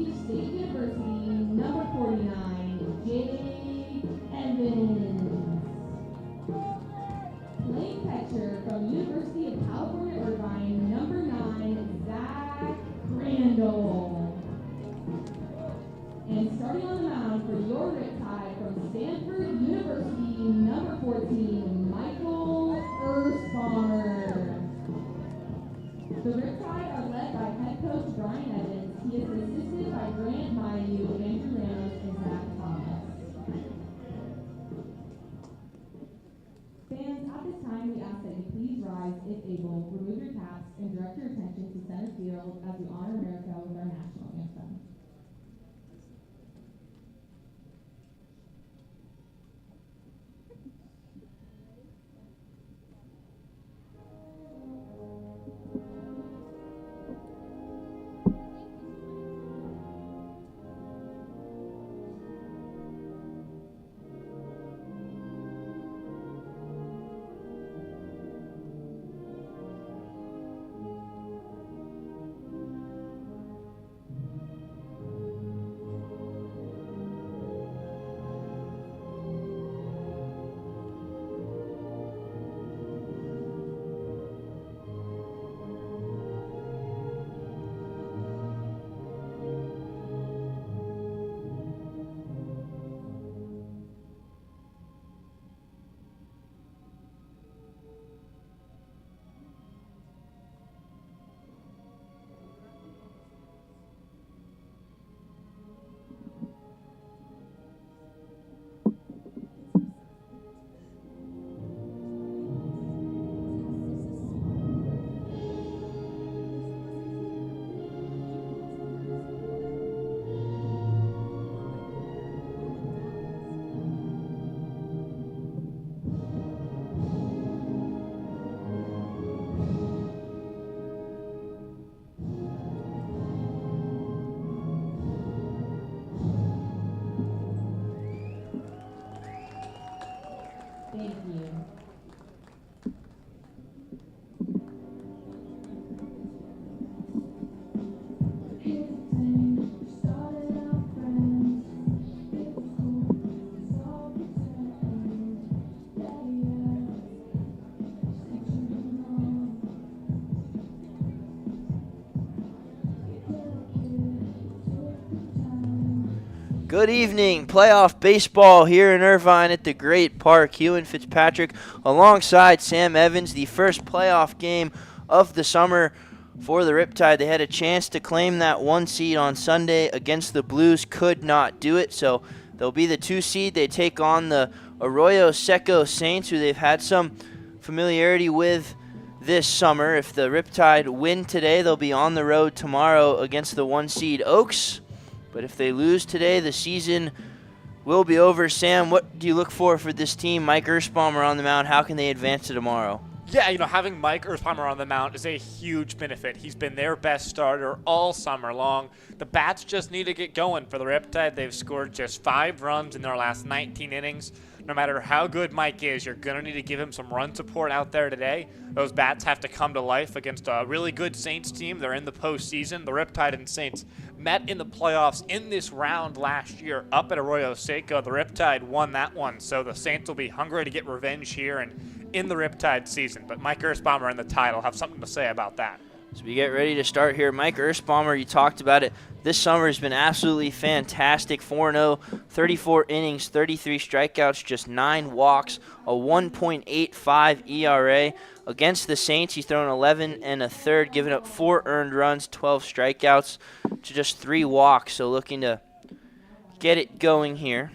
Beach State University, number 49, Jake Evans. Playing catcher from University of California, Irvine, number 9, Zach Crandall. And starting on the mound for your Riptide from Stanford University, number 14, Michael Ersbommer. The Riptide are led by head coach Brian Evans. He is assisted by Grant Mayu, Andrew Ramos, and Zach Thomas. Fans, at this time, we ask that you please rise, if able, remove your caps, and direct your attention to center field as we honor America with our national anthem. Thank you. Good evening. Playoff baseball here in Irvine at the Great Park. Huon Fitzpatrick alongside Sam Evans, the first playoff game of the summer for the Riptide. They had a chance to claim that 1 seed on Sunday against the Blues, could not do it, so they'll be the 2 seed. They take on the Arroyo Seco Saints, who they've had some familiarity with this summer. If the Riptide win today, they'll be on the road tomorrow against the 1 seed Oaks. But if they lose today, the season will be over. Sam, what do you look for this team? Mike Ersbommer on the mound. How can they advance to tomorrow? Yeah, having Mike Ersbommer on the mound is a huge benefit. He's been their best starter all summer long. The bats just need to get going for the Riptide. They've scored just 5 runs in their last 19 innings. No matter how good Mike is, you're going to need to give him some run support out there today. Those bats have to come to life against a really good Saints team. They're in the postseason. The Riptide and Saints met in the playoffs in this round last year up at Arroyo Seco. The Riptide won that one, so the Saints will be hungry to get revenge here and in the Riptide season. But Mike Ersbommer in the title have something to say about that. As we get ready to start here, Mike Ersbommer, you talked about it. This summer has been absolutely fantastic. 4-0, 34 innings, 33 strikeouts, just 9 walks, a 1.85 ERA. Against the Saints, he's thrown 11 and a third, giving up 4 earned runs, 12 strikeouts to just 3 walks. So looking to get it going here.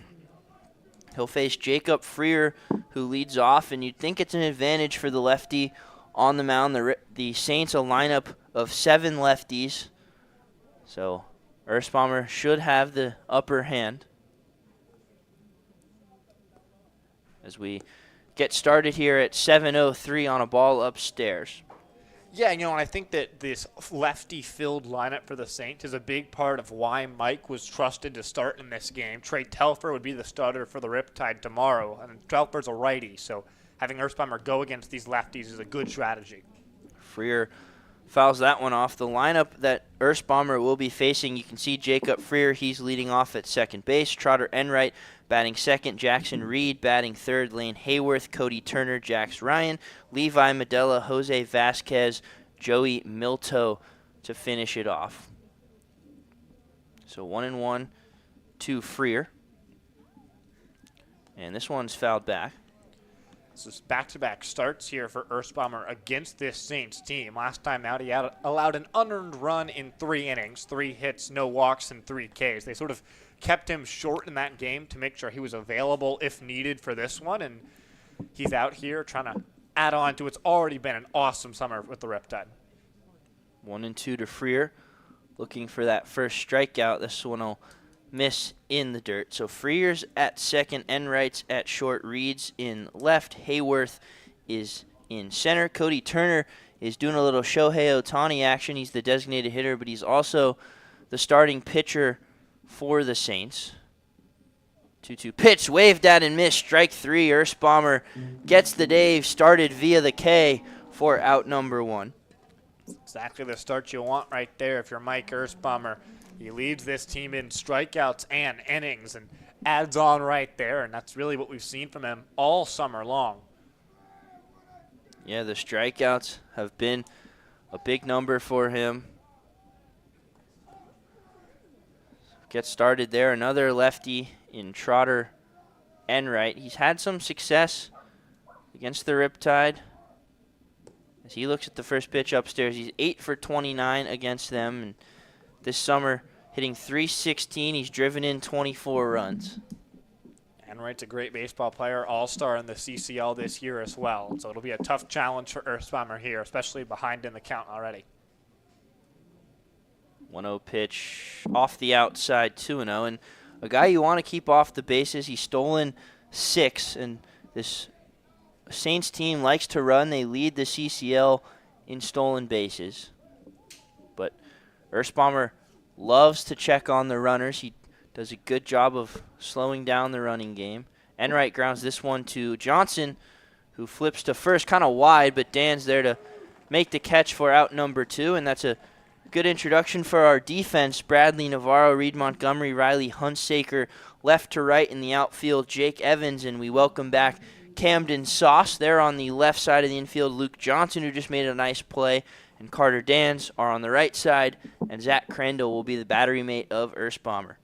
He'll face Jacob Freer, who leads off, and you'd think it's an advantage for the lefty on the mound. The Saints, a lineup of 7 lefties. So Ersbommer should have the upper hand as we get started here at 7:03 on a ball upstairs. Yeah, and I think that this lefty-filled lineup for the Saints is a big part of why Mike was trusted to start in this game. Trey Telfer would be the starter for the Riptide tomorrow, and Telfer's a righty, so having Ersbommer go against these lefties is a good strategy. Freer fouls that one off. The lineup that Erstbomber will be facing, you can see Jacob Freer, he's leading off at second base. Trotter Enright batting second. Jackson Reed batting third. Lane Hayworth, Cody Turner, Jax Ryan, Levi Medella, Jose Vasquez, Joey Milto to finish it off. So 1-1 to Freer. And this one's fouled back. This is back-to-back starts here for Erstbomber against this Saints team. Last time out, he allowed an unearned run in 3 innings, 3 hits, no walks, and 3 Ks. They sort of kept him short in that game to make sure he was available if needed for this one, and he's out here trying to add on to what's already been an awesome summer with the Riptide. 1-2 to Freer, looking for that first strikeout. This one will miss in the dirt. So Freer's at second, Enright's at short, Reed's in left, Hayworth is in center. Cody Turner is doing a little Shohei Ohtani action. He's the designated hitter, but he's also the starting pitcher for the Saints. 2-2 pitch, waved at and missed. Strike 3. Erstbomber gets the day started via the K for out number 1. Exactly the start you want right there if you're Mike Erstbomber. He leads this team in strikeouts and innings and adds on right there, and that's really what we've seen from him all summer long. Yeah, the strikeouts have been a big number for him. Gets started there. Another lefty in Trotter Enright. He's had some success against the Riptide. As he looks at the first pitch upstairs, he's 8 for 29 against them, and this summer hitting .316. He's driven in 24 runs. Enright's a great baseball player, all-star in the CCL this year as well. So it'll be a tough challenge for Erstbomber here, especially behind in the count already. 1-0 pitch off the outside, 2-0. And a guy you want to keep off the bases. He's stolen 6, and this Saints team likes to run. They lead the CCL in stolen bases. But Erstbomber loves to check on the runners. He does a good job of slowing down the running game. Enright grounds this one to Johnson, who flips to first, kind of wide, but Dan's there to make the catch for out number 2, and that's a good introduction for our defense. Bradley Navarro, Reed Montgomery, Riley Hunsaker, left to right in the outfield, Jake Evans, and we welcome back Camden Sauce. There on the left side of the infield, Luke Johnson, who just made a nice play, and Carter Dans are on the right side, and Zach Crandall will be the battery mate of Erstbomber.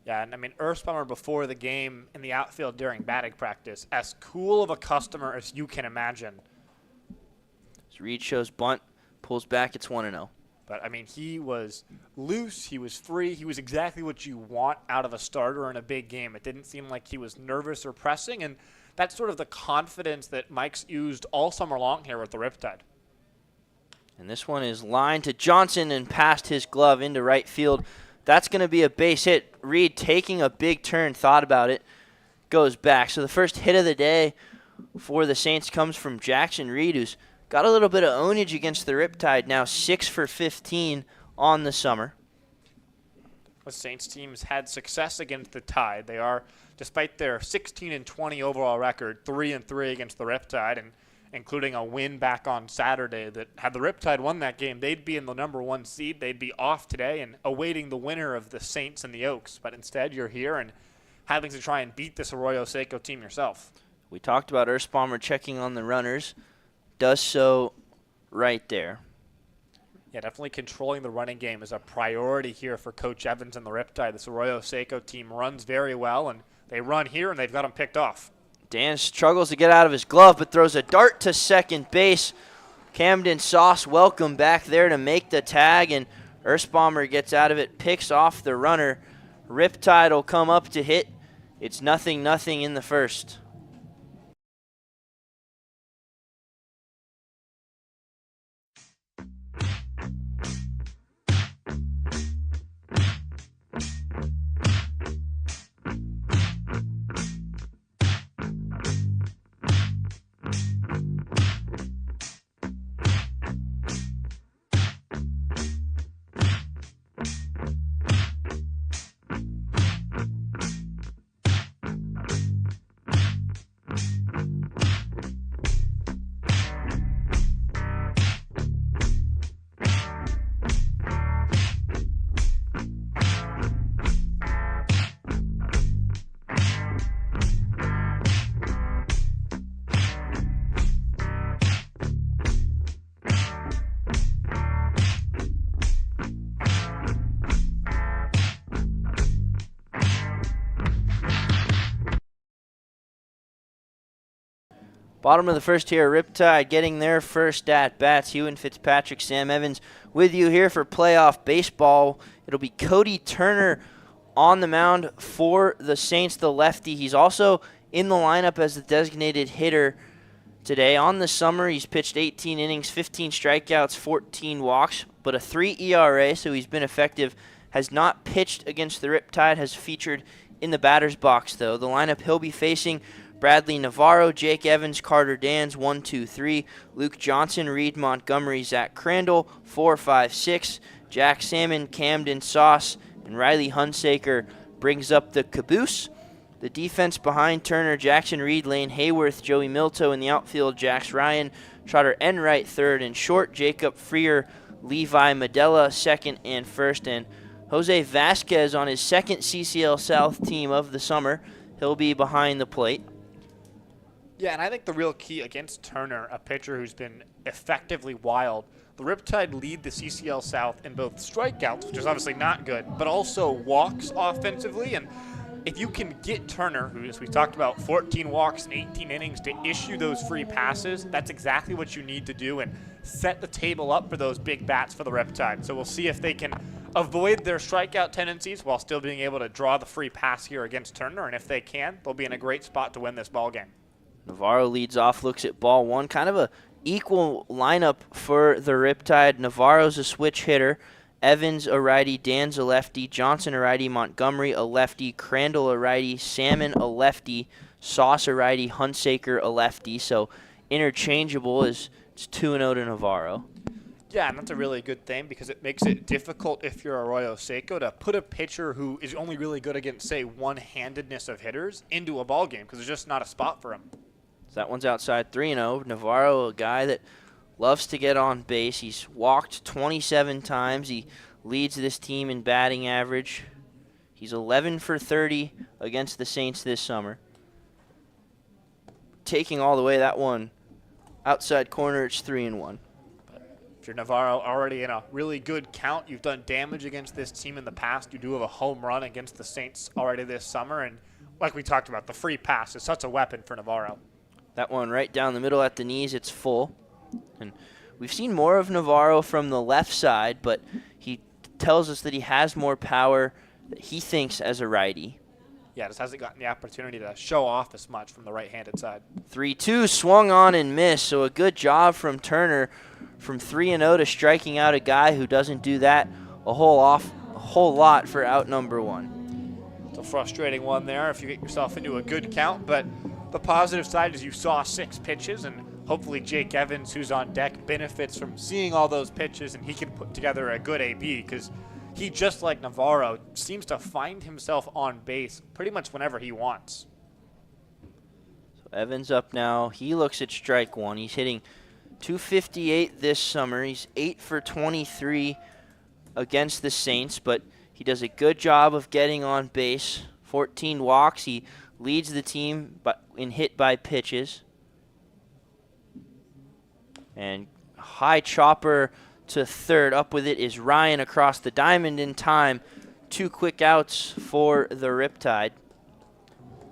Yeah, and I mean, Erstbomber before the game in the outfield during batting practice, as cool of a customer as you can imagine. As Reed shows bunt, pulls back, it's 1-0. But, I mean, he was loose, he was free, he was exactly what you want out of a starter in a big game. It didn't seem like he was nervous or pressing, and that's sort of the confidence that Mike's used all summer long here with the Riptide. And this one is lined to Johnson and past his glove into right field. That's going to be a base hit. Reed taking a big turn, thought about it, goes back. So the first hit of the day for the Saints comes from Jackson Reed, who's got a little bit of ownage against the Riptide, now 6 for 15 on the summer. The Saints team's had success against the Tide. They are, despite their 16-20 overall record, 3-3 against the Riptide, and including a win back on Saturday that had the Riptide won that game, they'd be in the number 1 seed. They'd be off today and awaiting the winner of the Saints and the Oaks. But instead, you're here and having to try and beat this Arroyo Seco team yourself. We talked about Erstbomber checking on the runners. Does so right there. Yeah, definitely controlling the running game is a priority here for Coach Evans and the Riptide. This Arroyo Seco team runs very well, and they run here, and they've got them picked off. Dan struggles to get out of his glove, but throws a dart to second base. Camden Sauce, welcome back there to make the tag, and Erstbomber gets out of it, picks off the runner. Riptide will come up to hit. It's 0-0 in the first. Bottom of the first here, Riptide getting their first at-bats. Huon, Fitzpatrick, Sam Evans with you here for playoff baseball. It'll be Cody Turner on the mound for the Saints, the lefty. He's also in the lineup as the designated hitter today. On the summer, he's pitched 18 innings, 15 strikeouts, 14 walks, but a 3 ERA, so he's been effective. Has not pitched against the Riptide, has featured in the batter's box, though. The lineup he'll be facing: Bradley Navarro, Jake Evans, Carter Dans, 1, 2, 3. Luke Johnson, Reed Montgomery, Zach Crandall, 4, 5, 6. Jack Salmon, Camden Sauce, and Riley Hunsaker brings up the caboose. The defense behind Turner: Jackson Reed, Lane Hayworth, Joey Milto. In the outfield, Jax Ryan, Trotter Enright third, and short, Jacob Freer, Levi Medella second and first. And Jose Vasquez on his second CCL South team of the summer. He'll be behind the plate. Yeah, and I think the real key against Turner, a pitcher who's been effectively wild, the Riptide lead the CCL South in both strikeouts, which is obviously not good, but also walks offensively. And if you can get Turner, who, as we talked about, 14 walks and 18 innings, to issue those free passes, that's exactly what you need to do and set the table up for those big bats for the Riptide. So we'll see if they can avoid their strikeout tendencies while still being able to draw the free pass here against Turner. And if they can, they'll be in a great spot to win this ball game. Navarro leads off, looks at ball one. Kind of a equal lineup for the Riptide. Navarro's a switch hitter. Evans a righty, Dan's a lefty, Johnson a righty, Montgomery a lefty, Crandall a righty, Salmon a lefty, Sauce a righty, Hunsaker a lefty. So interchangeable is it's 2-0 to Navarro. Yeah, and that's a really good thing because it makes it difficult if you're Arroyo Seco to put a pitcher who is only really good against, say, one-handedness of hitters into a ball game because there's just not a spot for him. So that one's outside 3-0. Navarro, a guy that loves to get on base. He's walked 27 times. He leads this team in batting average. He's 11 for 30 against the Saints this summer. Taking all the way, that one outside corner, it's 3-1. If you're Navarro, already in a really good count, you've done damage against this team in the past. You do have a home run against the Saints already this summer. And like we talked about, the free pass is such a weapon for Navarro. That one right down the middle at the knees, it's full. And we've seen more of Navarro from the left side, but he tells us that he has more power that he thinks as a righty. Yeah, just hasn't gotten the opportunity to show off as much from the right-handed side. 3-2, swung on and missed, so a good job from Turner from 3-0 to striking out a guy who doesn't do that a whole lot for out number one. It's a frustrating one there if you get yourself into a good count, but the positive side is you saw 6 pitches, and hopefully Jake Evans, who's on deck, benefits from seeing all those pitches, and he can put together a good AB because he, just like Navarro, seems to find himself on base pretty much whenever he wants. So Evans up now. He looks at strike one. He's hitting .258 this summer. He's 8 for 23 against the Saints, but he does a good job of getting on base. 14 walks. He leads the team in hit by pitches. And high chopper to third. Up with it is Ryan across the diamond in time. 2 quick outs for the Riptide.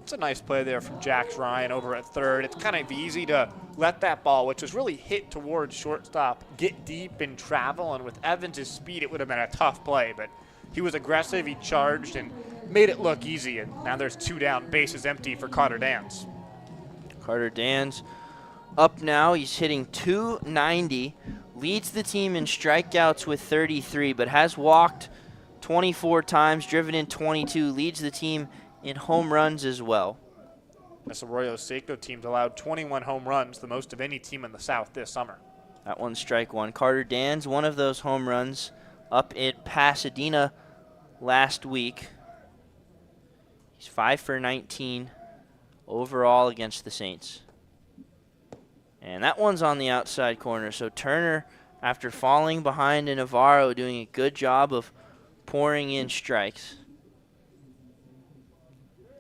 It's a nice play there from Jax Ryan over at third. It's kind of easy to let that ball, which was really hit towards shortstop, get deep and travel. And with Evans' speed, it would have been a tough play. But he was aggressive. He charged and made it look easy. And now there's 2 down, bases empty for Carter Dans. Carter Dans up now. He's hitting .290. Leads the team in strikeouts with 33, but has walked 24 times, driven in 22. Leads the team in home runs as well. This Arroyo Seco team's allowed 21 home runs, the most of any team in the South this summer. That one's strike one. Carter Dans, one of those home runs up in Pasadena last week. He's 5 for 19 overall against the Saints. And that one's on the outside corner. So Turner, after falling behind in Navarro, doing a good job of pouring in strikes.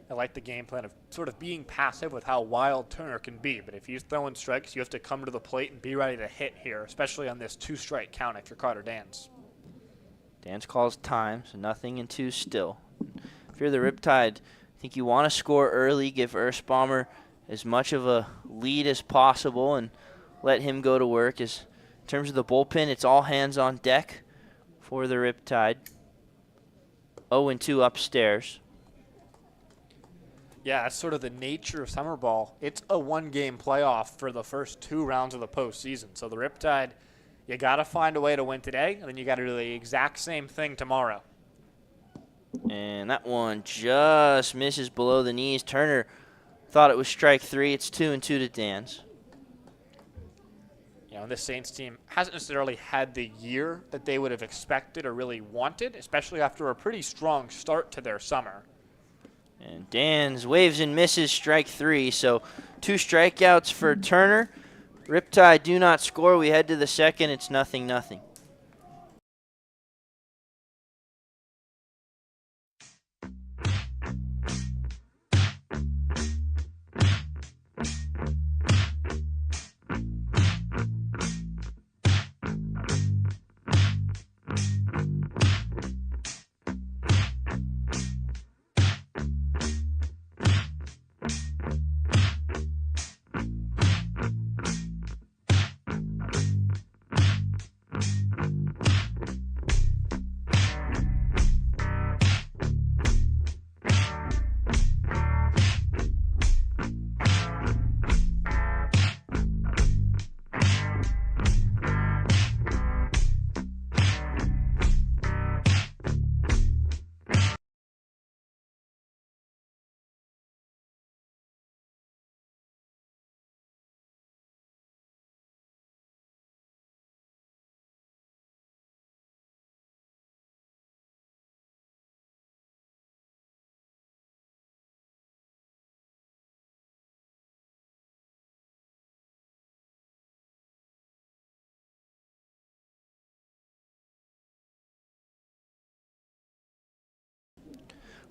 I like the game plan of sort of being passive with how wild Turner can be. But if he's throwing strikes, you have to come to the plate and be ready to hit here, especially on this 2-strike count if you're Carter Dans. Dans calls time, so nothing and 2 still. If you're the Riptide, I think you want to score early, give Earthbomber as much of a lead as possible and let him go to work. As in terms of the bullpen, it's all hands on deck for the Riptide. 0-2 upstairs. Yeah, that's sort of the nature of summer ball. It's a one-game playoff for the first 2 rounds of the postseason. So the Riptide, you got to find a way to win today, and then you got to do the exact same thing tomorrow. And that one just misses below the knees. Turner thought it was strike 3. It's 2-2 to Dan's. You know, this Saints team hasn't necessarily had the year that they would have expected or really wanted, especially after a pretty strong start to their summer. And Dan's waves and misses, strike 3. So 2 strikeouts for Turner. Riptide do not score. We head to the second. It's 0-0.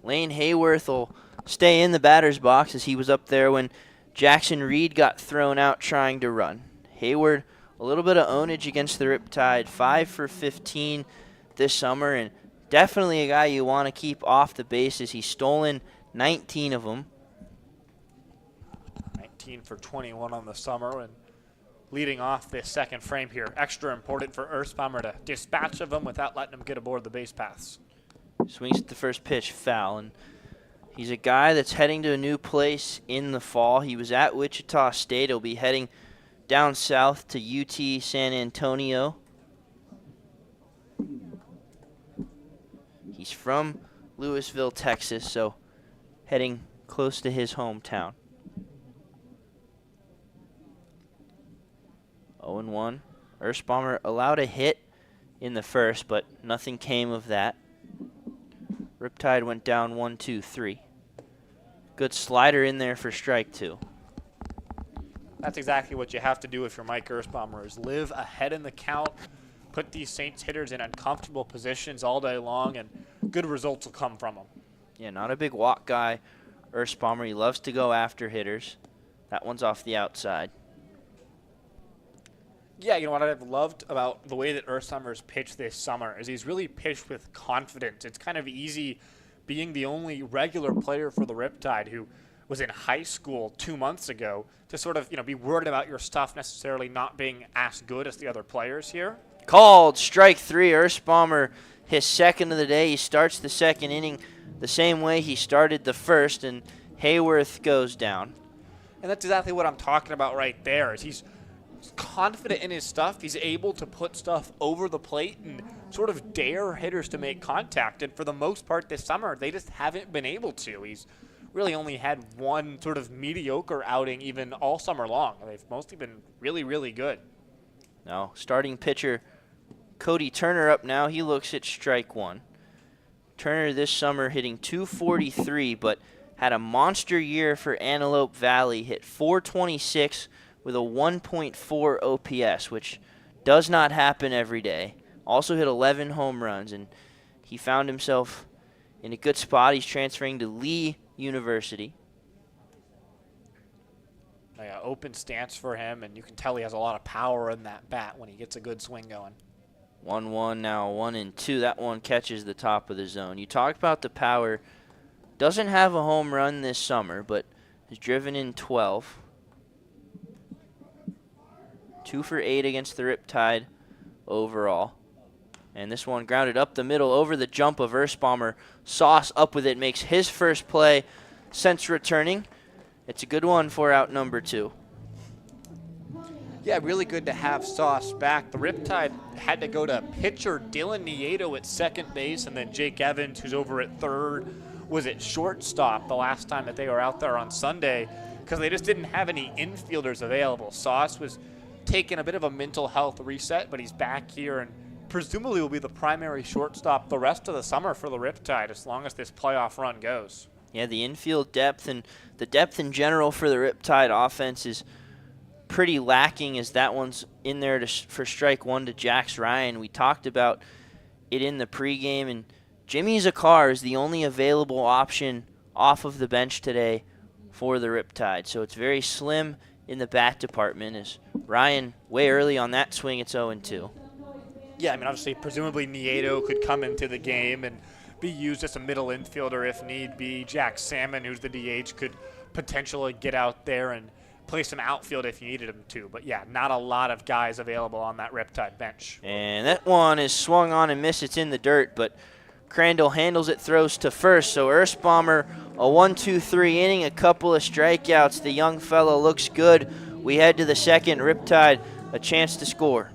Lane Hayworth will stay in the batter's box as he was up there when Jackson Reed got thrown out trying to run. Hayward, a little bit of ownage against the Riptide, 5 for 15 this summer, and definitely a guy you want to keep off the bases. He's stolen 19 of them. 19 for 21 on the summer, and leading off this second frame here. Extra important for Earthbomber to dispatch of him without letting him get aboard the base paths. Swings at the first pitch, foul, and he's a guy that's heading to a new place in the fall. He was at Wichita State. He'll be heading down south to UT San Antonio. He's from Louisville, Texas, so heading close to his hometown. 0-1. Earthbomber allowed a hit in the first, but nothing came of that. Riptide went down 1-2-3. Good slider in there for strike 2. That's exactly what you have to do if you're Mike Earthbomber, is live ahead in the count, put these Saints hitters in uncomfortable positions all day long, and good results will come from them. Yeah, not a big walk guy. Earthbomber, he loves to go after hitters. That one's off the outside. Yeah, you know what I've loved about the way that Earthbomber's pitched this summer is he's really pitched with confidence. It's kind of easy being the only regular player for the Riptide who was in high school 2 months ago to sort of, be worried about your stuff necessarily not being as good as the other players here. Called strike 3. Earthbomber, his second of the day. He starts the second inning the same way he started the first, and Hayworth goes down. And that's exactly what I'm talking about right there. Is he's confident in his stuff. He's able to put stuff over the plate and sort of dare hitters to make contact. And for the most part this summer, they just haven't been able to. He's really only had one sort of mediocre outing even all summer long. They've mostly been really, really good. Now, starting pitcher Cody Turner up now. He looks at strike 1. Turner this summer hitting .243, but had a monster year for Antelope Valley. Hit .426 with a 1.4 OPS, which does not happen every day. Also hit 11 home runs, and he found himself in a good spot. He's transferring to Lee University. Yeah, open stance for him, and you can tell he has a lot of power in that bat when he gets a good swing going. 1-1 now, 1-2. That one catches the top of the zone. You talked about the power. Doesn't have a home run this summer, but has driven in 12. 2 for 8 against the Riptide overall. And this one grounded up the middle over the jump of Earthbomber. Sauce up with it, makes his first play since returning. It's a good one for out number 2. Yeah, really good to have Sauce back. The Riptide had to go to pitcher Dylan Nieto at second base, and then Jake Evans, who's over at third, was at shortstop the last time that they were out there on Sunday because they just didn't have any infielders available. Sauce was taking a bit of a mental health reset, but he's back here and presumably will be the primary shortstop the rest of the summer for the Riptide as long as this playoff run goes. Yeah, the infield depth and the depth in general for the Riptide offense is pretty lacking, as that one's in there for strike 1 to Jax Ryan. We talked about it in the pregame, and Jimmy Zakar is the only available option off of the bench today for the Riptide. So it's very slim in the bat department, as Ryan way early on that swing, it's 0-2. Yeah, I mean, obviously, presumably Nieto could come into the game and be used as a middle infielder if need be. Jack Salmon, who's the DH, could potentially get out there and play some outfield if you needed him to. But, yeah, not a lot of guys available on that Riptide bench. And that one is swung on and missed. It's in the dirt, but Crandall handles it, throws to first. So Earthbomber, a 1-2-3 inning, a couple of strikeouts. The young fellow looks good. We head to the second. Riptide, a chance to score.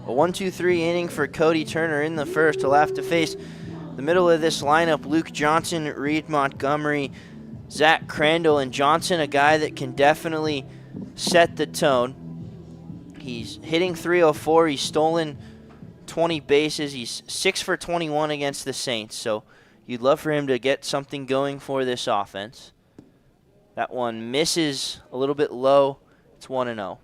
A 1-2-3 inning for Cody Turner in the first. He'll have to face the middle of this lineup: Luke Johnson, Reed Montgomery, Zach Crandall, and Johnson, a guy that can definitely set the tone. He's hitting .304. He's stolen 20 bases. He's 6 for 21 against the Saints. So you'd love for him to get something going for this offense. That one misses a little bit low. It's 1-0.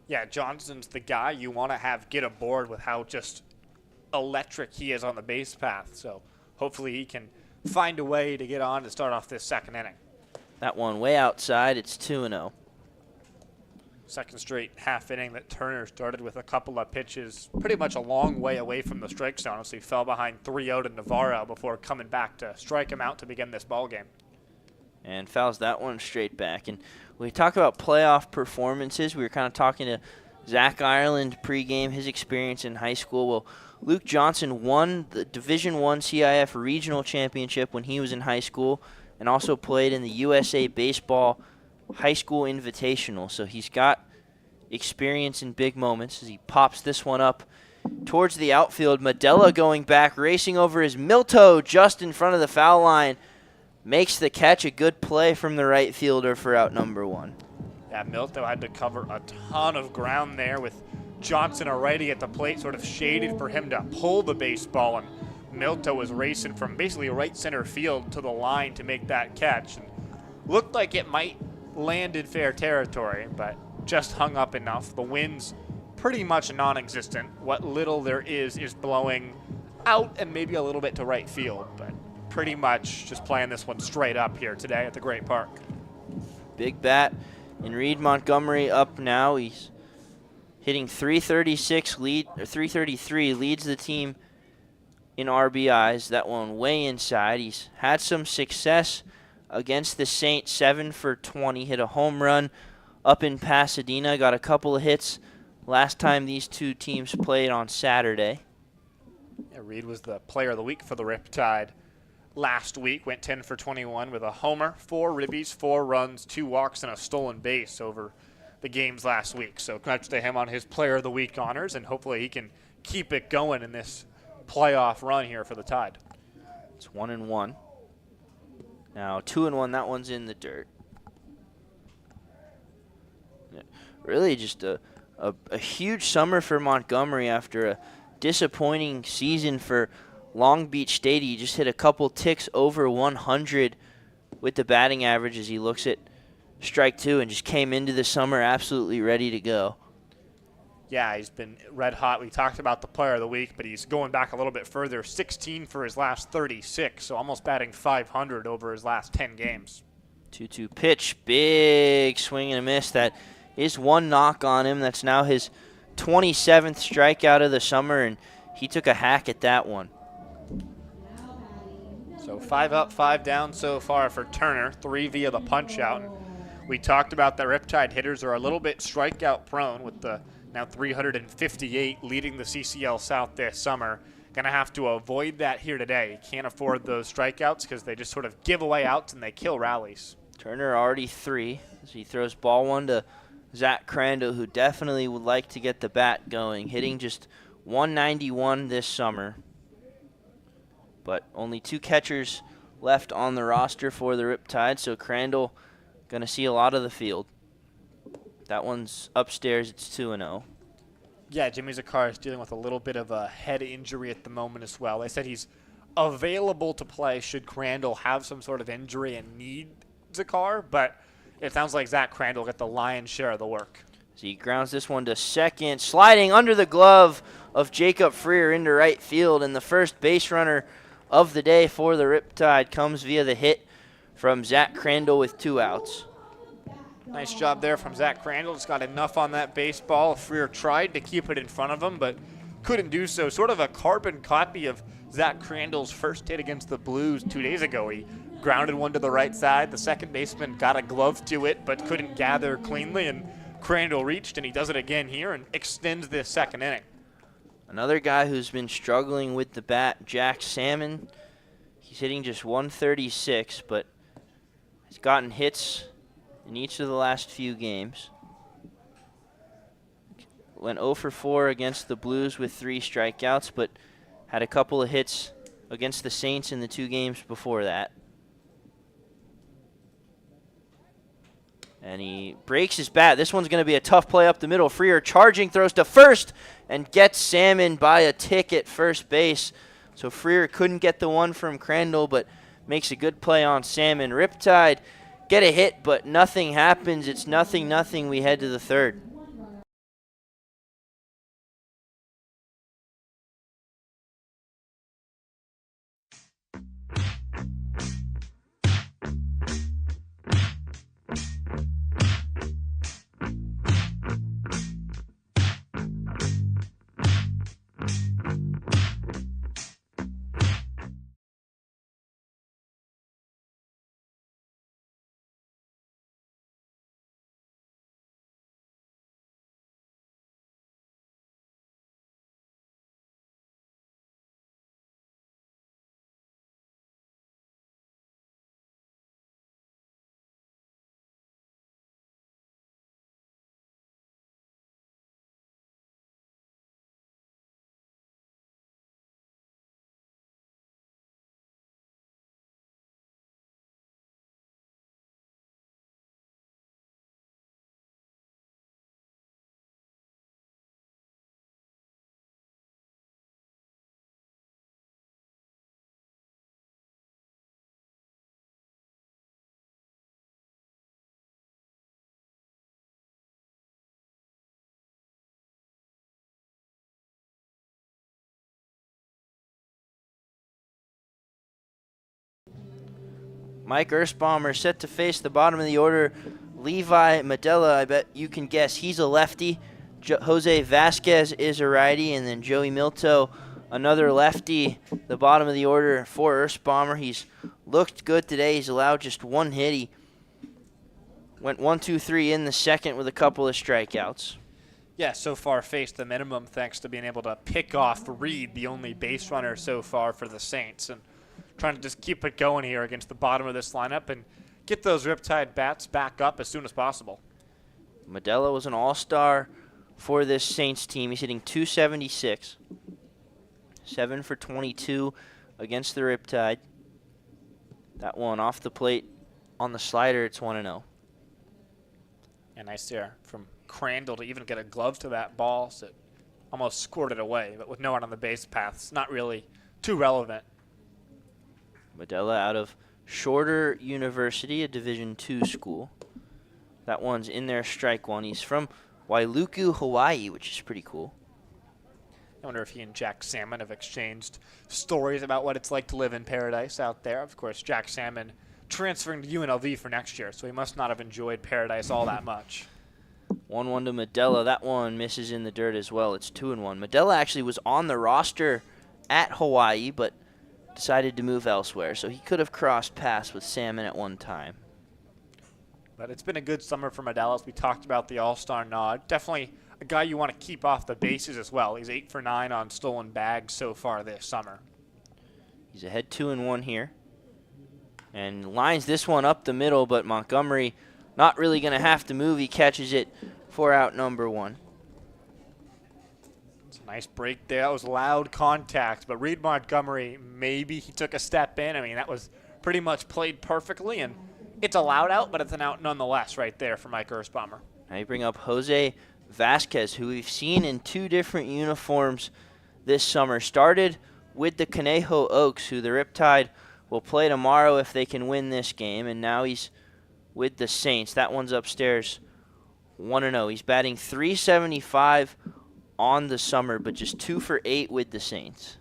Yeah, Johnson's the guy you want to have get aboard with how just electric he is on the base path. So hopefully he can find a way to get on to start off this second inning. That one way outside. It's 2-0. Second straight half inning that Turner started with a couple of pitches pretty much a long way away from the strike zone. Honestly, fell behind 3-0 to Navarro before coming back to strike him out to begin this ball game. And fouls that one straight back. And we talk about playoff performances. We were kind of talking to Zach Ireland pregame, his experience in high school. Well, Luke Johnson won the Division I CIF Regional Championship when he was in high school, and also played in the USA Baseball High School Invitational. So he's got experience in big moments as he pops this one up towards the outfield. Medella going back, racing over his Milto just in front of the foul line. Makes the catch. A good play from the right fielder for out number 1. Yeah, Milto had to cover a ton of ground there with Johnson, a righty at the plate, sort of shaded for him to pull the baseball, and Milto was racing from basically right center field to the line to make that catch. And looked like it might land in fair territory, but just hung up enough. The wind's pretty much non-existent. What little there is blowing out and maybe a little bit to right field, but pretty much just playing this one straight up here today at the Great Park. Big bat in Reed Montgomery up now. He's hitting 333, leads the team in RBIs. That one way inside. He's had some success against the Saints, 7 for 20. Hit a home run up in Pasadena. Got a couple of hits last time these two teams played on Saturday. Yeah, Reed was the player of the week for the Riptide last week. Went 10 for 21 with a homer, 4 ribbies, 4 runs, 2 walks, and a stolen base over the games last week. So congrats to him on his player of the week honors, and hopefully he can keep it going in this playoff run here for the Tide. It's 1-1. Now 2-1. That one's in the dirt. Really just a huge summer for Montgomery after a disappointing season for Long Beach State. He just hit a couple ticks over 100 with the batting average as he looks at strike 2 and just came into the summer absolutely ready to go. Yeah, he's been red hot. We talked about the player of the week, but he's going back a little bit further, 16 for his last 36, so almost batting 500 over his last 10 games. 2-2 pitch, big swing and a miss. That is one knock on him. That's now his 27th strikeout of the summer, and he took a hack at that one. So 5 up, 5 down so far for Turner, 3 via the punch-out. We talked about the Riptide hitters are a little bit strikeout prone with the now 358 leading the CCL South this summer. Going to have to avoid that here today. You can't afford those strikeouts because they just sort of give away outs and they kill rallies. Turner already 3 as he throws ball 1 to Zach Crandall, who definitely would like to get the bat going, hitting just 191 this summer. But only 2 catchers left on the roster for the Riptide, so Crandall going to see a lot of the field. That one's upstairs. It's 2-0. Yeah, Jimmy Zakar is dealing with a little bit of a head injury at the moment as well. They said he's available to play should Crandall have some sort of injury and need Zakar, but it sounds like Zach Crandall will get the lion's share of the work. As he grounds this one to second, sliding under the glove of Jacob Freer into right field, and the first base runner of the day for the Riptide comes via the hit from Zach Crandall with 2 outs. Nice job there from Zach Crandall. Just got enough on that baseball. Freer tried to keep it in front of him, but couldn't do so. Sort of a carbon copy of Zach Crandall's first hit against the Blues 2 days ago. He grounded one to the right side. The second baseman got a glove to it, but couldn't gather cleanly, and Crandall reached, and he does it again here and extends this second inning. Another guy who's been struggling with the bat, Jack Salmon. He's hitting just 136, but he's gotten hits in each of the last few games. Went 0 for 4 against the Blues with 3 strikeouts, but had a couple of hits against the Saints in the 2 games before that. And he breaks his bat. This one's going to be a tough play up the middle. Freer charging, throws to first, and gets Salmon by a tick at first base. So Freer couldn't get the one from Crandall, but makes a good play on Salmon. Riptide get a hit, but nothing happens. It's 0-0. We head to the 3rd. Mike Ersbaumer set to face the bottom of the order. Levi Medella, I bet you can guess, he's a lefty. Jose Vasquez is a righty, and then Joey Milto, another lefty. The bottom of the order for Ersbaumer. He's looked good today. He's allowed just one hit. He went 1-2-3 in the second with a couple of strikeouts. Yeah, so far faced the minimum thanks to being able to pick off Reed, the only base runner so far for the Saints, and trying to just keep it going here against the bottom of this lineup and get those Riptide bats back up as soon as possible. Medella was an all-star for this Saints team. He's hitting .276, 7 for 22 against the Riptide. That one off the plate on the slider, it's 1-0. And nice there from Crandall to even get a glove to that ball, so it almost scored it away, but with no one on the base path, it's not really too relevant. Medella out of Shorter University, a Division II school. That one's in there, strike one. He's from Wailuku, Hawaii, which is pretty cool. I wonder if he and Jack Salmon have exchanged stories about what it's like to live in paradise out there. Of course, Jack Salmon transferring to UNLV for next year, so he must not have enjoyed paradise all that much. 1-1 to Medella. That one misses in the dirt as well. It's 2-1. Medella actually was on the roster at Hawaii, but decided to move elsewhere, so he could have crossed paths with Salmon at one time. But it's been a good summer for Medella, as we talked about the All-Star nod. Definitely a guy you want to keep off the bases as well. He's 8 for 9 on stolen bags so far this summer. He's ahead 2-1 here. And lines this one up the middle, but Montgomery not really going to have to move. He catches it for out number 1. It's a nice break there. That was loud contact, but Reed Montgomery, maybe he took a step in. I mean, that was pretty much played perfectly, and it's a loud out, but it's an out nonetheless right there for Mike Ersbaumer. Now you bring up Jose Vasquez, who we've seen in 2 different uniforms this summer. Started with the Conejo Oaks, who the Riptide will play tomorrow if they can win this game, and now he's with the Saints. That one's upstairs, 1-0. He's batting .375 on the summer, but just 2 for 8 with the Saints.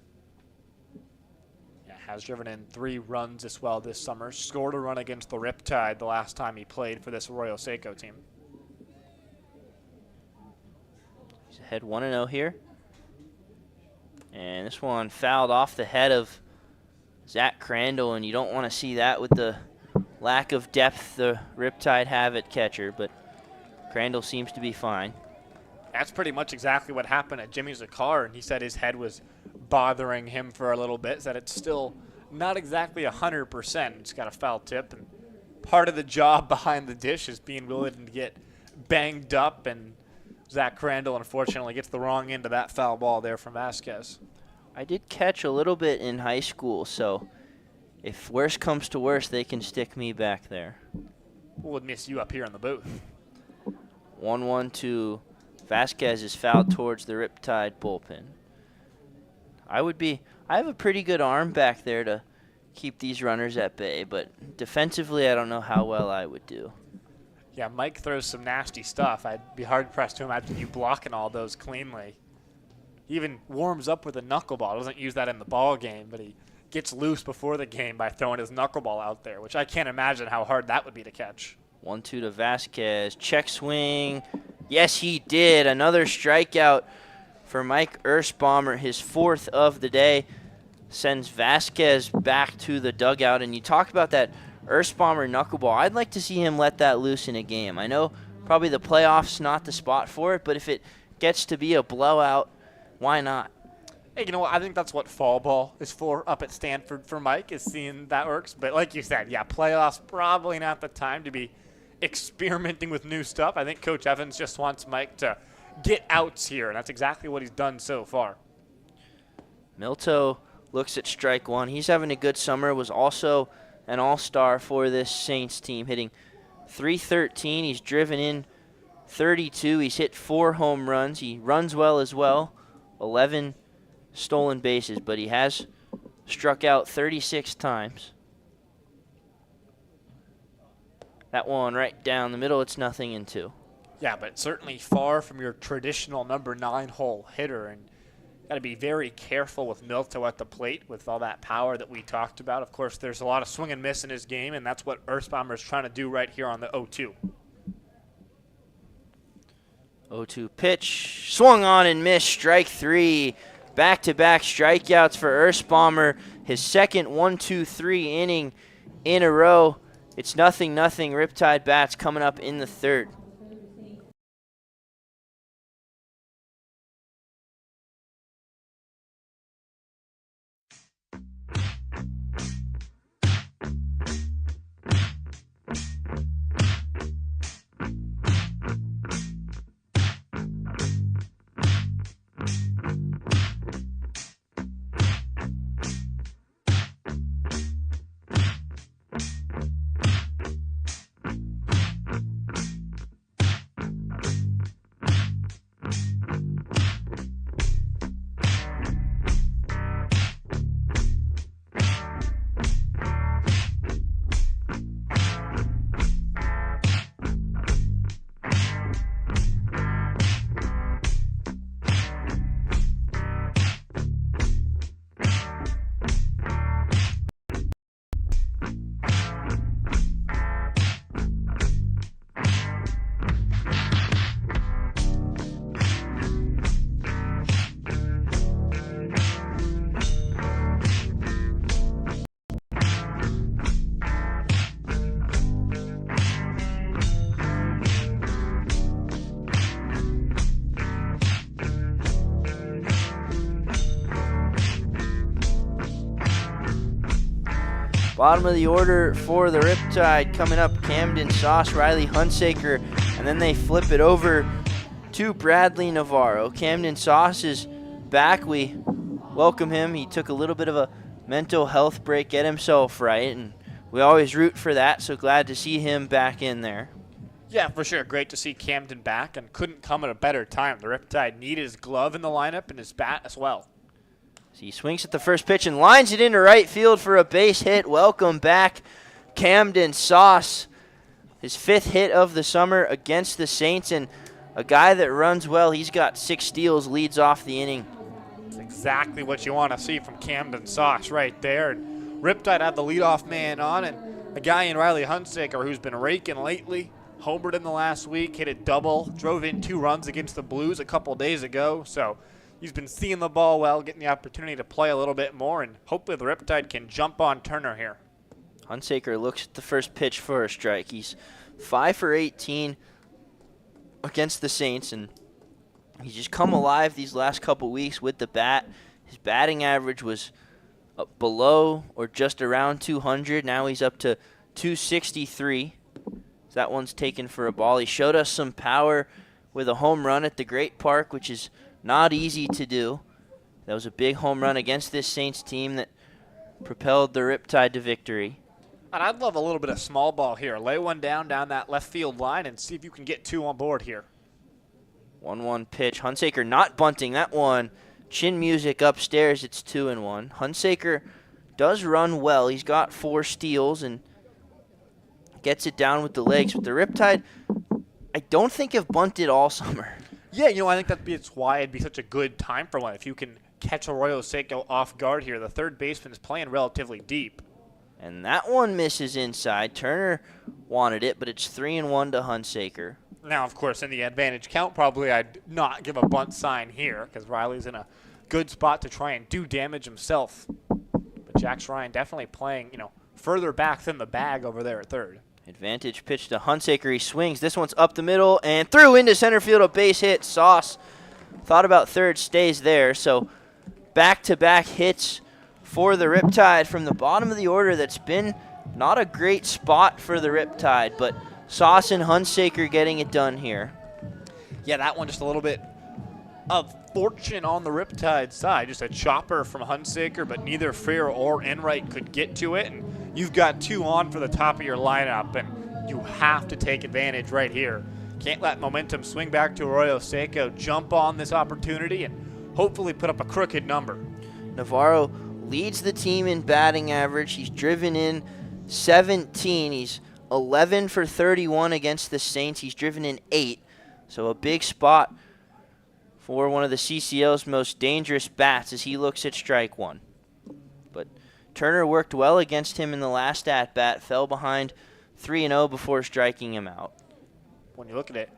Yeah, has driven in 3 runs as well this summer. Scored a run against the Riptide the last time he played for this Arroyo Seco team. He's ahead 1-0 here. And this one fouled off the head of Zach Crandall, and you don't want to see that with the lack of depth the Riptide have at catcher, but Crandall seems to be fine. That's pretty much exactly what happened at Jimmy Zakar, and he said his head was bothering him for a little bit, said it's still not exactly 100%. It's got a foul tip, and part of the job behind the dish is being willing to get banged up, and Zach Crandall unfortunately gets the wrong end of that foul ball there from Vasquez. I did catch a little bit in high school, so if worse comes to worse, they can stick me back there. We'll miss you up here in the booth. 1-1 to Vasquez is fouled towards the Riptide bullpen. I have a pretty good arm back there to keep these runners at bay, but defensively I don't know how well I would do. Yeah, Mike throws some nasty stuff. I'd be hard-pressed to imagine you blocking all those cleanly. He even warms up with a knuckleball. Doesn't use that in the ball game, but he gets loose before the game by throwing his knuckleball out there, which I can't imagine how hard that would be to catch. 1-2 to Vasquez. Check swing. Yes, he did. Another strikeout for Mike Ersbaumer, his 4th of the day. Sends Vasquez back to the dugout. And you talk about that Ersbaumer knuckleball. I'd like to see him let that loose in a game. I know probably the playoffs not the spot for it, but if it gets to be a blowout, why not? Hey, you know what? I think that's what fall ball is for up at Stanford for Mike, is seeing that works. But like you said, yeah, playoffs probably not the time to be experimenting with new stuff. I think Coach Evans just wants Mike to get outs here, and that's exactly what he's done so far. Milto looks at strike 1. He's having a good summer, was also an all-star for this Saints team, hitting .313. He's driven in 32. He's hit 4 home runs. He runs well as well, 11 stolen bases, but he has struck out 36 times. That one right down the middle, it's 0-2. Yeah, but certainly far from your traditional number 9 hole hitter, and Got to be very careful with Milto at the plate with all that power that we talked about. Of course, there's a lot of swing and miss in his game, and that's what Earthbomber is trying to do right here on the 0-2. 0-2 pitch, swung on and missed, strike 3. Back-to-back strikeouts for Earthbomber, his second 1-2-3 inning in a row. It's 0-0. Riptide bats coming up in the third. Bottom of the order for the Riptide coming up, Camden Sauce, Riley Hunsaker, and then they flip it over to Bradley Navarro. Camden Sauce is back. We welcome him. He took a little bit of a mental health break, get himself right, and we always root for that, so glad to see him back in there. Yeah, for sure. Great to see Camden back, and couldn't come at a better time. The Riptide needed his glove in the lineup and his bat as well. So he swings at the first pitch and lines it into right field for a base hit. Welcome back, Camden Sauce. His 5th hit of the summer against the Saints, and a guy that runs well. He's got 6 steals, leads off the inning. That's exactly what you want to see from Camden Sauce right there. And Riptide had the leadoff man on, and a guy in Riley Hunsaker who's been raking lately. Homered in the last week, hit a double, drove in 2 runs against the Blues a couple days ago. So he's been seeing the ball well, getting the opportunity to play a little bit more, and hopefully the Riptide can jump on Turner here. Hunsaker looks at the first pitch for a strike. He's 5 for 18 against the Saints, and he's just come alive these last couple weeks with the bat. His batting average was below or just around 200. Now he's up to 263. That one's taken for a ball. He showed us some power with a home run at the Great Park, which is not easy to do. That was a big home run against this Saints team that propelled the Riptide to victory. And I'd love a little bit of small ball here. Lay one down that left field line and see if you can get 2 on board here. 1-1 pitch. Hunsaker not bunting that one. Chin music upstairs. It's 2-1. Hunsaker does run well. He's got 4 steals and gets it down with the legs. But the Riptide, I don't think have bunted all summer. Yeah, I think that's why it'd be such a good time for one. If you can catch Arroyo Seco off guard here, the third baseman is playing relatively deep. And that one misses inside. Turner wanted it, but it's 3-1 to Hunsaker. Now, of course, in the advantage count, probably I'd not give a bunt sign here because Riley's in a good spot to try and do damage himself. But Jax Ryan definitely playing, further back than the bag over there at third. Advantage pitch to Hunsaker. He swings. This one's up the middle and through into center field. A base hit. Sauce thought about third, stays there. So back-to-back hits for the Riptide from the bottom of the order. That's been not a great spot for the Riptide, but Sauce and Hunsaker getting it done here. Yeah, that one just a little bit of fortune on the Riptide side. Just a chopper from Hunsaker, but neither Freer or Enright could get to it. And you've got 2 on for the top of your lineup, and you have to take advantage right here. Can't let momentum swing back to Arroyo Seco. Jump on this opportunity and hopefully put up a crooked number. Navarro leads the team in batting average. He's driven in 17. He's 11 for 31 against the Saints. He's driven in 8. So a big spot for one of the CCL's most dangerous bats as he looks at strike one. But Turner worked well against him in the last at-bat, fell behind 3-0 before striking him out. When you look at it,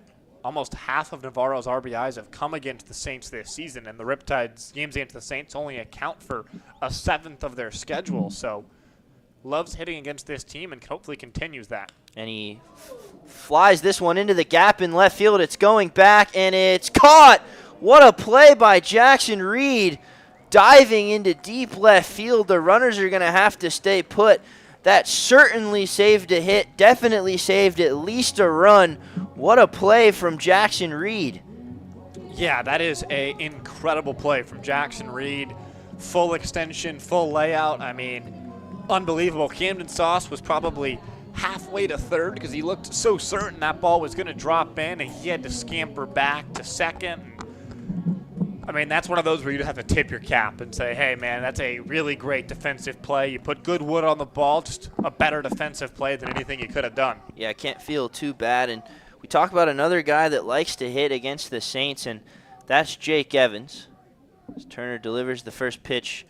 almost half of Navarro's RBIs have come against the Saints this season, and the Riptide's games against the Saints only account for a seventh of their schedule. So loves hitting against this team and hopefully continues that. And he flies this one into the gap in left field. It's going back, and it's caught. What a play by Jackson Reed, diving into deep left field. The runners are going to have to stay put. That certainly saved a hit, definitely saved at least a run. What a play from Jackson Reed. Yeah, that is an incredible play from Jackson Reed. Full extension, full layout. I mean, unbelievable. Camden Sauce was probably halfway to third because he looked so certain that ball was going to drop in, and he had to scamper back to second. I mean, that's one of those where you have to tip your cap and say, hey, man, that's a really great defensive play. You put good wood on the ball, just a better defensive play than anything you could have done. Yeah, I can't feel too bad. And we talk about another guy that likes to hit against the Saints, and that's Jake Evans. As Turner delivers the first pitch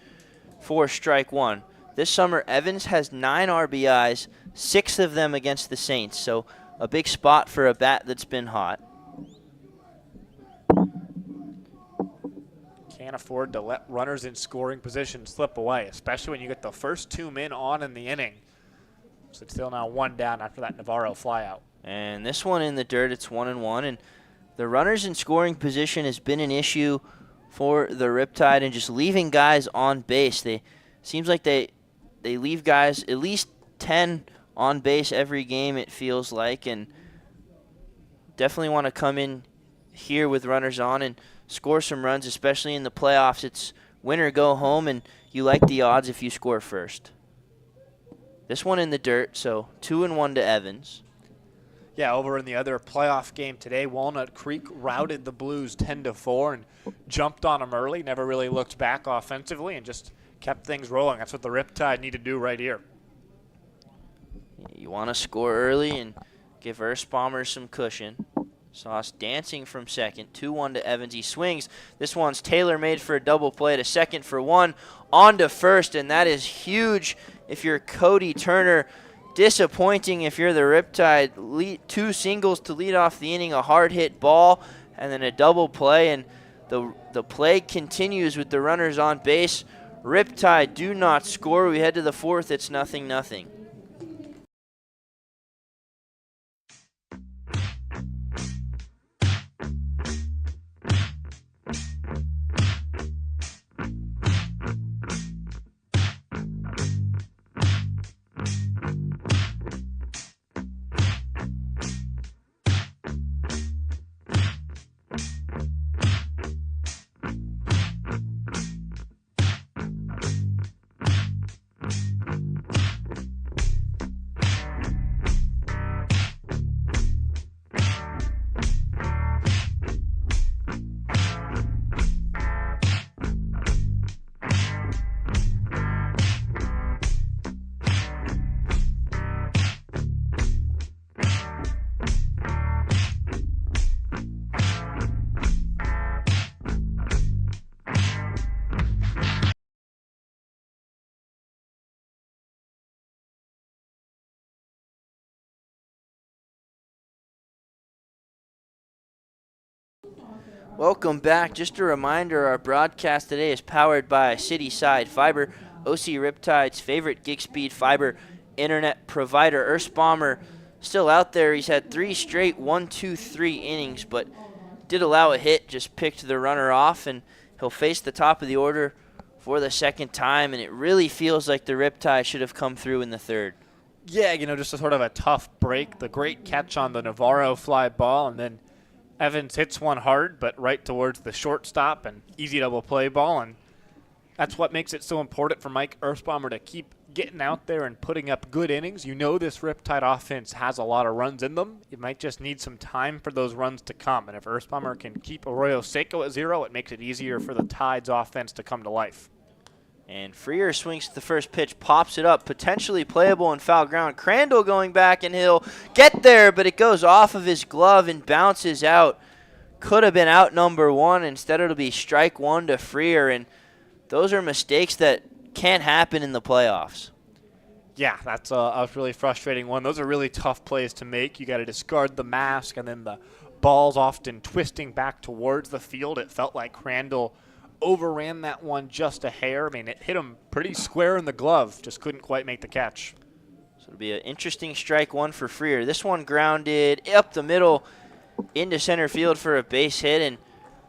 for strike one. This summer, Evans has 9 RBIs, 6 of them against the Saints, so a big spot for a bat that's been hot. Can't afford to let runners in scoring position slip away, especially when you get the first 2 men on in the inning. So it's still now 1 down after that Navarro flyout. And this one in the dirt, it's 1-1, and the runners in scoring position has been an issue for the Riptide, and just leaving guys on base. Seems like they leave guys at least 10 on base every game, it feels like, and definitely want to come in here with runners on and score some runs, especially in the playoffs. It's win or go home, and you like the odds if you score first. This one in the dirt, so 2-1 to Evans. Yeah, over in the other playoff game today, Walnut Creek routed the Blues 10-4 and jumped on them early, never really looked back offensively, and just kept things rolling. That's what the Riptide need to do right here. You want to score early and give Earthbomber some cushion. Sauce dancing from second, 2-1 to Evans. He swings. This one's tailor-made for a double play to second for 1, on to first, and that is huge if you're Cody Turner. Disappointing if you're the Riptide. 2 singles to lead off the inning, a hard-hit ball, and then a double play, and the play continues with the runners on base. Riptide do not score. We head to the 4th. It's 0-0. Welcome back. Just a reminder, our broadcast today is powered by City Side Fiber, OC Riptide's favorite gig speed fiber internet provider. Earthbomber still out there. He's had 3 straight 1-2-3 innings, but did allow a hit, just picked the runner off, and he'll face the top of the order for the second time, and it really feels like the Riptide should have come through in the 3rd. Yeah, just a sort of a tough break. The great catch on the Navarro fly ball, and then Evans hits one hard, but right towards the shortstop, and easy double play ball, and that's what makes it so important for Mike Earthbomber to keep getting out there and putting up good innings. This Riptide offense has a lot of runs in them. It might just need some time for those runs to come, and if Earthbomber can keep Arroyo Seco at 0, it makes it easier for the Tide's offense to come to life. And Freer swings to the first pitch, pops it up, potentially playable on foul ground. Crandall going back, and he'll get there, but it goes off of his glove and bounces out. could have been out number one. Instead, it'll be strike one to Freer, and those are mistakes that can't happen in the playoffs. Yeah, that's a really frustrating one. Those are really tough plays to make. You got to discard the mask, and then the ball's often twisting back towards the field. It felt like Crandall overran that one just a hair. I mean, it hit him pretty square in the glove, just couldn't quite make the catch. So it'll be an interesting strike one for Freer. This one grounded up the middle into center field for a base hit, and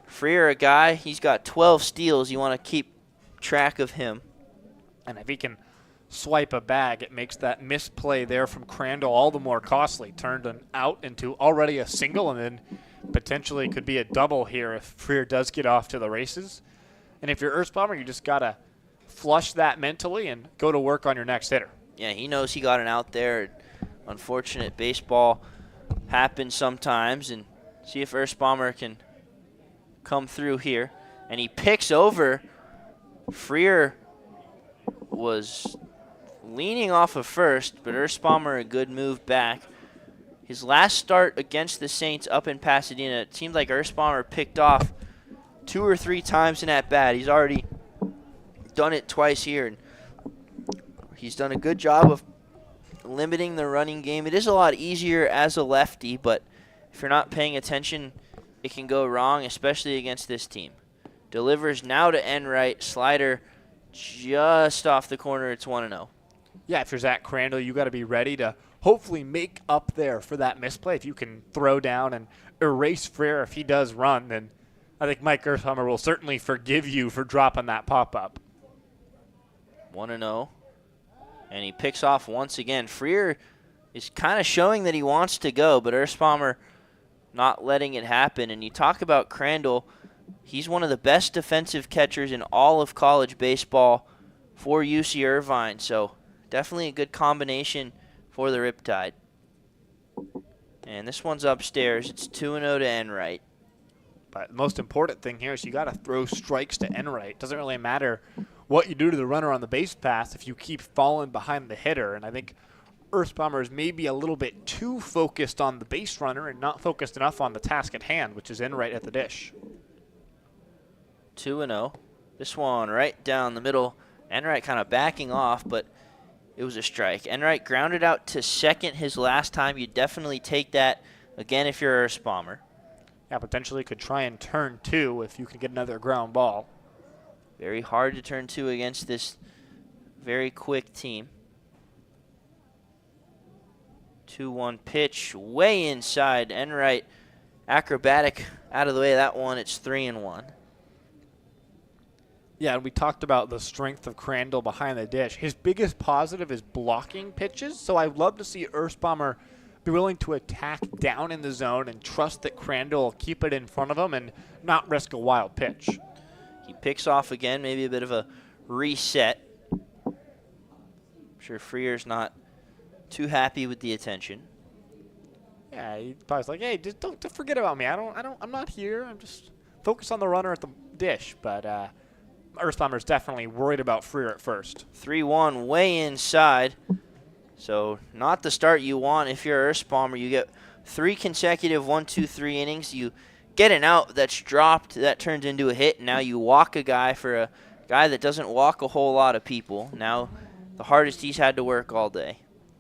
Freer, a guy, he's got 12 steals. You want to keep track of him. And if he can swipe a bag, it makes that misplay there from Crandall all the more costly. Turned an out into already a single, and then potentially could be a double here if Freer does get off to the races. And if you're Earthbomber, you just got to flush that mentally and go to work on your next hitter. Yeah, he knows he got an out there. Unfortunate baseball happens sometimes, and see if Earthbomber can come through here. And he picks over. Freer was leaning off of first, but Earthbomber a good move back. His last start against the Saints up in Pasadena, it seemed like Earthbomber picked off 2 or 3 times in at bat. He's already done it twice here, and he's done a good job of limiting the running game. It is a lot easier as a lefty, but if you're not paying attention, it can go wrong, especially against this team. Delivers now to Enright. Slider just off the corner. It's 1-0. Yeah, if you're Zach Crandall, you got to be ready to hopefully make up there for that misplay. If you can throw down and erase Freer if he does run, then I think Mike Earthbomber will certainly forgive you for dropping that pop-up. 1-0. And he picks off once again. Freer is kind of showing that he wants to go, but Earthbomber not letting it happen. And you talk about Crandall, he's one of the best defensive catchers in all of college baseball for UC Irvine. So definitely a good combination for the Riptide. And this one's upstairs. It's 2-0 to Enright. But the most important thing here is you got to throw strikes to Enright. It doesn't really matter what you do to the runner on the base pass if you keep falling behind the hitter. And I think Earthbomber is maybe a little bit too focused on the base runner and not focused enough on the task at hand, which is Enright at the dish. 2-0. This one right down the middle. Enright kind of backing off, but it was a strike. Enright grounded out to second his last time. You definitely take that again if you're Earthbomber. Yeah, potentially could try and turn 2 if you can get another ground ball. Very hard to turn 2 against this very quick team. 2-1 pitch way inside. Enright acrobatic out of the way of that one. It's 3-1. Yeah, and we talked about the strength of Crandall behind the dish. His biggest positive is blocking pitches, so I'd love to see Earthbomber be willing to attack down in the zone and trust that Crandall will keep it in front of him and not risk a wild pitch. He picks off again, maybe a bit of a reset. I'm sure Freer's not too happy with the attention. Yeah, he probably's like, hey, just don't forget about me. I'm not here. I'm just focused on the runner at the dish. But Earthbomber's definitely worried about Freer at first. 3-1 way inside. So not the start you want if you're Earthbomber. You get 3 consecutive 1-2-3 innings. You get an out that's dropped, that turns into a hit. Now you walk a guy for a guy that doesn't walk a whole lot of people. Now the hardest he's had to work all day.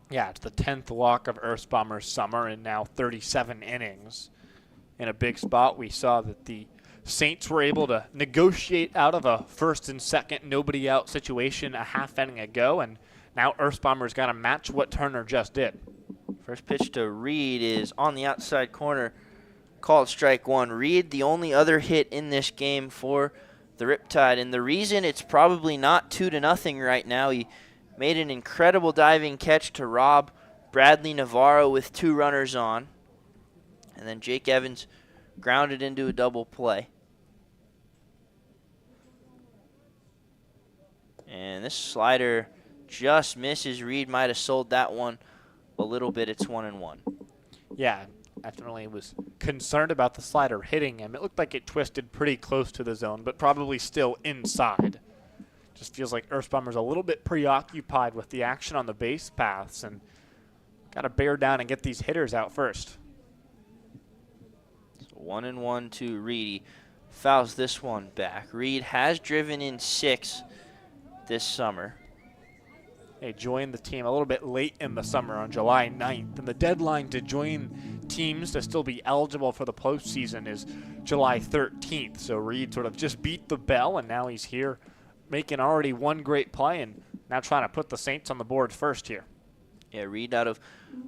Yeah, it's the 10th walk of Earthbomber's summer and now 37 innings. In a big spot, we saw that the Saints were able to negotiate out of a first and second nobody out situation a half inning ago, and now Earthbomber's got to match what Turner just did. First pitch to Reed is on the outside corner. Called strike 1. Reed, the only other hit in this game for the Riptide. And the reason it's probably not 2-0 right now, he made an incredible diving catch to rob Bradley Navarro with 2 runners on. And then Jake Evans grounded into a double play. And this slider just misses. Reed might have sold that one a little bit. It's 1-1. Yeah, definitely was concerned about the slider hitting him. It looked like it twisted pretty close to the zone, but probably still inside. Just feels like Earthbomber's a little bit preoccupied with the action on the base paths and got to bear down and get these hitters out first. So 1-1 to Reed. He fouls this one back. Reed has driven in 6 this summer. They joined the team a little bit late in the summer on July 9th, and the deadline to join teams to still be eligible for the postseason is July 13th. So Reed sort of just beat the bell, and now he's here making already one great play and now trying to put the Saints on the board first here. Yeah, Reed out of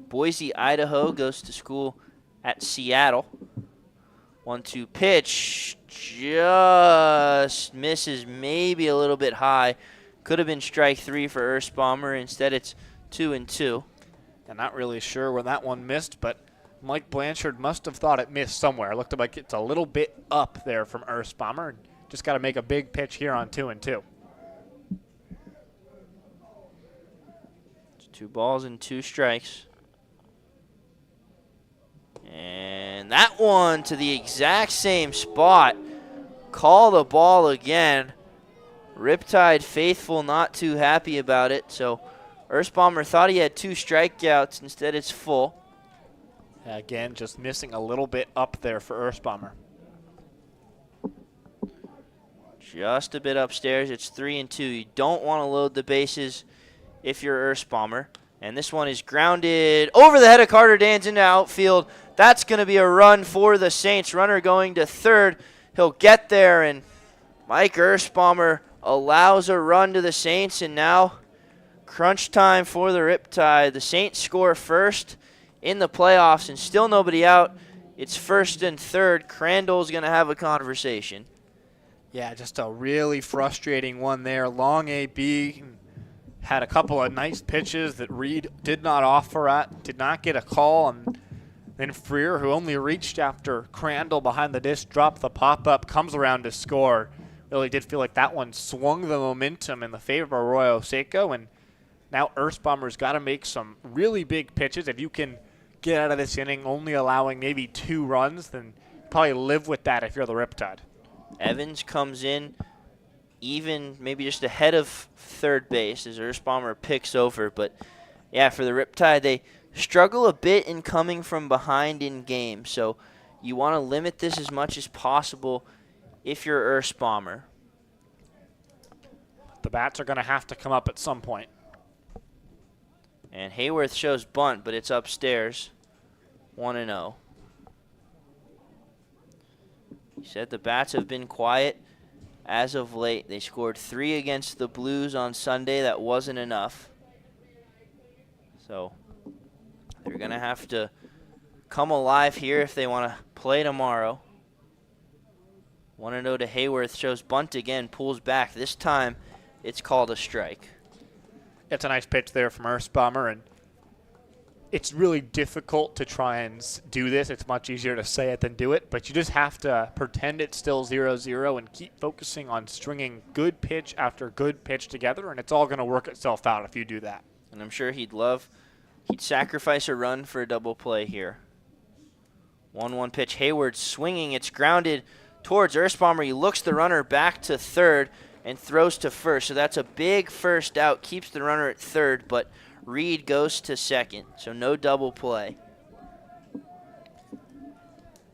Boise, Idaho, goes to school at Seattle. 1-2 pitch, just misses maybe a little bit high. Could have been strike 3 for Ersbomber. Instead, it's 2-2. I'm not really sure where that one missed, but Mike Blanchard must have thought it missed somewhere. It looked like it's a little bit up there from Ersbomber. Just got to make a big pitch here on 2-2. 2 balls and 2 strikes. And that one to the exact same spot. Call the ball again. Riptide faithful not too happy about it. So Ersbomber thought he had 2 strikeouts. Instead, it's full. Again, just missing a little bit up there for Ersbomber. Just a bit upstairs. It's 3-2. You don't want to load the bases if you're Ersbomber. And this one is grounded over the head of Carter Dans into outfield. That's going to be a run for the Saints. Runner going to third. He'll get there, and Mike Ersbomber allows a run to the Saints, and now crunch time for the Riptide. The Saints score first in the playoffs, and still nobody out. It's first and third. Crandall's going to have a conversation. Yeah, just a really frustrating one there. Long AB had a couple of nice pitches that Reed did not offer at, did not get a call, and then Freer, who only reached after Crandall behind the dish, dropped the pop-up, comes around to score. Really did feel like that one swung the momentum in the favor of Arroyo Seco, and now Ersbomber's got to make some really big pitches. If you can get out of this inning only allowing maybe 2 runs, then probably live with that if you're the Riptide. Evans comes in even, maybe just ahead of third base as Ersbomber picks over. But, yeah, for the Riptide, they struggle a bit in coming from behind in games. So you want to limit this as much as possible if you're Ersbomber. The bats are going to have to come up at some point. And Hayworth shows bunt, but it's upstairs. 1-0. He said the bats have been quiet as of late. They scored 3 against the Blues on Sunday. That wasn't enough. So they're going to have to come alive here if they want to play tomorrow. 1-0 to Hayworth, shows bunt again, pulls back. This time it's called a strike. It's a nice pitch there from Ersbomber, and it's really difficult to try and do this. It's much easier to say it than do it, but you just have to pretend it's still 0-0 and keep focusing on stringing good pitch after good pitch together, and it's all going to work itself out if you do that. And I'm sure he'd sacrifice a run for a double play here. 1-1 pitch, Hayward swinging, it's grounded towards Ersbomber. He looks the runner back to third and throws to first, so that's a big first out, keeps the runner at third, but Reed goes to second, so no double play.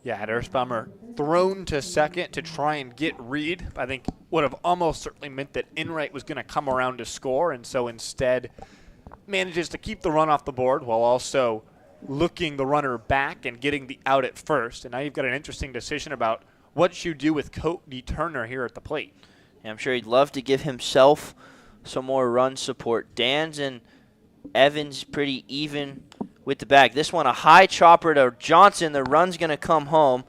Yeah, had Ersbomber thrown to second to try and get Reed, I think would have almost certainly meant that Enright was going to come around to score, and so instead manages to keep the run off the board while also looking the runner back and getting the out at first. And now you've got an interesting decision about what you do with Cody Turner here at the plate. Yeah, I'm sure he'd love to give himself some more run support. Dans and Evans pretty even with the bag. This one a high chopper to Johnson. The run's going to come home.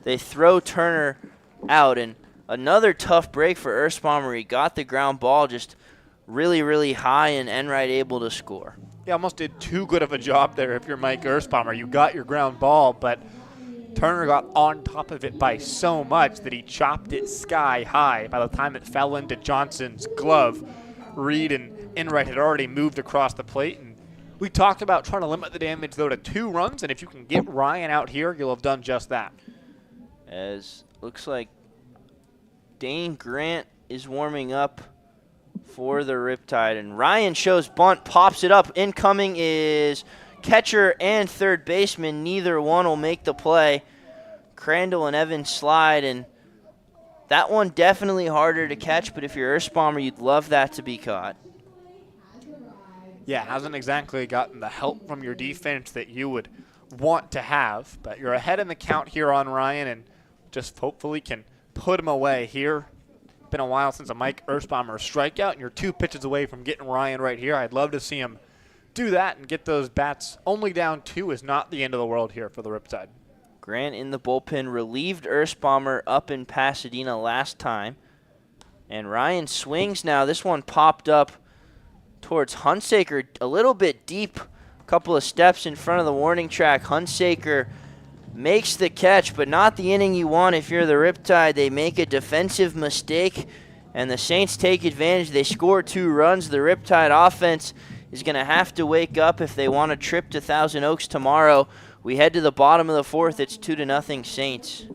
They throw Turner out, and another tough break for Ersbomber. He got the ground ball just really, really high, and Enright able to score. Yeah, almost did too good of a job there if you're Mike Ersbomber. You got your ground ball, but Turner got on top of it by so much that he chopped it sky high. By the time it fell into Johnson's glove, Reed and Enright had already moved across the plate. And we talked about trying to limit the damage, though, to 2 runs, and if you can get Ryan out here, you'll have done just that. As looks like Dane Grant is warming up for the Riptide, and Ryan shows bunt, pops it up. Incoming is catcher and third baseman. Neither one will make the play. Crandall and Evans slide, and that one definitely harder to catch, but if you're Earth Bomber, you'd love that to be caught. Yeah, hasn't exactly gotten the help from your defense that you would want to have, but you're ahead in the count here on Ryan and just hopefully can put him away here. Been a while since a Mike Earthbomber strikeout, and you're 2 pitches away from getting Ryan right here. I'd love to see him do that and get those bats. Only down 2 is not the end of the world here for the Riptide. Grant in the bullpen relieved Earthbomber up in Pasadena last time. And Ryan swings now. This one popped up towards Hunsaker a little bit deep, a couple of steps in front of the warning track. Hunsaker makes the catch, but not the inning you want if you're the Riptide. They make a defensive mistake, and the Saints take advantage. They score 2 runs. The Riptide offense is going to have to wake up if they want a trip to Thousand Oaks tomorrow. We head to the bottom of the 4th. It's 2-0 Saints.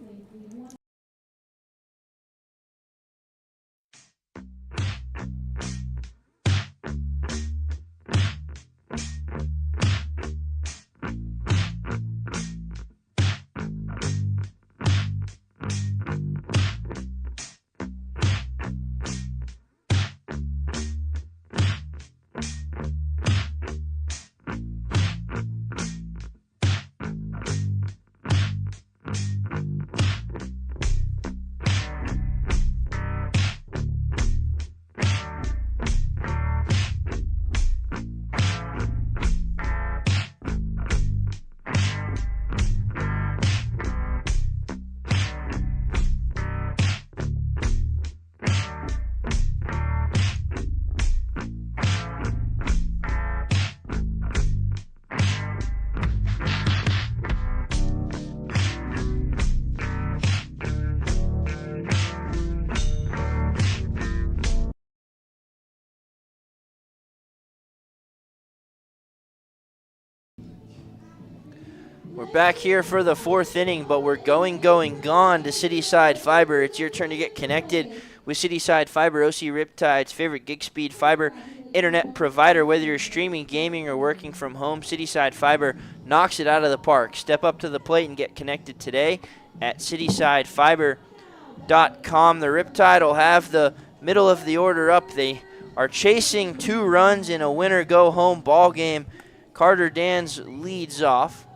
We're back here for the 4th inning, but we're gone to Cityside Fiber. It's your turn to get connected with Cityside Fiber, OC Riptide's favorite gig speed fiber internet provider. Whether you're streaming, gaming, or working from home, Cityside Fiber knocks it out of the park. Step up to the plate and get connected today at citysidefiber.com. The Riptide will have the middle of the order up. They are chasing 2 runs in a winner-go-home ball game. Carter Dans leads off.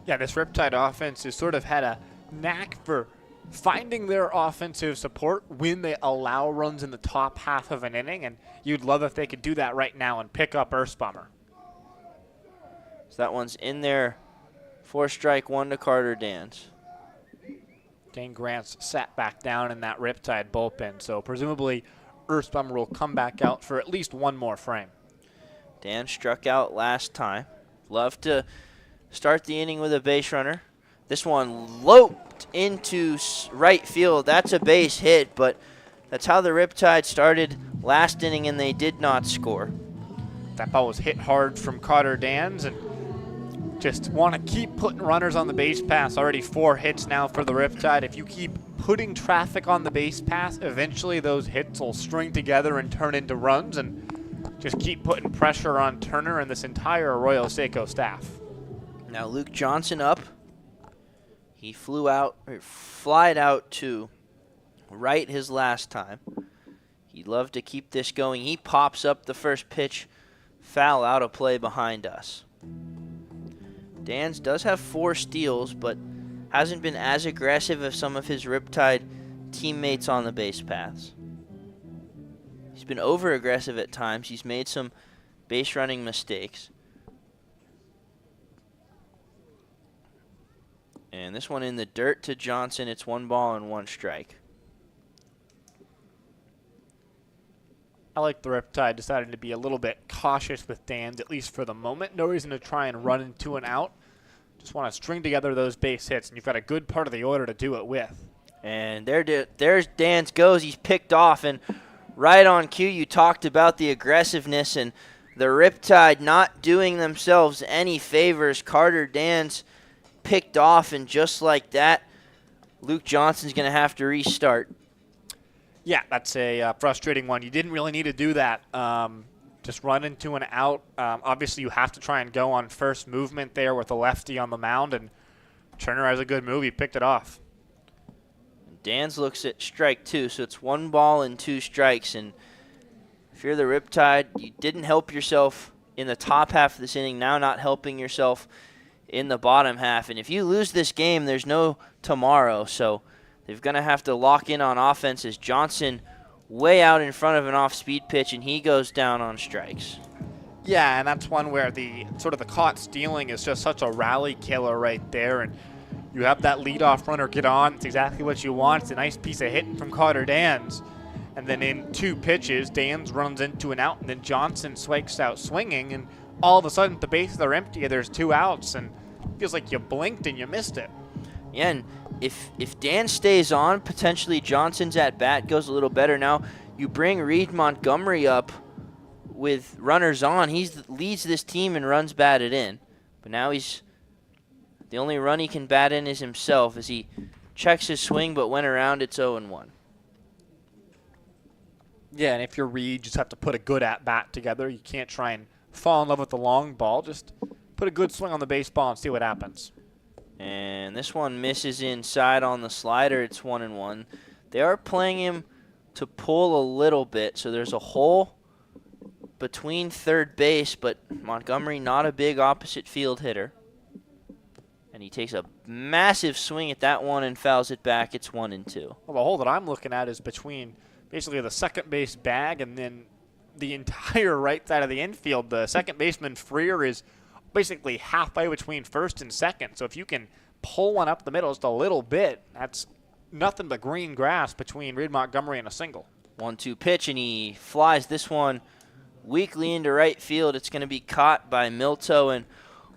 Yeah, this Riptide offense has sort of had a knack for finding their offensive support when they allow runs in the top half of an inning, and you'd love if they could do that right now and pick up Earthbomber. So that one's in there. 4 strike, 1 to Carter Dans. Dane Grant's sat back down in that Riptide bullpen, so presumably Earthbomber will come back out for at least 1 more frame. Dan struck out last time. Love to start the inning with a base runner. This one loped into right field. That's a base hit, but that's how the Riptide started last inning, and they did not score. That ball was hit hard from Carter Dans, and just want to keep putting runners on the base pass. Already 4 hits now for the Riptide. If you keep putting traffic on the base pass, eventually those hits will string together and turn into runs, and just keep putting pressure on Turner and this entire Arroyo Seco staff. Now Luke Johnson up. He flied out to right his last time. He'd love to keep this going. He pops up the first pitch, foul out of play behind us. Dans does have 4 steals, but hasn't been as aggressive as some of his Riptide teammates on the base paths. He's been over-aggressive at times. He's made some base running mistakes. And this one in the dirt to Johnson. It's 1 ball and 1 strike. I like the Riptide deciding to be a little bit cautious with Dans, at least for the moment. No reason to try and run into an out. Just want to string together those base hits, and you've got a good part of the order to do it with. And there's Dans goes. He's picked off, and right on cue, you talked about the aggressiveness and the Riptide not doing themselves any favors. Carter Dans picked off, and just like that, Luke Johnson's going to have to restart. Yeah, that's a frustrating one. You didn't really need to do that. Just run into an out. Obviously, you have to try and go on first movement there with a lefty on the mound, and Turner has a good move. He picked it off. Dan's looks at strike 2, so it's 1 ball and 2 strikes. And if you're the Riptide, you didn't help yourself in the top half of this inning, now not helping yourself in the bottom half. And if you lose this game, there's no tomorrow. So they're going to have to lock in on offense as Johnson way out in front of an off-speed pitch, and he goes down on strikes. Yeah, and that's one where the sort of the caught stealing is just such a rally killer right there. And you have that leadoff runner get on. It's exactly what you want. It's a nice piece of hitting from Carter Dans. And then in 2 pitches, Dans runs into an out, and then Johnson swikes out swinging. And all of a sudden, the bases are empty. There's 2 outs, and it feels like you blinked and you missed it. Yeah, and if Dan stays on, potentially Johnson's at bat goes a little better. Now you bring Reed Montgomery up with runners on. He leads this team and runs batted in. But now the only run he can bat in is himself as he checks his swing, but went around, it's 0-1. Yeah, and if you're Reed, you just have to put a good at-bat together. You can't try and fall in love with the long ball. Just put a good swing on the baseball and see what happens. And this one misses inside on the slider. It's 1-1. They are playing him to pull a little bit, so there's a hole between third base, but Montgomery not a big opposite field hitter. And he takes a massive swing at that one and fouls it back. It's 1-2. Well, the hole that I'm looking at is between basically the second base bag and then the entire right side of the infield. The second baseman, Freer, is basically halfway between first and second. So if you can pull one up the middle just a little bit, that's nothing but green grass between Reed Montgomery and a single. 1-2 pitch, and he flies this one weakly into right field. It's going to be caught by Milto, and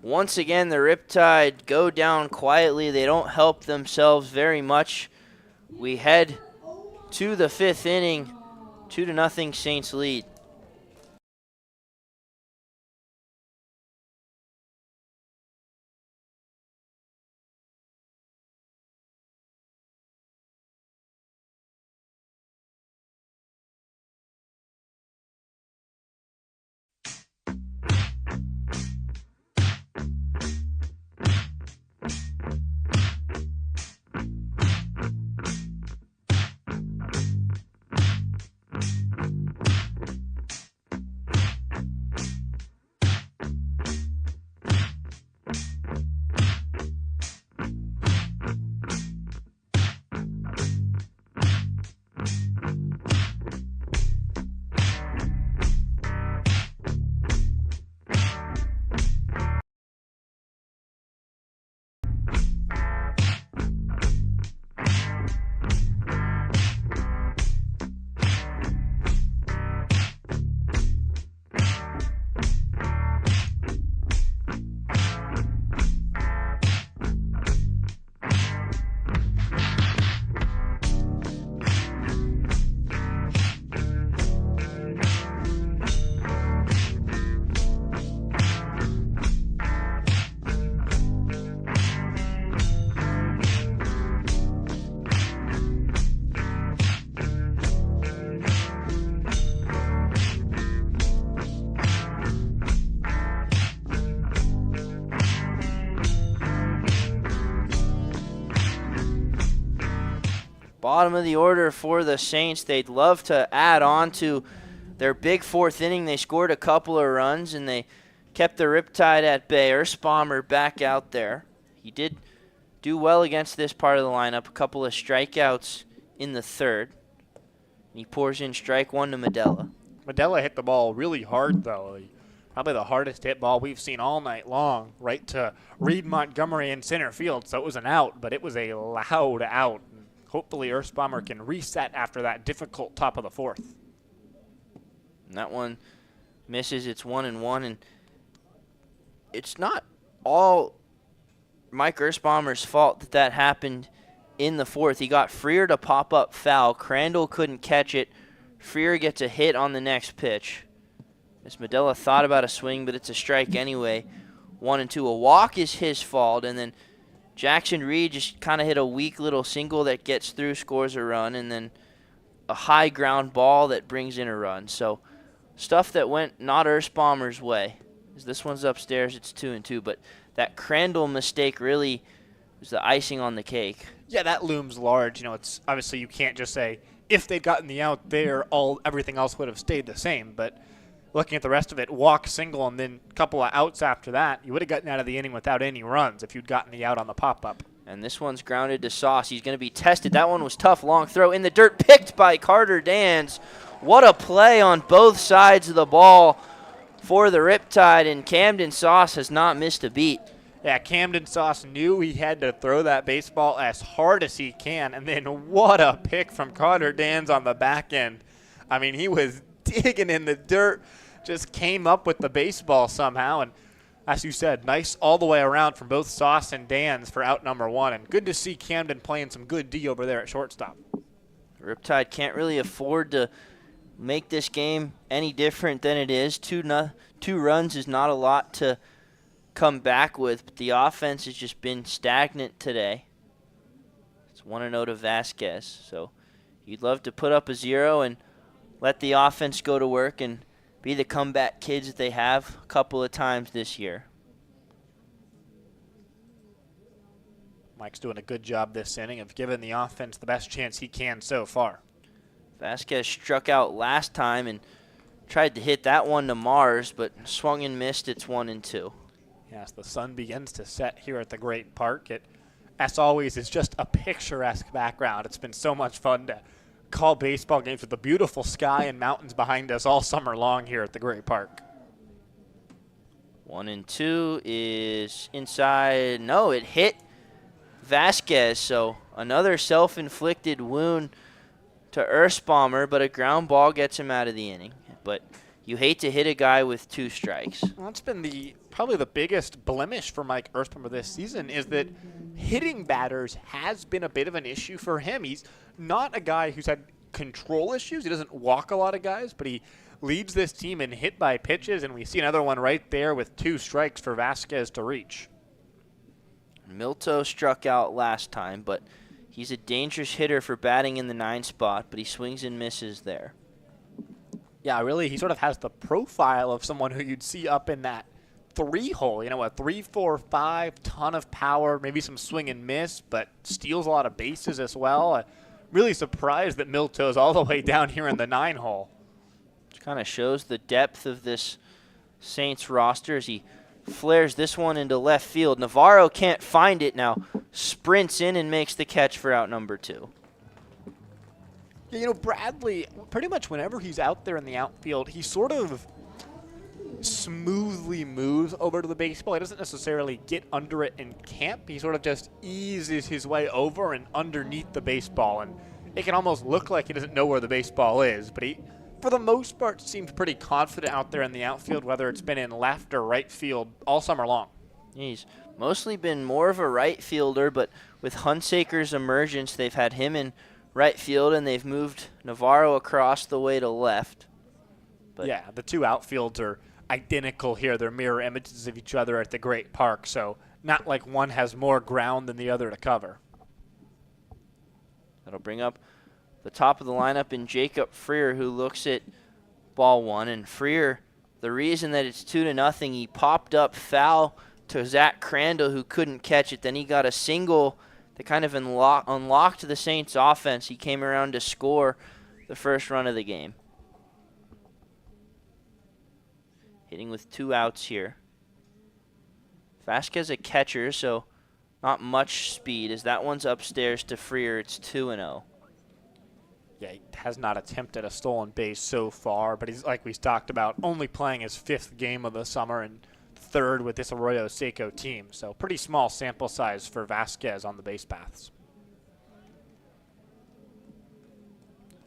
once again the Riptide go down quietly. They don't help themselves very much. We head to the 5th inning, 2-0 Saints lead. Bottom of the order for the Saints. They'd love to add on to their big 4th inning. They scored a couple of runs, and they kept the Riptide at bay. Erspommer back out there. He did do well against this part of the lineup. A couple of strikeouts in the 3rd. He pours in strike 1 to Medella. Medella hit the ball really hard, though. Probably the hardest hit ball we've seen all night long, right to Reed Montgomery in center field. So it was an out, but it was a loud out. Hopefully Erspommer can reset after that difficult top of the 4th. And that one misses. It's 1-1, and it's not all Mike Erspommer's fault that happened in the 4th. He got Freer to pop up foul. Crandall couldn't catch it. Freer gets a hit on the next pitch. As Medella thought about a swing, but it's a strike anyway. 1-2. A walk is his fault, and then Jackson Reed just kind of hit a weak little single that gets through, scores a run, and then a high ground ball that brings in a run. So stuff that went not Erspommer's way. As this one's upstairs, it's 2-2, but that Crandall mistake really was the icing on the cake. Yeah, that looms large. It's obviously you can't just say if they'd gotten the out there, everything else would have stayed the same. But looking at the rest of it, walk, single, and then a couple of outs after that, you would have gotten out of the inning without any runs if you'd gotten the out on the pop-up. And this one's grounded to Sauce. He's going to be tested. That one was tough. Long throw in the dirt, picked by Carter Dans. What a play on both sides of the ball for the Riptide, and Camden Sauce has not missed a beat. Yeah, Camden Sauce knew he had to throw that baseball as hard as he can, and then what a pick from Carter Dans on the back end. I mean, he was digging in the dirt, just came up with the baseball somehow, and as you said, nice all the way around from both Sauce and Dans for out number one, and good to see Camden playing some good D over there at shortstop. Riptide can't really afford to make this game any different than it is. Two runs is not a lot to come back with, but the offense has just been stagnant today. It's 1-0 to Vasquez, so you'd love to put up a 0 and let the offense go to work and be the comeback kids that they have a couple of times this year. Mike's doing a good job this inning of giving the offense the best chance he can so far. Vasquez struck out last time and tried to hit that one to Mars, but swung and missed. It's 1-2. Yes, the sun begins to set here at the Great Park. It, as always, is just a picturesque background. It's been so much fun to call baseball games with the beautiful sky and mountains behind us all summer long here at the Great Park. 1-2 is inside. No, it hit Vasquez, so another self-inflicted wound to Earthbomber, but a ground ball gets him out of the inning. But you hate to hit a guy with 2 strikes. Well, that's been probably the biggest blemish for Mike Earthbomber this season, is that hitting batters has been a bit of an issue for him. He's not a guy who's had control issues. He doesn't walk a lot of guys, but he leads this team in hit by pitches, and we see another one right there with 2 strikes for Vasquez to reach. Milto struck out last time, but he's a dangerous hitter for batting in the 9 spot, but he swings and misses there. Yeah, really, he sort of has the profile of someone who you'd see up in that 3 hole, a 3, 4, 5, ton of power, maybe some swing and miss, but steals a lot of bases as well. I'm really surprised that Milto's all the way down here in the 9 hole. Which kind of shows the depth of this Saints roster as he flares this one into left field. Navarro can't find it now, sprints in and makes the catch for out number 2. Yeah, Bradley, pretty much whenever he's out there in the outfield, he sort of smoothly moves over to the baseball. He doesn't necessarily get under it in camp. He sort of just eases his way over and underneath the baseball, and it can almost look like he doesn't know where the baseball is, but he, for the most part, seems pretty confident out there in the outfield, whether it's been in left or right field all summer long. He's mostly been more of a right fielder, but with Hunsaker's emergence, they've had him in right field, and they've moved Navarro across the way to left. But yeah, the 2 outfields are identical here. They're mirror images of each other at the Great Park, so not like one has more ground than the other to cover. That'll bring up the top of the lineup in Jacob Freer, who looks at ball 1. And Freer, the reason that it's 2-0, he popped up foul to Zach Crandall, who couldn't catch it. Then he got a single that kind of unlocked the Saints offense. He came around to score the first run of the game. Hitting with 2 outs here. Vasquez a catcher, so not much speed, as that one's upstairs to Freer. It's 2-0. Yeah, he has not attempted a stolen base so far, but he's, like we talked about, only playing his 5th game of the summer and 3rd with this Arroyo Seco team. So pretty small sample size for Vasquez on the base paths.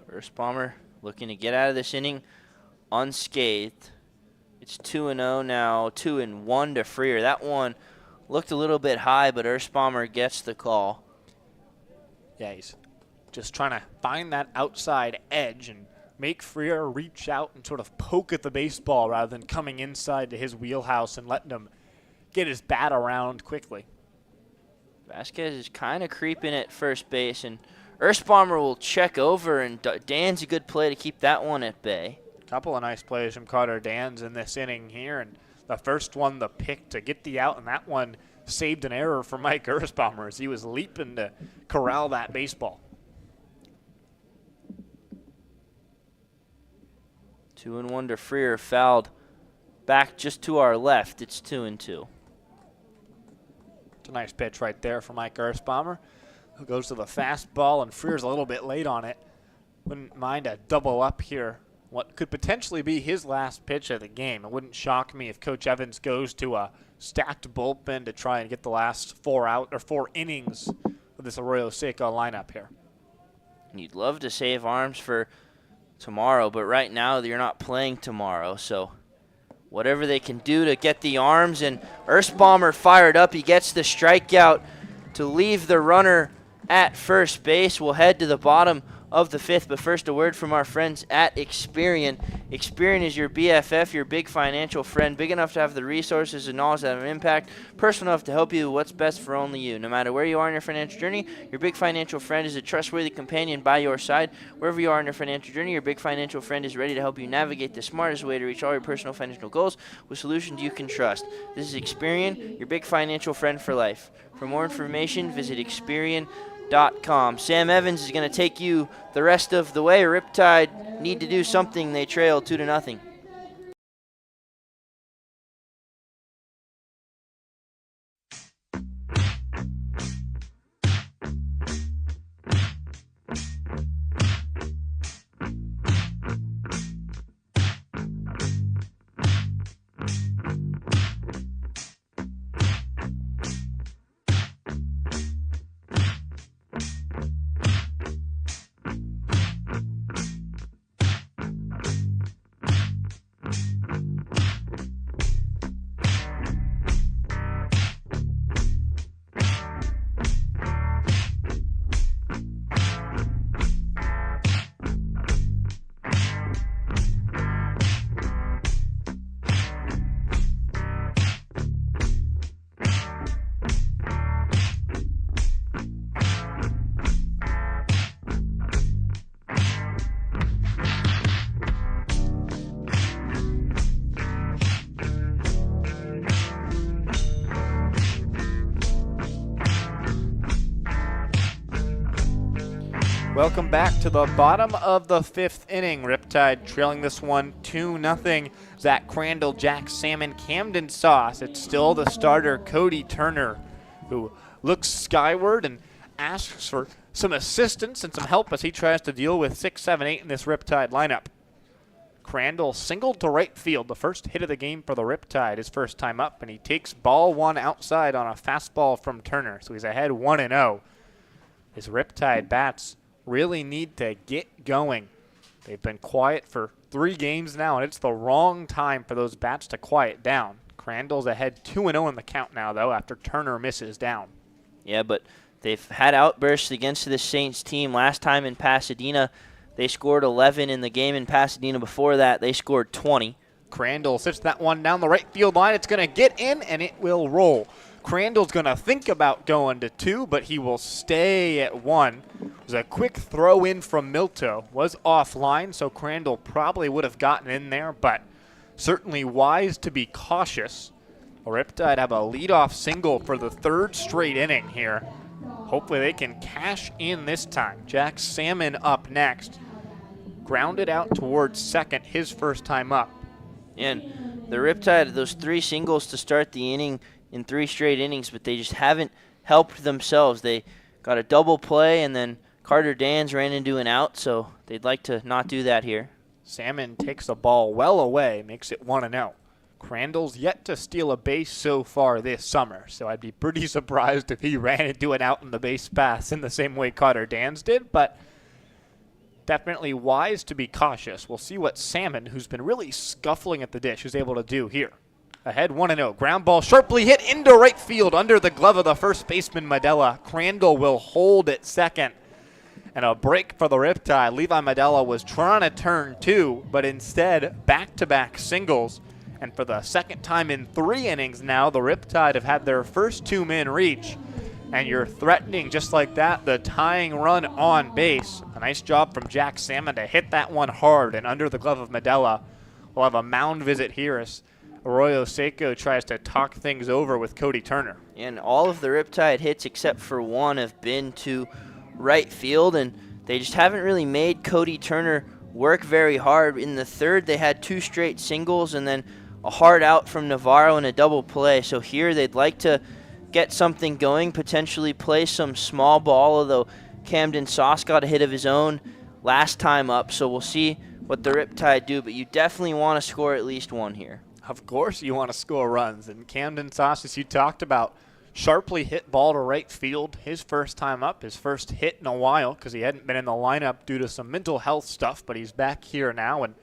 Earthbomber looking to get out of this inning unscathed. It's 2-0 now, 2-1 to Freer. That one looked a little bit high, but Earthbomber gets the call. Yeah, he's just trying to find that outside edge and make Freer reach out and sort of poke at the baseball rather than coming inside to his wheelhouse and letting him get his bat around quickly. Vasquez is kind of creeping at first base, and Earthbomber will check over, and Dan's a good play to keep that one at bay. Couple of nice plays from Carter Dans in this inning here, and the first one, the pick to get the out, and that one saved an error for Mike Ersbaumer as he was leaping to corral that baseball. 2-1 to Freer, fouled back just to our left. It's 2-2. It's a nice pitch right there for Mike Ersbaumer, who goes to the fastball, and Freer's a little bit late on it. Wouldn't mind a double up here. What could potentially be his last pitch of the game. It wouldn't shock me if Coach Evans goes to a stacked bullpen to try and get the last 4 innings of this Arroyo Seco lineup here. You'd love to save arms for tomorrow, but right now you're not playing tomorrow, so whatever they can do to get the arms. And Ersbaumer fired up. He gets the strikeout to leave the runner at first base. We'll head to the bottom of the fifth, but first a word from our friends at Experian. Experian is your BFF, your big financial friend, big enough to have the resources and knowledge that have an impact, personal enough to help you with what's best for only you. No matter where you are in your financial journey, your big financial friend is a trustworthy companion by your side. Wherever you are in your financial journey, your big financial friend is ready to help you navigate the smartest way to reach all your personal financial goals with solutions you can trust. This is Experian, your big financial friend for life. For more information, visit Experian.com. Sam Evans is going to take you the rest of the way. Riptide need to do something. They trail 2-0. Welcome back to the bottom of the fifth inning. Riptide trailing this one 2-0. Zach Crandall, Jack Salmon, Camden Sauce. It's still the starter, Cody Turner, who looks skyward and asks for some assistance and some help as he tries to deal with 6, 7, 8 in this Riptide lineup. Crandall singled to right field, the first hit of the game for the Riptide, his first time up, and he takes ball one outside on a fastball from Turner, so he's ahead 1-0. His Riptide bats really need to get going. They've been quiet for 3 games now, and it's the wrong time for those bats to quiet down. Crandall's ahead 2-0 in the count now, though, after Turner misses down. Yeah, but they've had outbursts against the Saints team. Last time in Pasadena, they scored 11. In the game in Pasadena before that, they scored 20. Crandall sits that one down the right field line. It's going to get in, and it will roll. Crandall's going to think about going to 2, but he will stay at 1. It was a quick throw in from Milto. Was offline, so Crandall probably would have gotten in there, but certainly wise to be cautious. Riptide have a leadoff single for the 3rd straight inning here. Hopefully they can cash in this time. Jack Salmon up next. Grounded out towards second, his first time up. And the Riptide, those 3 singles to start the inning in 3 straight innings, but they just haven't helped themselves. They got a double play, and then Carter Dans ran into an out, so they'd like to not do that here. Salmon takes the ball well away, makes it 1-0. Crandall's yet to steal a base so far this summer, so I'd be pretty surprised if he ran into an out in the base pass in the same way Carter Dans did, but definitely wise to be cautious. We'll see what Salmon, who's been really scuffling at the dish, is able to do here. Ahead 1-0. Ground ball sharply hit into right field under the glove of the first baseman, Medella. Crandall will hold at second. And a break for the Riptide. Levi Medella was trying to turn 2, but instead back-to-back singles. And for the second time in 3 innings now, the Riptide have had their first 2-man reach. And you're threatening, just like that, the tying run on base. A nice job from Jack Salmon to hit that one hard and under the glove of Medella. We'll have a mound visit here as Arroyo Seco tries to talk things over with Cody Turner. And all of the Riptide hits except for one have been to right field, and they just haven't really made Cody Turner work very hard. In the third, they had 2 straight singles and then a hard out from Navarro and a double play. So here they'd like to get something going, potentially play some small ball, although Camden Sauce got a hit of his own last time up. So we'll see what the Riptide do, but you definitely want to score at least one here. Of course you want to score runs, and Camden Sauce, as you talked about, sharply hit ball to right field his first time up, his first hit in a while because he hadn't been in the lineup due to some mental health stuff, but he's back here now and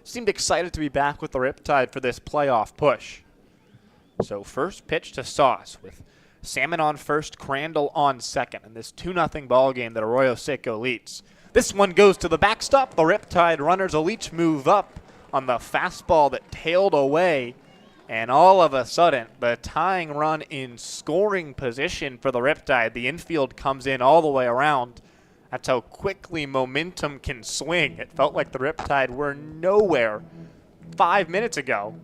seemed excited to be back with the Riptide for this playoff push. So first pitch to Sauce with Salmon on first, Crandall on second, in this 2-0 ball game that Arroyo Seco leads. This one goes to the backstop. The Riptide runners will each move up on the fastball that tailed away, and all of a sudden, the tying run in scoring position for the Riptide. The infield comes in all the way around. That's how quickly momentum can swing. It felt like the Riptide were nowhere 5 minutes ago.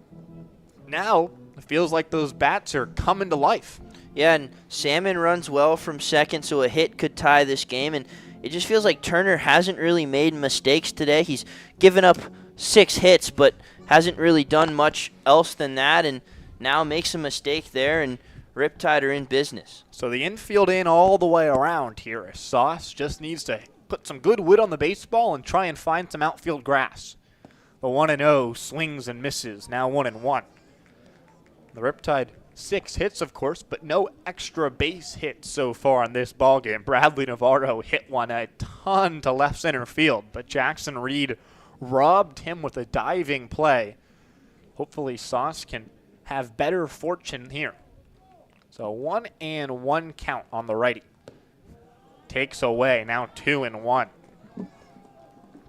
Now, it feels like those bats are coming to life. Yeah, and Salmon runs well from second, so a hit could tie this game, and it just feels like Turner hasn't really made mistakes today. He's given up 6 hits, but hasn't really done much else than that, and now makes a mistake there, and Riptide are in business. So the infield in all the way around here. Sauce just needs to put some good wood on the baseball and try and find some outfield grass. The 1-0 swings and misses, now 1-1. The Riptide 6 hits, of course, but no extra base hits so far in this ballgame. Bradley Navarro hit one a ton to left center field, but Jackson Reed robbed him with a diving play. Hopefully Sauce can have better fortune here. So 1-1 count on the righty. Takes away, now 2-1.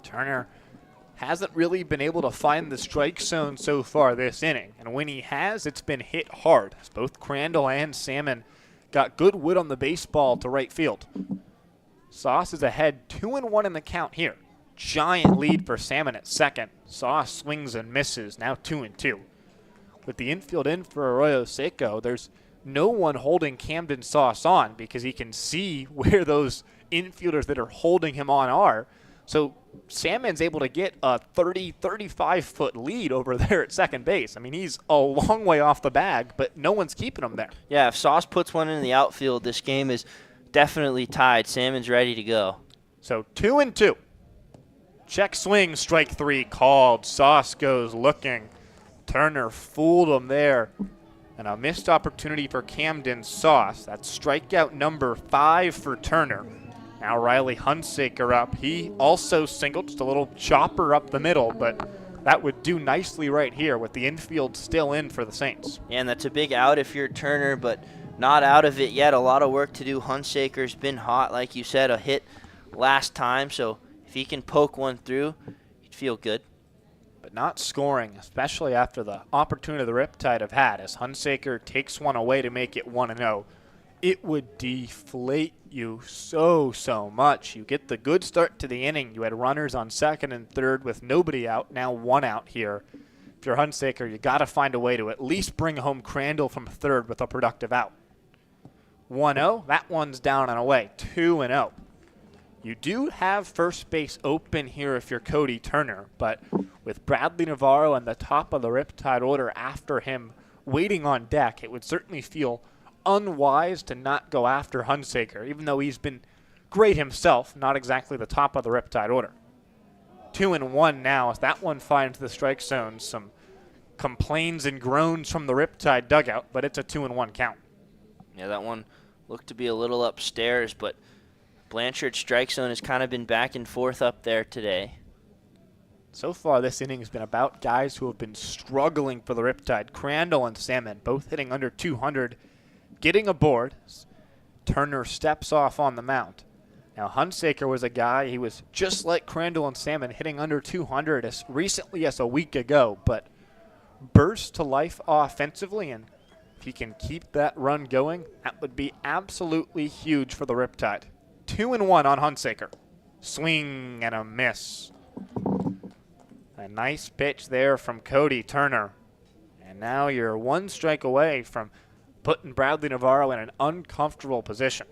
Turner hasn't really been able to find the strike zone so far this inning, and when he has, it's been hit hard, as both Crandall and Salmon got good wood on the baseball to right field. Sauce is ahead 2-1 in the count here. Giant lead for Salmon at second. Sauce swings and misses, now 2-2. With the infield in for Arroyo Seco, there's no one holding Camden Sauce on because he can see where those infielders that are holding him on are. So Salmon's able to get a 30, 35-foot lead over there at second base. I mean, he's a long way off the bag, but no one's keeping him there. Yeah, if Sauce puts one in the outfield, this game is definitely tied. Salmon's ready to go. So 2-2. Check swing, strike 3 called. Sauce goes looking. Turner fooled him there. And a missed opportunity for Camden Sauce. That's strikeout number 5 for Turner. Now Riley Hunsaker up. He also singled, just a little chopper up the middle, but that would do nicely right here with the infield still in for the Saints. Yeah, and that's a big out if you're Turner, but not out of it yet. A lot of work to do. Hunsaker's been hot, like you said, a hit last time, so if he can poke one through, you'd feel good. But not scoring, especially after the opportunity the Riptide have had, as Hunsaker takes one away to make it 1-0. It would deflate you so much. You get the good start to the inning. You had runners on second and third with nobody out, now 1 out here. If you're Hunsaker, you got to find a way to at least bring home Crandall from third with a productive out. 1-0, that one's down and away, 2-0. You do have first base open here if you're Cody Turner, but with Bradley Navarro and the top of the Riptide order after him waiting on deck, it would certainly feel unwise to not go after Hunsaker, even though he's been great himself, not exactly the top of the Riptide order. 2-1 now as that one finds the strike zone. Some complains and groans from the Riptide dugout, but it's a 2-1 count. Yeah, that one looked to be a little upstairs, but Blanchard's strike zone has kind of been back and forth up there today. So far, this inning has been about guys who have been struggling for the Riptide. Crandall and Salmon both hitting under 200, getting aboard. Turner steps off on the mound. Now, Hunsaker was a guy, he was just like Crandall and Salmon, hitting under 200 as recently as a week ago, but burst to life offensively, and if he can keep that run going, that would be absolutely huge for the Riptide. 2-1 on Hunsaker. Swing and a miss. A nice pitch there from Cody Turner. And now you're one strike away from putting Bradley Navarro in an uncomfortable position.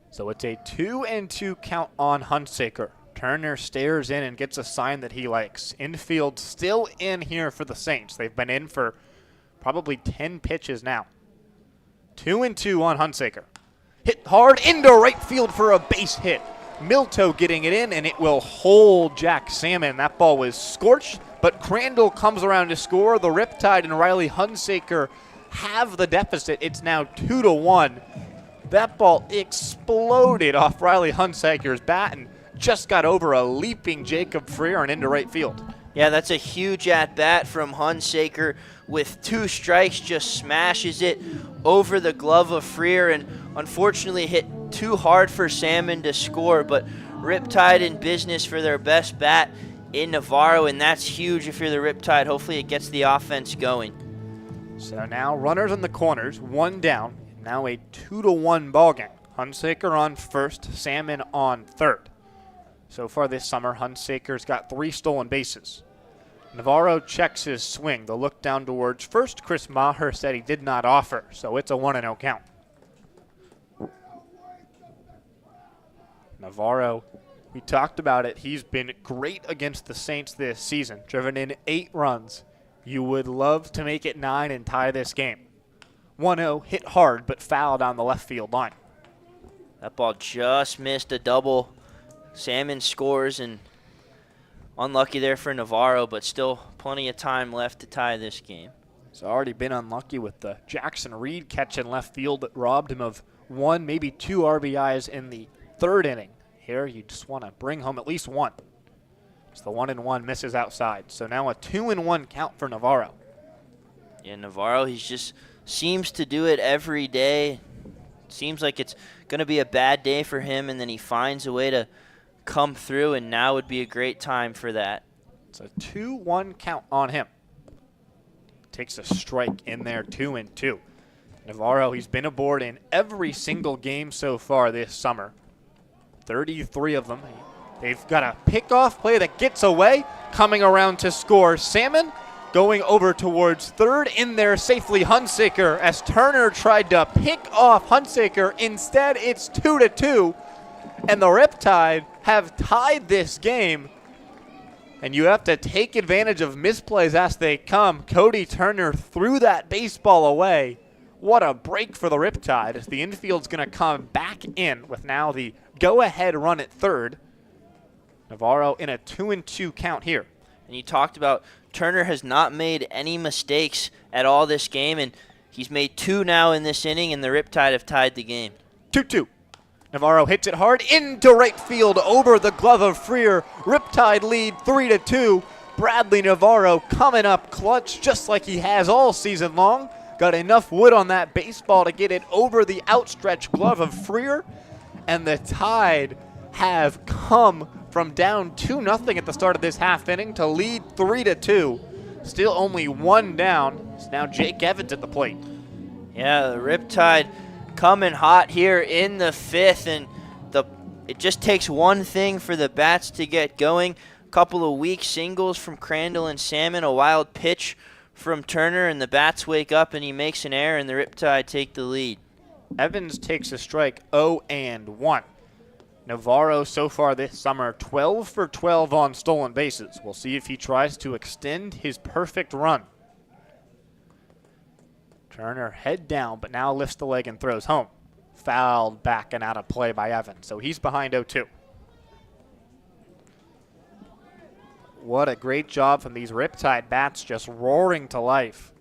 So it's a 2-2 count on Hunsaker. Turner stares in and gets a sign that he likes. Infield still in here for the Saints. They've been in for probably 10 pitches now. 2-2 on Hunsaker. Hit hard into right field for a base hit. Milto getting it in, and it will hold Jack Salmon. That ball was scorched, but Crandall comes around to score. The Riptide and Riley Hunsaker have the deficit. It's now 2-1. That ball exploded off Riley Hunsaker's bat and just got over a leaping Jacob Freer and into right field. Yeah, that's a huge at-bat from Hunsaker. With 2 strikes, just smashes it over the glove of Freer, and unfortunately hit too hard for Salmon to score, but Riptide in business for their best bat in Navarro, and that's huge if you're the Riptide. Hopefully it gets the offense going. So now runners in the corners, 1 down. Now a 2-1 ball game. Hunsaker on first, Salmon on third. So far this summer, Hunsaker's got 3 stolen bases. Navarro checks his swing. The look down towards first. Chris Maher said he did not offer, so it's a 1-0 count. Navarro, we talked about it. He's been great against the Saints this season. Driven in 8 runs. You would love to make it 9 and tie this game. 1-0, hit hard, but foul down the left field line. That ball just missed a double. Salmon scores, and unlucky there for Navarro, but still plenty of time left to tie this game. He's already been unlucky with the Jackson Reed catch in left field that robbed him of 1, maybe 2 RBIs in the 3rd inning. Here, you just want to bring home at least 1. It's the 1-1 misses outside. So now a 2-1 count for Navarro. Yeah, Navarro, he just seems to do it every day. Seems like it's going to be a bad day for him, and then he finds a way to come through, and now would be a great time for that. It's a 2-1 count on him. Takes a strike in there, 2-2. Navarro, he's been aboard in every single game so far this summer. 33 of them. They've got a pickoff play that gets away, coming around to score. Salmon going over towards third, in there safely Hunsaker as Turner tried to pick off Hunsaker. Instead, it's 2-2, and the Riptide have tied this game. And you have to take advantage of misplays as they come. Cody Turner threw that baseball away. What a break for the Riptide as the infield's going to come back in with now the go-ahead run at third. Navarro in a 2-2 count here. And you talked about Turner has not made any mistakes at all this game, and he's made 2 now in this inning, and the Riptide have tied the game. 2-2. Navarro hits it hard into right field over the glove of Freer. Riptide lead 3-2. Bradley Navarro coming up clutch just like he has all season long. Got enough wood on that baseball to get it over the outstretched glove of Freer. And the Tide have come from down 2-0 at the start of this half inning to lead 3-2. Still only 1 down. It's now Jake Evans at the plate. Yeah, the Riptide coming hot here in the 5th, and it just takes one thing for the bats to get going. A couple of weak singles from Crandall and Salmon, a wild pitch from Turner, and the bats wake up and he makes an error, and the Riptide take the lead. Evans takes a strike, 0-1. Navarro so far this summer, 12 for 12 on stolen bases. We'll see if he tries to extend his perfect run. Turner head down, but now lifts the leg and throws home. Fouled back and out of play by Evans, so he's behind 0-2. What a great job from these Riptide bats, just roaring to life.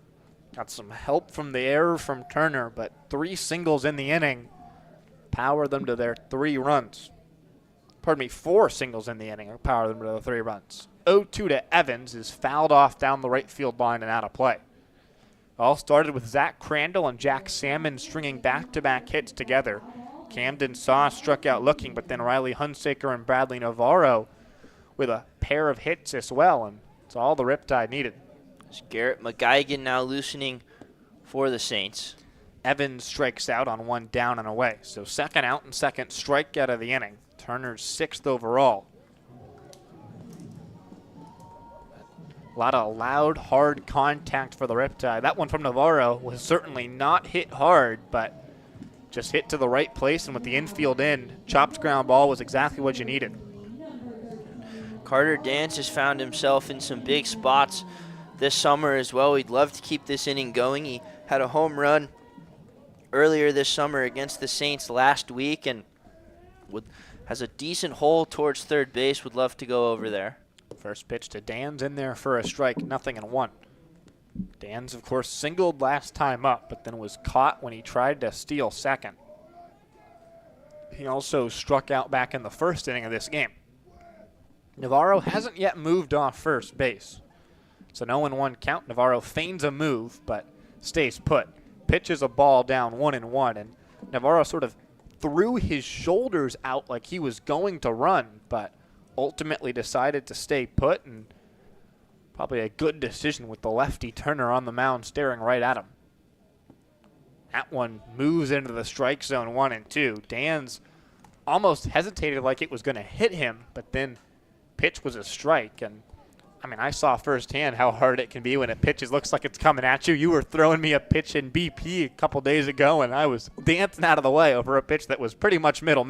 Got some help from the error from Turner, but 3 singles in the inning power them to their 3 runs. Pardon me, 4 singles in the inning power them to their 3 runs. 0-2 to Evans is fouled off down the right field line and out of play. All started with Zach Crandall and Jack Salmon stringing back-to-back hits together. Camden Saw struck out looking, but then Riley Hunsaker and Bradley Navarro with a pair of hits as well, and it's all the Riptide needed. It's Garrett McGuigan now loosening for the Saints. Evans strikes out on 1 down and away, so second out and second strikeout of the inning. Turner's 6th overall. A lot of loud, hard contact for the Riptide. That one from Navarro was certainly not hit hard, but just hit to the right place, and with the infield in, chopped ground ball was exactly what you needed. Carter Dance has found himself in some big spots this summer as well. He'd love to keep this inning going. He had a home run earlier this summer against the Saints last week and has a decent hole towards third base. Would love to go over there. First pitch to Dan's in there for a strike, 0-1. Dan's, of course, singled last time up, but then was caught when he tried to steal second. He also struck out back in the first inning of this game. Navarro hasn't yet moved off first base. It's an 0-1 count. Navarro feigns a move, but stays put. Pitches a ball down 1-1, and Navarro sort of threw his shoulders out like he was going to run, but ultimately decided to stay put, and probably a good decision with the lefty Turner on the mound staring right at him. That one moves into the strike zone 1-2. Dan's almost hesitated like it was going to hit him, but then pitch was a strike. And I mean, I saw firsthand how hard it can be when a pitch looks like it's coming at you. You were throwing me a pitch in BP a couple days ago, and I was dancing out of the way over a pitch that was pretty much middle.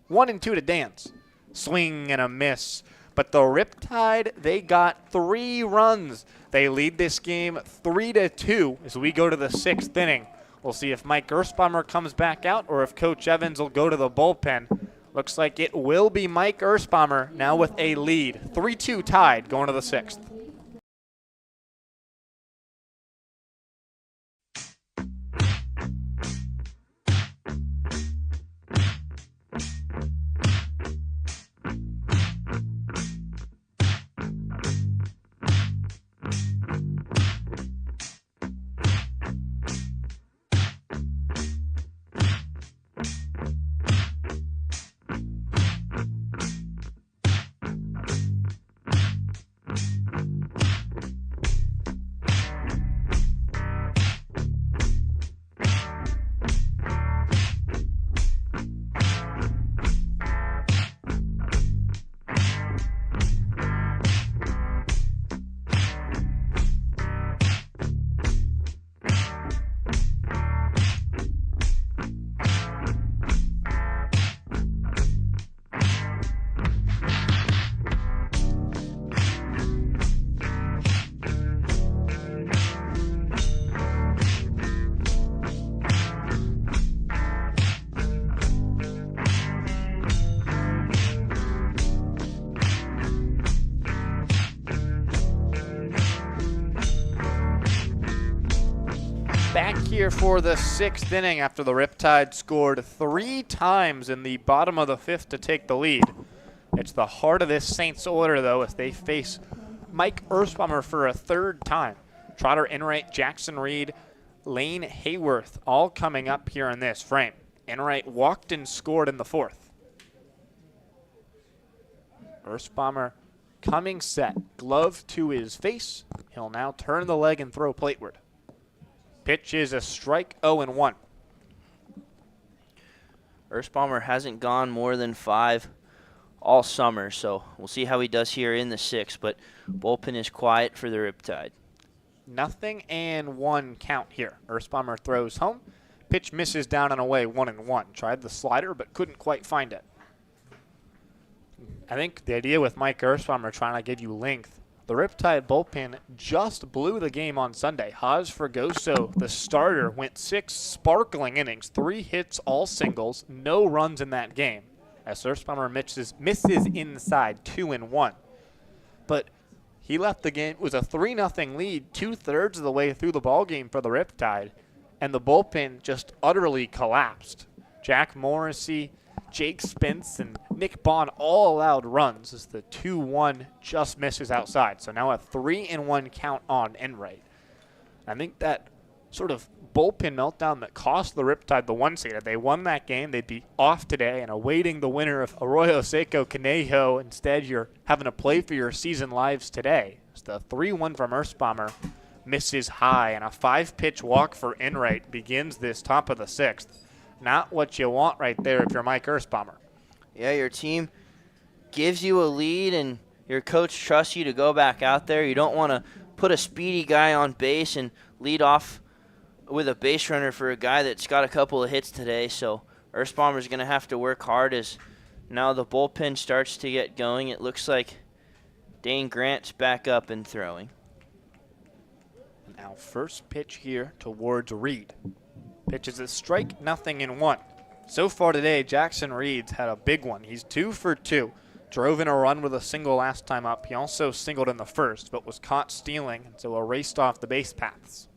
1-2 to Dance. Swing and a miss. But the Riptide, they got 3 runs. They lead this game 3-2 as we go to the 6th inning. We'll see if Mike Erspamer comes back out or if Coach Evans will go to the bullpen. Looks like it will be Mike Erspamer now with a lead. 3-2 tied going to the 6th. Back here for the 6th inning after the Riptide scored 3 times in the bottom of the 5th to take the lead. It's the heart of this Saints order, though, as they face Mike Erspamer for a 3rd time. Trotter Enright, Jackson Reed, Lane Hayworth, all coming up here in this frame. Enright walked and scored in the 4th. Erspamer coming set, glove to his face. He'll now turn the leg and throw plateward. Pitch is a strike, 0-1. Erspamer hasn't gone more than 5 all summer, so we'll see how he does here in the 6th, but bullpen is quiet for the Riptide. 0-1 count here. Erspamer throws home. Pitch misses down and away, 1-1. Tried the slider, but couldn't quite find it. I think the idea with Mike Erspamer trying to give you length, the Riptide bullpen just blew the game on Sunday. Haz Fragoso, the starter, went 6 sparkling innings, 3 hits, all singles, no runs in that game. As Erspamer misses inside, 2-1. But he left the game. It was a 3-0 lead, 2/3 of the way through the ballgame for the Riptide, and the bullpen just utterly collapsed. Jack Morrissey, Jake Spence, and Nick Bond all allowed runs as the 2-1 just misses outside. So now a 3-1 count on Enright. I think that sort of bullpen meltdown that cost the Riptide the 1 seed. If they won that game, they'd be off today and awaiting the winner of Arroyo Seco Conejo. Instead, you're having to play for your season lives today. It's the 3-1 from Erspamer misses high, and a 5-pitch walk for Enright begins this top of the 6th. Not what you want right there if you're Mike Erspamer. Yeah, your team gives you a lead and your coach trusts you to go back out there. You don't want to put a speedy guy on base and lead off with a base runner for a guy that's got a couple of hits today. So Earthbomber's going to have to work hard as now the bullpen starts to get going. It looks like Dane Grant's back up and throwing. Now first pitch here towards Reed. Pitch is a strike, 0-1. So far today, Jackson Reed's had a big one. He's 2 for 2. Drove in a run with a single last time up. He also singled in the first, but was caught stealing, and so raced off the base paths.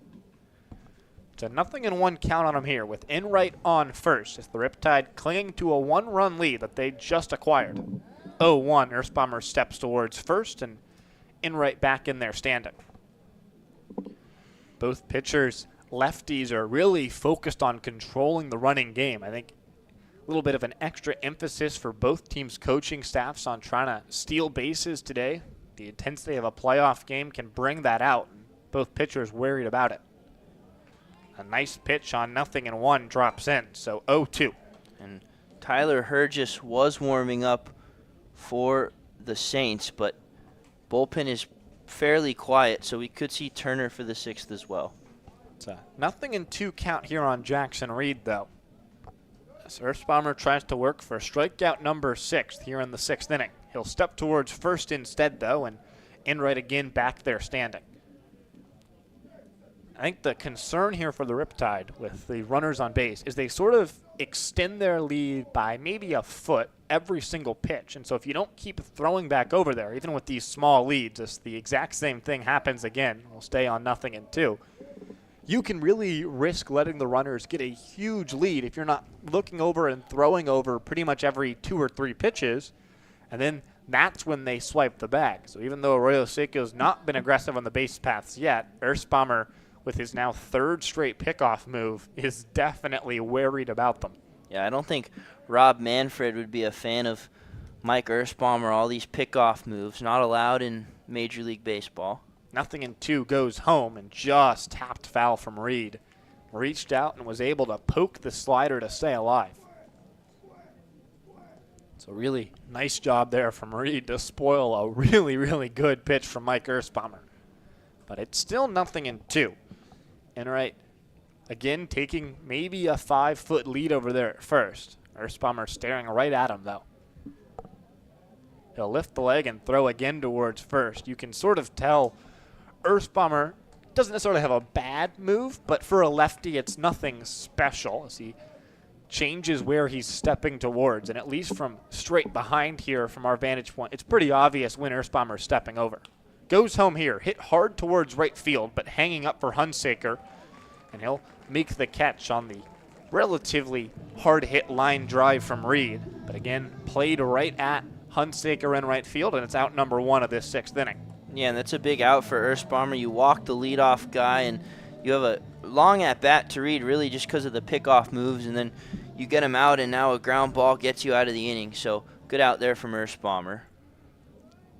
It's a 0-1 count on him here with Enright on first as the Riptide clinging to a 1-run lead that they just acquired. 0-1, Earthbomber steps towards first and Enright back in there standing. Both pitchers, lefties, are really focused on controlling the running game. I think a little bit of an extra emphasis for both teams' coaching staffs on trying to steal bases today. The intensity of a playoff game can bring that out. Both pitchers worried about it. A nice pitch on 0-1 drops in, so 0-2. And Tyler Hergis was warming up for the Saints, but bullpen is fairly quiet, so we could see Turner for the 6th as well. It's a 0-2 count here on Jackson Reed, though. As Earthbomber tries to work for strikeout number 6 here in the 6th inning. He'll step towards first instead, though, and Enright again back there standing. I think the concern here for the Riptide with the runners on base is they sort of extend their lead by maybe a foot every single pitch. And so if you don't keep throwing back over there, even with these small leads, as the exact same thing happens again, we'll stay on 0-2, you can really risk letting the runners get a huge lead if you're not looking over and throwing over pretty much every 2 or 3 pitches. And then that's when they swipe the bag. So even though Arroyo Seco's not been aggressive on the base paths yet, Earthbomber, with his now 3rd straight pickoff move, is definitely worried about them. Yeah, I don't think Rob Manfred would be a fan of Mike Earthbomber. All these pickoff moves, not allowed in Major League Baseball. 0-2 goes home and just tapped foul from Reed. Reached out and was able to poke the slider to stay alive. So really nice job there from Reed to spoil a really, really good pitch from Mike Earthbomber. But it's still 0-2. Enright, again, taking maybe a 5-foot lead over there at first. Earthbomber staring right at him, though. He'll lift the leg and throw again towards first. You can sort of tell Earthbomber doesn't necessarily have a bad move, but for a lefty, it's nothing special as he changes where he's stepping towards. And at least from straight behind here from our vantage point, it's pretty obvious when Earthbomber's stepping over. Goes home here, hit hard towards right field, but hanging up for Hunsaker. And he'll make the catch on the relatively hard-hit line drive from Reed. But again, played right at Hunsaker in right field, and it's out number 1 of this 6th inning. Yeah, and that's a big out for Earthbomber. You walk the leadoff guy, and you have a long at-bat to Reed, really just because of the pickoff moves, and then you get him out, and now a ground ball gets you out of the inning. So good out there from Earthbomber.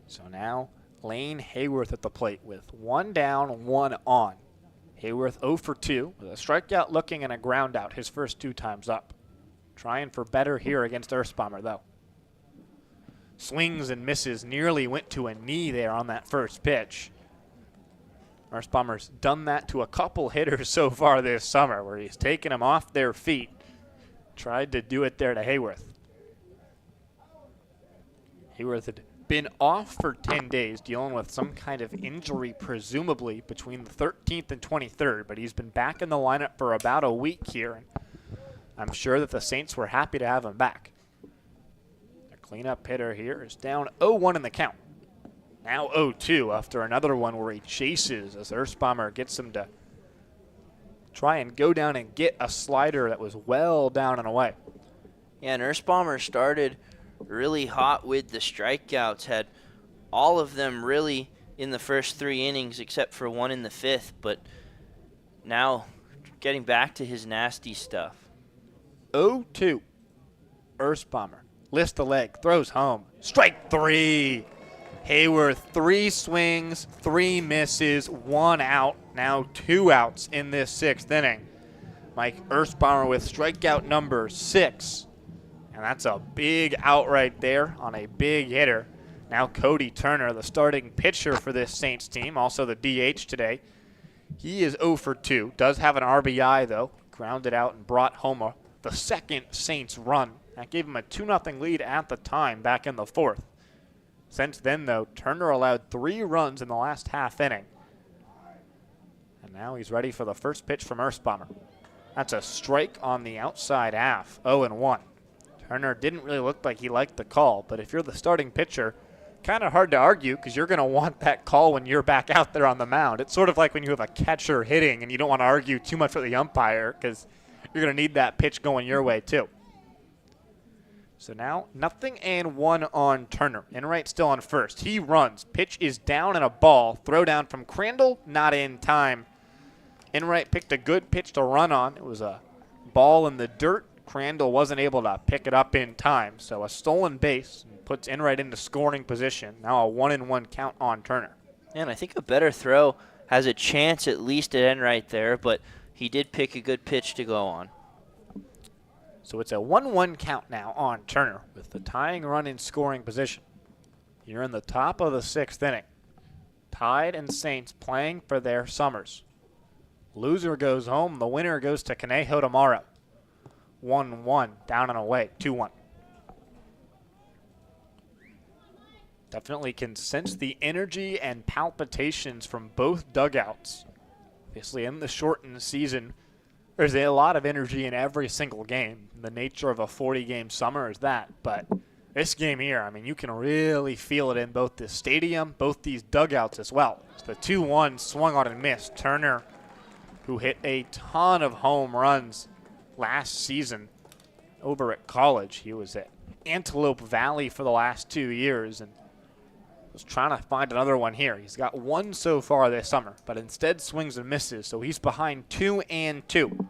So now Lane Hayworth at the plate with 1 down, 1 on. Hayworth 0 for 2 with a strikeout looking and a ground out his first 2 times up. Trying for better here against Earthbomber, though. Swings and misses, nearly went to a knee there on that first pitch. Earthbomber's done that to a couple hitters so far this summer where he's taken them off their feet. Tried to do it there to Hayworth. Hayworth had been off for 10 days dealing with some kind of injury, presumably between the 13th and 23rd, but he's been back in the lineup for about a week here, and I'm sure that the Saints were happy to have him back. The cleanup hitter here is down 0-1 in the count. Now 0-2 after another one where he chases as Earthbomber gets him to try and go down and get a slider that was well down and away. Yeah, and Earthbomber started really hot with the strikeouts, had all of them really in the first 3 innings except for 1 in the 5th, but now getting back to his nasty stuff. 0-2. Earthbomber lifts the leg, throws home. Strike 3. Hayworth, 3 swings, 3 misses, 1 out. Now 2 outs in this 6th inning. Mike Earthbomber with strikeout number 6. And that's a big out right there on a big hitter. Now Cody Turner, the starting pitcher for this Saints team, also the DH today. He is 0 for 2. Does have an RBI, though. Grounded out and brought home the second Saints run. That gave him a 2-0 lead at the time back in the 4th. Since then, though, Turner allowed 3 runs in the last half inning. And now he's ready for the first pitch from Earthbomber. That's a strike on the outside half, 0-1. Turner didn't really look like he liked the call, but if you're the starting pitcher, kind of hard to argue because you're going to want that call when you're back out there on the mound. It's sort of like when you have a catcher hitting and you don't want to argue too much with the umpire because you're going to need that pitch going your way too. So now 0-1 on Turner. Enright still on first. He runs. Pitch is down and a ball. Throw down from Crandall, not in time. Enright picked a good pitch to run on. It was a ball in the dirt. Crandall wasn't able to pick it up in time. So a stolen base puts Enright into scoring position. Now a 1-1 count on Turner. And I think a better throw has a chance at least at Enright there, but he did pick a good pitch to go on. So it's a 1-1 count now on Turner with the tying run in scoring position. You're in the top of the 6th inning. Tide and Saints playing for their summers. Loser goes home. The winner goes to Conejo tomorrow. 1-1, down and away, 2-1. Definitely can sense the energy and palpitations from both dugouts. Obviously, in the shortened season, there's a lot of energy in every single game. The nature of a 40-game summer is that. But this game here, I mean, you can really feel it in both the stadium, both these dugouts as well. It's the 2-1 swung on and missed. Turner, who hit a ton of home runs last season over at college. He was at Antelope Valley for the last 2 years and was trying to find another one here. He's got 1 so far this summer, but instead swings and misses, so he's behind 2-2.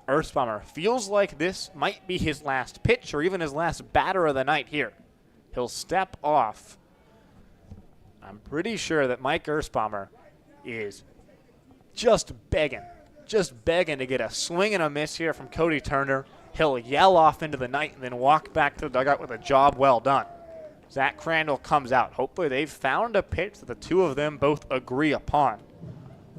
Earthbomber feels like this might be his last pitch or even his last batter of the night here. He'll step off. I'm pretty sure that Mike Earthbomber is just begging to get a swing and a miss here from Cody Turner. He'll yell off into the night and then walk back to the dugout with a job well done. Zach Crandall comes out. Hopefully they've found a pitch that the two of them both agree upon.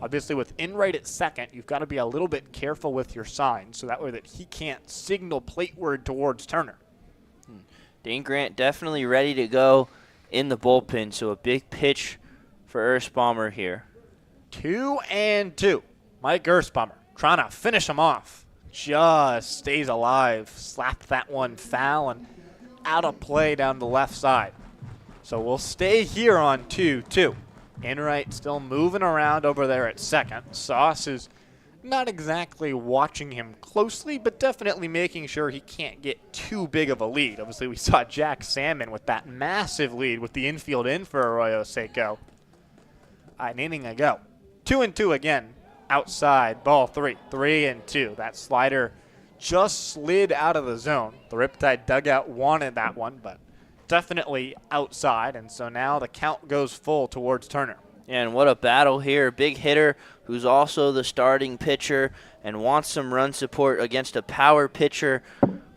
Obviously with Enright at second, you've got to be a little bit careful with your signs so that way that he can't signal plateward towards Turner. Dane Grant definitely ready to go in the bullpen, so a big pitch for Earthbomber here. 2-2. Mike Earthbomber trying to finish him off. Just stays alive. Slapped that one foul and out of play down the left side. So we'll stay here on 2-2. Enright still moving around over there at second. Sauce is not exactly watching him closely, but definitely making sure he can't get too big of a lead. Obviously, we saw Jack Salmon with that massive lead with the infield in for Arroyo Seco an inning ago. 2-2 again. Outside, ball 3. 3-2. That slider just slid out of the zone. The Riptide dugout wanted that one, but definitely outside, and so now the count goes full towards Turner. And what a battle here. Big hitter who's also the starting pitcher and wants some run support against a power pitcher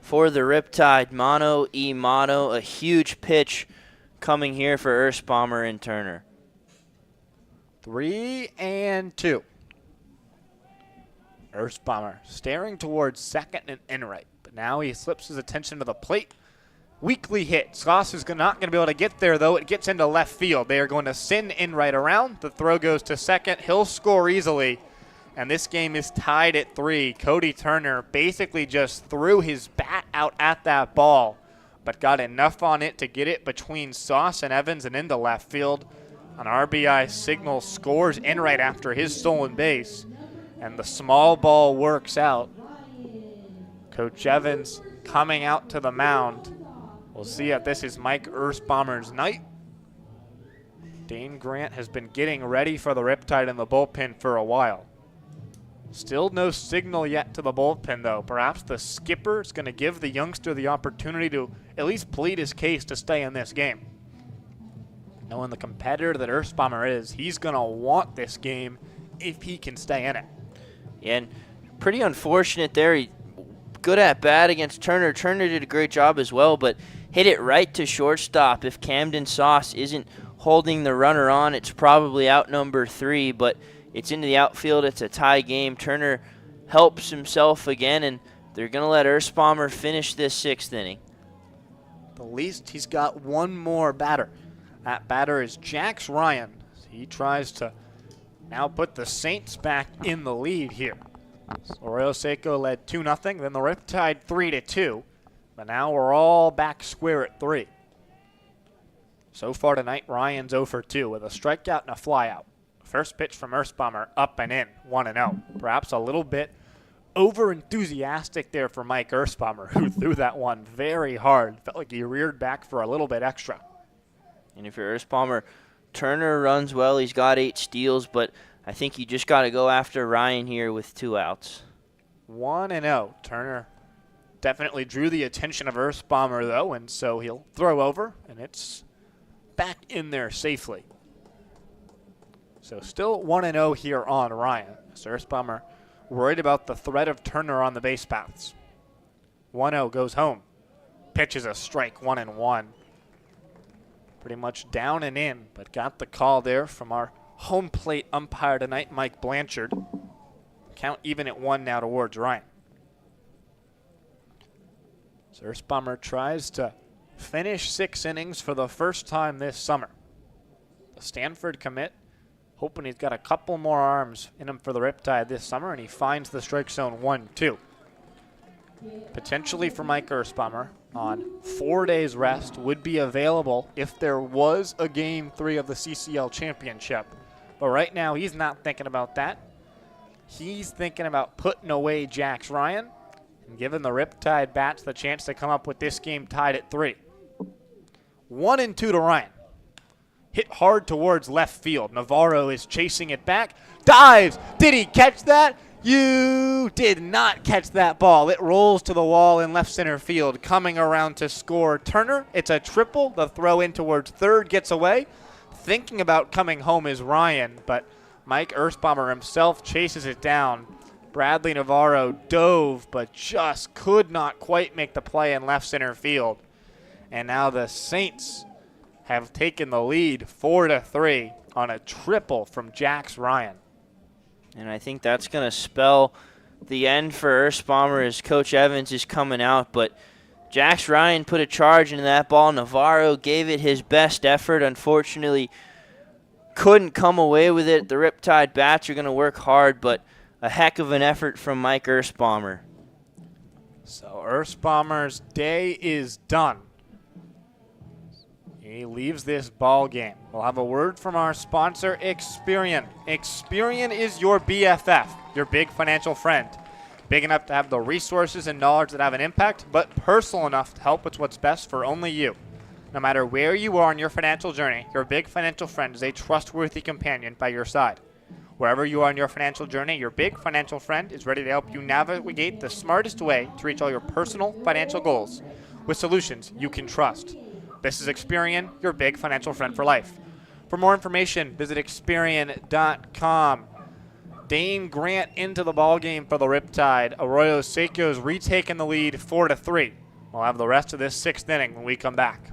for the Riptide. Mano y mano, a huge pitch coming here for Earthbomber and Turner. 3-2. Earthbomber staring towards second and Enright, but now he slips his attention to the plate. Weakly hit. Sauce is not going to be able to get there, though. It gets into left field. They are going to send Enright around. The throw goes to second. He'll score easily, and this game is tied at 3. Cody Turner basically just threw his bat out at that ball, but got enough on it to get it between Sauce and Evans and into left field. An RBI signal scores Enright after his stolen base, and the small ball works out. Coach Evans coming out to the mound. We'll see if this is Mike Earthbomber's night. Dane Grant has been getting ready for the Riptide in the bullpen for a while. Still no signal yet to the bullpen, though. Perhaps the skipper is going to give the youngster the opportunity to at least plead his case to stay in this game. Knowing the competitor that Earthbomber is, he's going to want this game if he can stay in it. And pretty unfortunate there. Good at bat against Turner. Turner did a great job as well, but hit it right to shortstop. If Camden Sauce isn't holding the runner on, it's probably out number 3, but it's into the outfield. It's a tie game. Turner helps himself again, and they're going to let Erspamer finish this 6th inning. The least he's got one more batter. That batter is Jax Ryan. He tries to now put the Saints back in the lead here. Arroyo Seco led 2-0, then the Riptide 3-2. But now we're all back square at 3. So far tonight, Ryan's 0 for 2 with a strikeout and a flyout. First pitch from Erspamer, up and in, 1-0. Perhaps a little bit over-enthusiastic there for Mike Erspamer, who threw that one very hard. Felt like he reared back for a little bit extra. And if you're Erspamer, Turner runs well. He's got 8 steals, but I think you just got to go after Ryan here with 2 outs. 1-0. Turner definitely drew the attention of Erspamer, though, and so he'll throw over, and it's back in there safely. So still 1-0 here on Ryan. So Erspamer worried about the threat of Turner on the base paths. 1-0 goes home. Pitches a strike, 1-1. Pretty much down and in, but got the call there from our home plate umpire tonight, Mike Blanchard. Count even at 1 now towards Ryan. So Erspamer tries to finish 6 innings for the first time this summer. The Stanford commit, hoping he's got a couple more arms in him for the Riptide this summer, and he finds the strike zone 1-2. Potentially for Mike Erspamer on 4 days rest would be available if there was a Game 3 of the CCL Championship. But right now he's not thinking about that. He's thinking about putting away Jax Ryan and giving the Riptide bats the chance to come up with this game tied at 3. 1-2 to Ryan. Hit hard towards left field. Navarro is chasing it back. Dives. Did he catch that? You did not catch that ball. It rolls to the wall in left center field. Coming around to score Turner. It's a triple. The throw in towards third gets away. Thinking about coming home is Ryan, but Mike Erspamer himself chases it down. Bradley Navarro dove, but just could not quite make the play in left center field. And now the Saints have taken the lead 4-3 on a triple from Jax Ryan. And I think that's going to spell the end for Erspamer as Coach Evans is coming out. But Jax Ryan put a charge into that ball. Navarro gave it his best effort. Unfortunately, couldn't come away with it. The Riptide bats are going to work hard, but a heck of an effort from Mike Erspamer. So Erspamer's day is done. He leaves this ball game. We'll have a word from our sponsor, Experian. Experian is your BFF, your big financial friend. Big enough to have the resources and knowledge that have an impact, but personal enough to help with what's best for only you. No matter where you are in your financial journey, your big financial friend is a trustworthy companion by your side. Wherever you are in your financial journey, your big financial friend is ready to help you navigate the smartest way to reach all your personal financial goals with solutions you can trust. This is Experian, your big financial friend for life. For more information, visit Experian.com. Dane Grant into the ballgame for the Riptide. Arroyo Seco's retaken the lead 4-3. We'll have the rest of this 6th inning when we come back.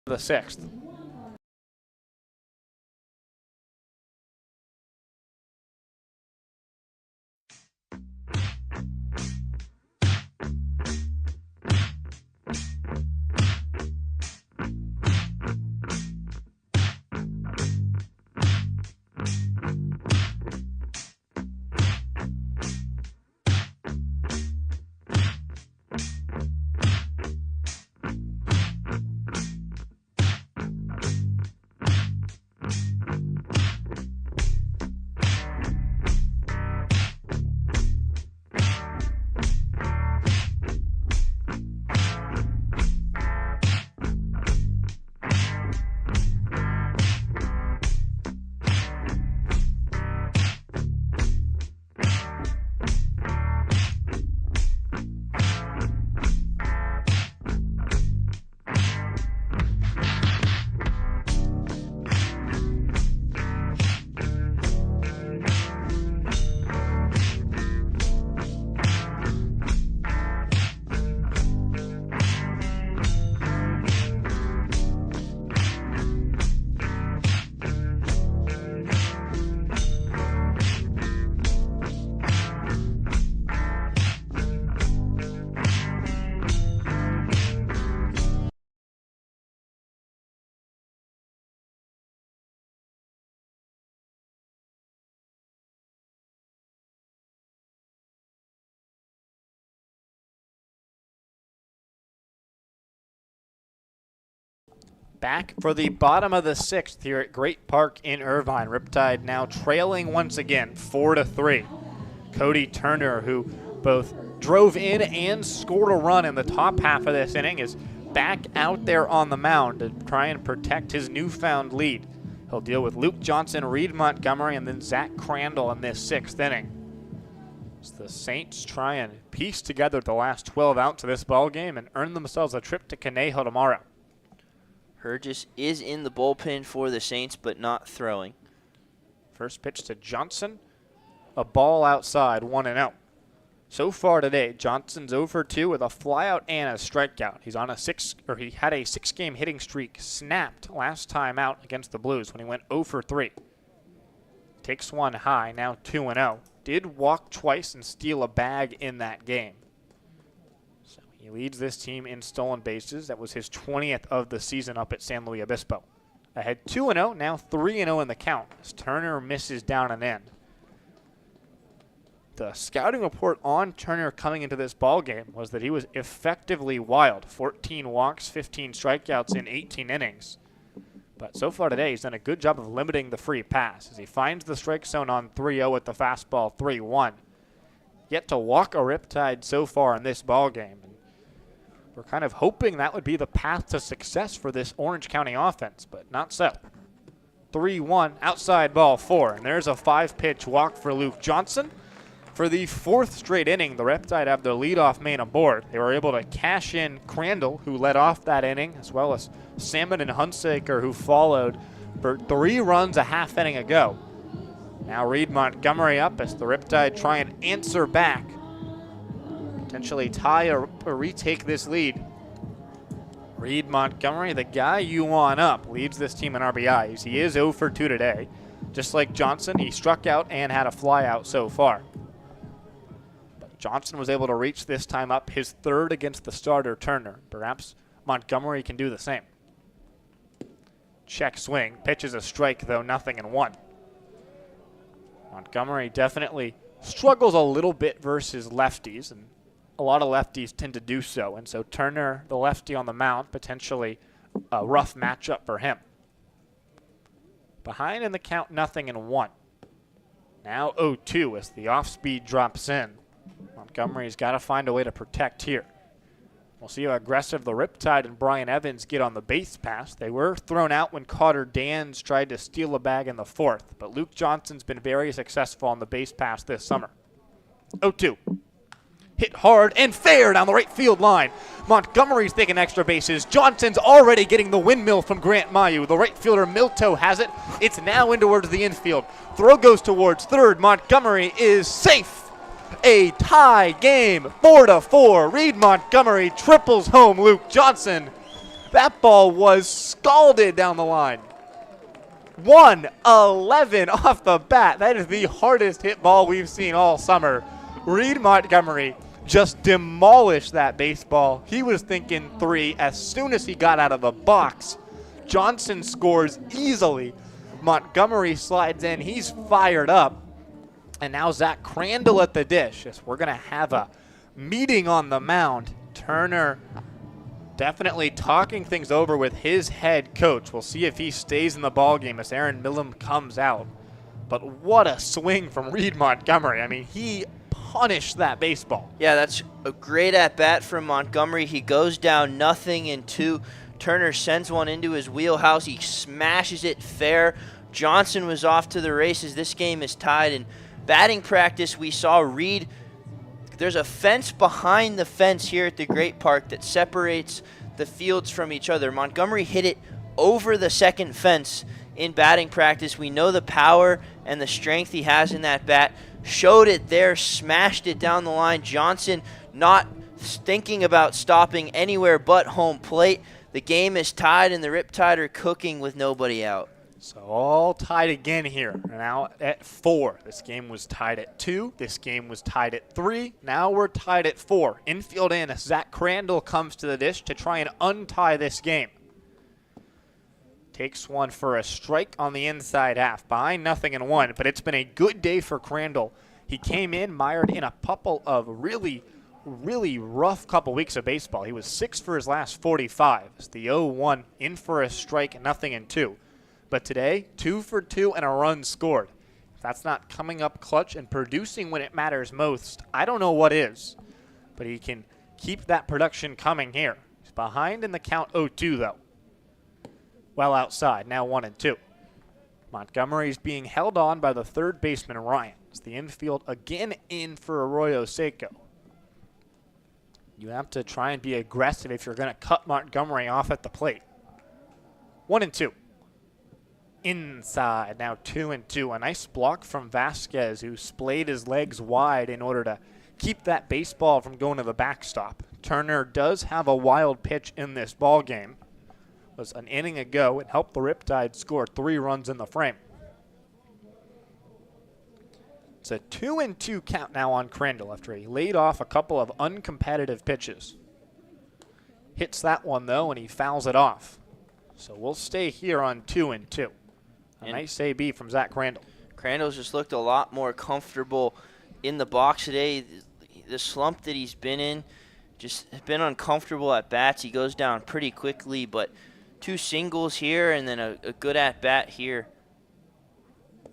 the sixth. Back for the bottom of the sixth here at Great Park in Irvine. Riptide now trailing once again, 4-3. Cody Turner, who both drove in and scored a run in the top half of this inning, is back out there on the mound to try and protect his newfound lead. He'll deal with Luke Johnson, Reed Montgomery, and then Zach Crandall in this sixth inning. As the Saints try and piece together the last 12 outs of this ball game and earn themselves a trip to Conejo tomorrow. Hergis is in the bullpen for the Saints, but not throwing. First pitch to Johnson. A ball outside, 1-0. So far today, Johnson's 0 for 2 with a flyout and a strikeout. He had a 6-game hitting streak snapped last time out against the Blues when he went 0 for 3. Takes one high, now 2-0. Did walk twice and steal a bag in that game. So he leads this team in stolen bases. That was his 20th of the season up at San Luis Obispo. Ahead 2-0, now 3-0 in the count as Turner misses down and in. The scouting report on Turner coming into this ball game was that he was effectively wild. 14 walks, 15 strikeouts in 18 innings. But so far today, he's done a good job of limiting the free pass as he finds the strike zone on 3-0 with the fastball 3-1. Yet to walk a Riptide so far in this ball game. And we're kind of hoping that would be the path to success for this Orange County offense, but not so. 3-1, outside ball 4. And there's a 5-pitch walk for Luke Johnson. For the 4th straight inning, the Riptide have their leadoff man aboard. They were able to cash in Crandall, who led off that inning, as well as Salmon and Hunsaker, who followed for 3 runs a half inning ago. Now Reed Montgomery up as the Riptide try and answer back. Potentially tie or retake this lead. Reed Montgomery, the guy you want up, leads this team in RBIs. He is 0 for 2 today. Just like Johnson, he struck out and had a flyout so far. Johnson was able to reach this time up his 3rd against the starter Turner. Perhaps Montgomery can do the same. Check swing. Pitches a strike, though, 0-1. Montgomery definitely struggles a little bit versus lefties, and a lot of lefties tend to do so. And so Turner, the lefty on the mound, potentially a rough matchup for him. Behind in the count, 0-1. Now 0-2 as the off-speed drops in. Montgomery's got to find a way to protect here. We'll see how aggressive the Riptide and Brian Evans get on the base pass. They were thrown out when Cotter Dans tried to steal a bag in the 4th, but Luke Johnson's been very successful on the base pass this summer. 0-2. Hit hard and fair down the right field line. Montgomery's taking extra bases. Johnson's already getting the windmill from Grant Mayu. The right fielder Milto has it. It's now in towards the infield. Throw goes towards 3rd. Montgomery is safe. A tie game, 4-4. Reed Montgomery triples home Luke Johnson. That ball was scalded down the line. 111 off the bat. That is the hardest hit ball we've seen all summer. Reed Montgomery just demolished that baseball. He was thinking 3 as soon as he got out of the box. Johnson scores easily. Montgomery slides in. He's fired up. And now Zach Crandall at the dish. Yes, we're going to have a meeting on the mound. Turner definitely talking things over with his head coach. We'll see if he stays in the ballgame as Aaron Millam comes out. But what a swing from Reed Montgomery. I mean, he punished that baseball. Yeah, that's a great at-bat from Montgomery. He goes down 0-2. Turner sends one into his wheelhouse. He smashes it fair. Johnson was off to the races. This game is tied. In batting practice, we saw Reed. There's a fence behind the fence here at the Great Park that separates the fields from each other. Montgomery hit it over the second fence in batting practice. We know the power and the strength he has in that bat. Showed it there, smashed it down the line. Johnson not thinking about stopping anywhere but home plate. The game is tied, and the Riptide are cooking with nobody out. So all tied again here. Now at 4. This game was tied at 2. This game was tied at 3. Now we're tied at 4. Infield in as Zach Crandall comes to the dish to try and untie this game. Takes one for a strike on the inside half. Behind 0-1, but it's been a good day for Crandall. He came in mired in a couple of really rough couple weeks of baseball. He was 6 for his last 45. It's the 0-1 in for a strike, 0-2. But today, 2 for 2 and a run scored. If that's not coming up clutch and producing when it matters most, I don't know what is. But he can keep that production coming here. He's behind in the count 0-2, though. Well outside, now 1-2. Montgomery's being held on by the third baseman, Ryan. It's the infield again in for Arroyo Seco. You have to try and be aggressive if you're going to cut Montgomery off at the plate. 1-2. Inside, now 2-2. A nice block from Vasquez, who splayed his legs wide in order to keep that baseball from going to the backstop. Turner does have a wild pitch in this ball game. It was an inning ago. It helped the Riptide score 3 runs in the frame. It's a 2-2 count now on Crandall after he laid off a couple of uncompetitive pitches. Hits that one, though, and he fouls it off. So we'll stay here on 2-2. A nice AB from Zach Crandall. Crandall's just looked a lot more comfortable in the box today. The slump that he's been in, just been uncomfortable at bats. He goes down pretty quickly, but 2 singles here and then a good at bat here.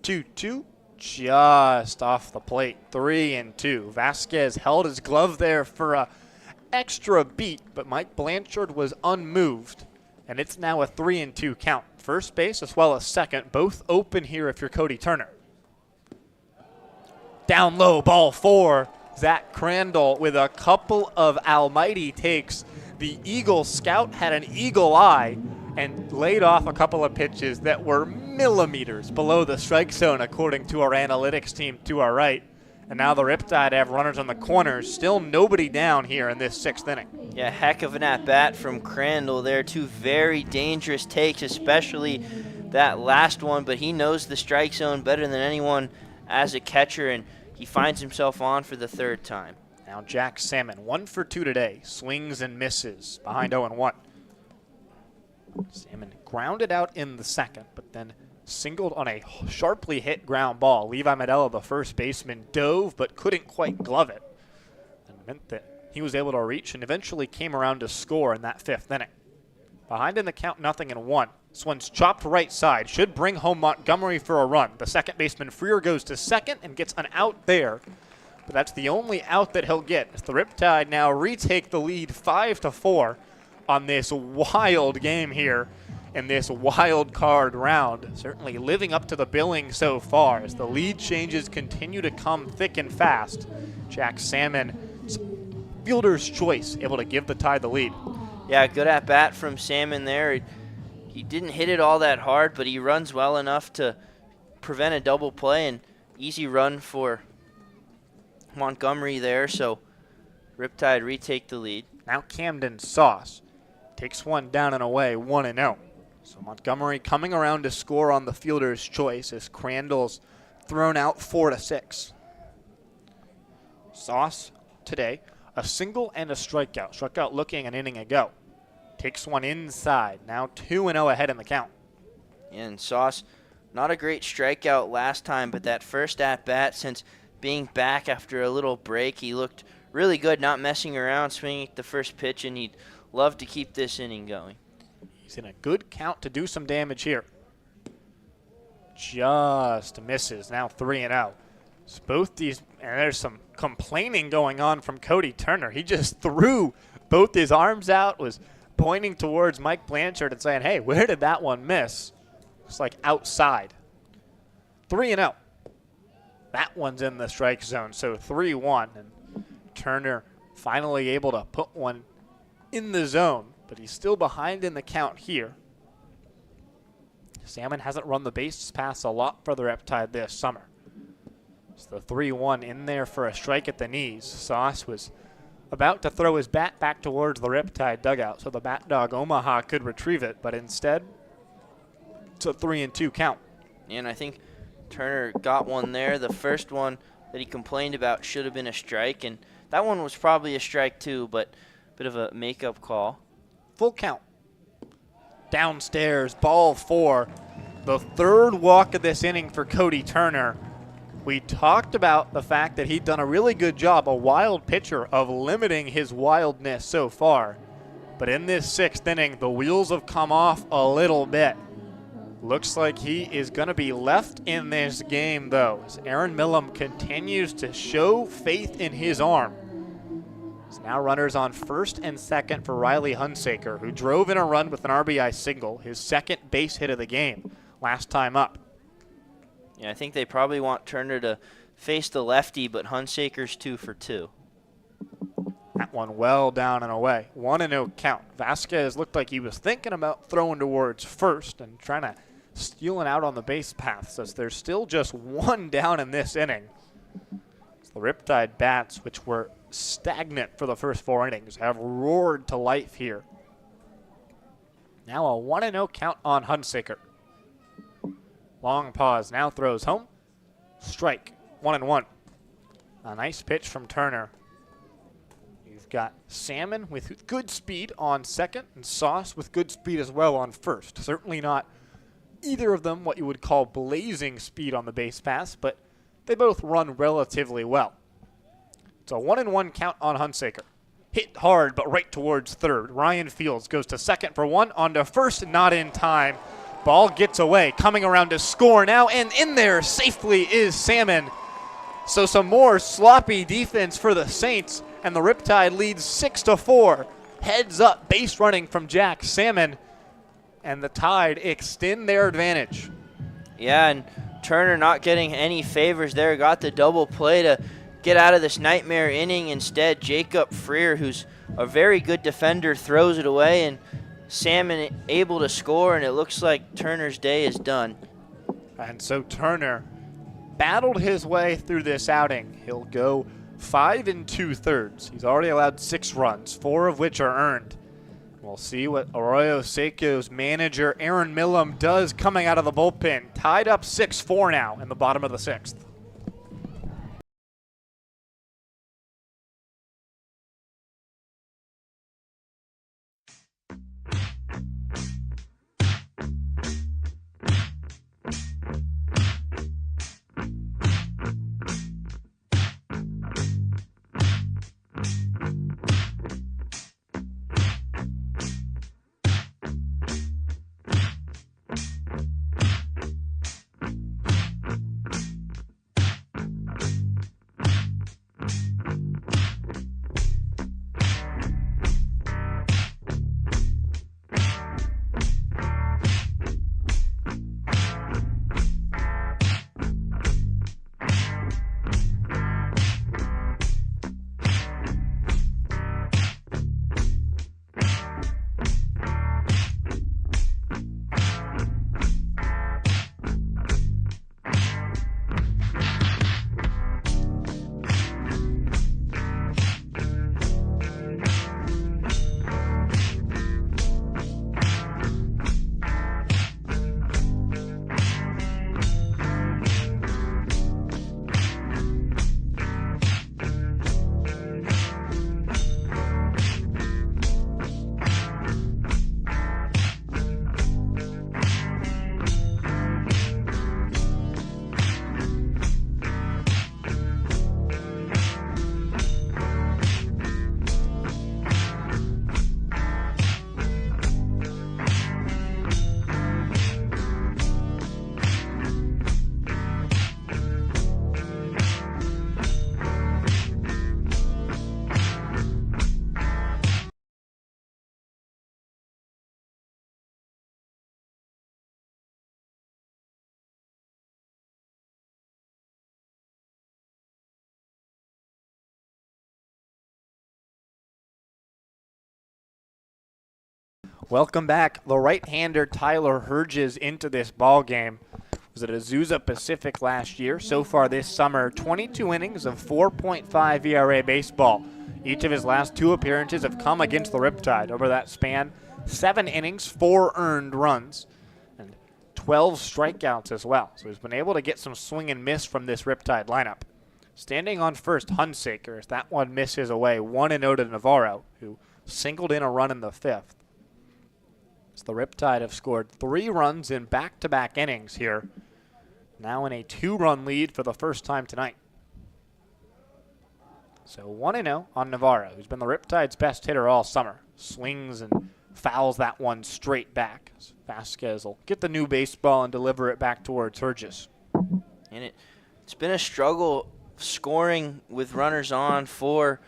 2-2, just off the plate. 3-2. Vasquez held his glove there for a extra beat, but Mike Blanchard was unmoved, and it's now a 3-2 count. First base as well as second, both open here if you're Cody Turner. Down low, ball 4. Zach Crandall with a couple of almighty takes. The Eagle Scout had an eagle eye and laid off a couple of pitches that were millimeters below the strike zone, according to our analytics team to our right. And now the Riptide have runners on the corners. Still nobody down here in this 6th inning. Yeah, heck of an at-bat from Crandall there. 2 very dangerous takes, especially that last one. But he knows the strike zone better than anyone as a catcher, and he finds himself on for the 3rd time. Now Jack Salmon, 1 for 2 today. Swings and misses behind 0-1. Salmon grounded out in the second, but then singled on a sharply hit ground ball. Levi Medella, the first baseman, dove but couldn't quite glove it. And meant that he was able to reach and eventually came around to score in that 5th inning. Behind in the count, 0-1. This one's chopped right side. Should bring home Montgomery for a run. The second baseman, Freer, goes to second and gets an out there. But that's the only out that he'll get as the Riptide now retake the lead 5-4 on this wild game here in this wild card round. Certainly living up to the billing so far as the lead changes continue to come thick and fast. Jack Salmon, fielder's choice, able to give the Tide the lead. Yeah, good at bat from Salmon there. He didn't hit it all that hard, but he runs well enough to prevent a double play, and easy run for Montgomery there. So Riptide retake the lead. Now Camden Sauce. Takes one down and away, 1-0. So Montgomery coming around to score on the fielder's choice as Crandall's thrown out 4-6. Sauce today, a single and a strikeout. Struck out looking an inning ago. Takes one inside, now 2-0 ahead in the count. And Sauce, not a great strikeout last time, but that first at-bat since being back after a little break, he looked really good, not messing around, swinging at the first pitch, and he'd love to keep this inning going. He's in a good count to do some damage here. Just misses, now 3-0. So both these, and there's some complaining going on from Cody Turner. He just threw both his arms out, was pointing towards Mike Blanchard and saying, hey, where did that one miss? It's like outside. 3-0. That one's in the strike zone, so 3-1. And Turner finally able to put one in the zone, but he's still behind in the count here. Salmon hasn't run the base pass a lot for the Riptide this summer. So the 3-1 in there for a strike at the knees. Sauce was about to throw his bat back towards the Riptide dugout so the bat dog Omaha could retrieve it, but instead it's a 3-2 count. And I think Turner got one there. The first one that he complained about should have been a strike, and that one was probably a strike too, but a bit of a makeup call. Full count. Downstairs, ball 4. The third walk of this inning for Cody Turner. We talked about the fact that he'd done a really good job, a wild pitcher, of limiting his wildness so far. But in this 6th inning, the wheels have come off a little bit. Looks like he is going to be left in this game, though, as Aaron Millam continues to show faith in his arm. There's now runners on first and second for Riley Hunsaker, who drove in a run with an RBI single, his second base hit of the game last time up. Yeah, I think they probably want Turner to face the lefty, but Hunsaker's 2 for 2. That one well down and away. 1-0 count. Vasquez looked like he was thinking about throwing towards first and trying to steal it out on the base path, as there's still just one down in this inning. So the Riptide bats, which were stagnant for the first 4 innings, have roared to life here. Now a 1-0 count on Hunsaker. Long pause, now throws home. Strike, 1-1. A nice pitch from Turner. You've got Salmon with good speed on second and Sauce with good speed as well on first. Certainly not either of them what you would call blazing speed on the base pass, but they both run relatively well. It's a 1-1 count on Hunsaker. Hit hard, but right towards third. Ryan Fields goes to second for 1, on to first, not in time. Ball gets away, coming around to score now, and in there safely is Salmon. So some more sloppy defense for the Saints, and the Riptide leads 6-4. Heads up base running from Jack Salmon, and the Tide extend their advantage. Yeah, and Turner not getting any favors there, got the double play to get out of this nightmare inning. Instead, Jacob Freer, who's a very good defender, throws it away, and Salmon able to score, and it looks like Turner's day is done. And so Turner battled his way through this outing. He'll go 5 2/3. He's already allowed 6 runs, 4 of which are earned. We'll see what Arroyo Seco's manager, Aaron Millam, does coming out of the bullpen. Tied up 6-4 now in the bottom of the 6th. Welcome back. The right-hander Tyler Herges into this ball game. Was at Azusa Pacific last year. So far this summer, 22 innings of 4.5 ERA baseball. Each of his last 2 appearances have come against the Riptide. Over that span, 7 innings, 4 earned runs, and 12 strikeouts as well. So he's been able to get some swing and miss from this Riptide lineup. Standing on first, Hunsaker, as that one misses away, 1-0 to Navarro, who singled in a run in the 5th. So the Riptide have scored 3 runs in back-to-back innings here. Now in a 2-run lead for the first time tonight. So 1-0 on Navarro, who's been the Riptide's best hitter all summer. Swings and fouls that one straight back. So Vasquez will get the new baseball and deliver it back towards Herges. And it's been a struggle scoring with runners on for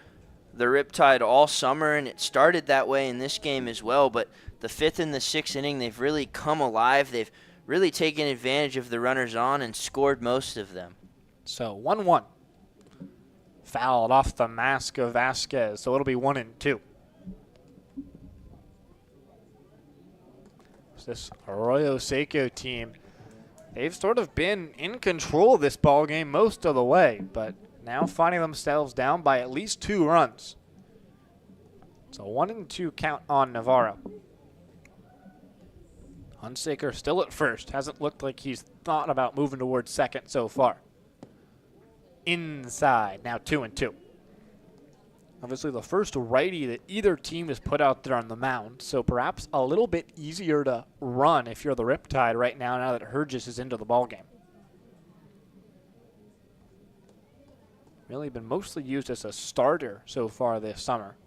the Riptide all summer, and it started that way in this game as well. But the 5th and the 6th inning, they've really come alive. They've really taken advantage of the runners on and scored most of them. So 1-1. Fouled off the mask of Vasquez, so it'll be 1-2. This Arroyo Seco team, they've sort of been in control of this ball game most of the way, but now finding themselves down by at least 2 runs. It's a 1-2 count on Navarro. Hunsaker still at first. Hasn't looked like he's thought about moving towards second so far. Inside, now 2-2. Obviously the first righty that either team has put out there on the mound, so perhaps a little bit easier to run if you're the Riptide right now that Herges is into the ballgame. Really been mostly used as a starter so far this summer.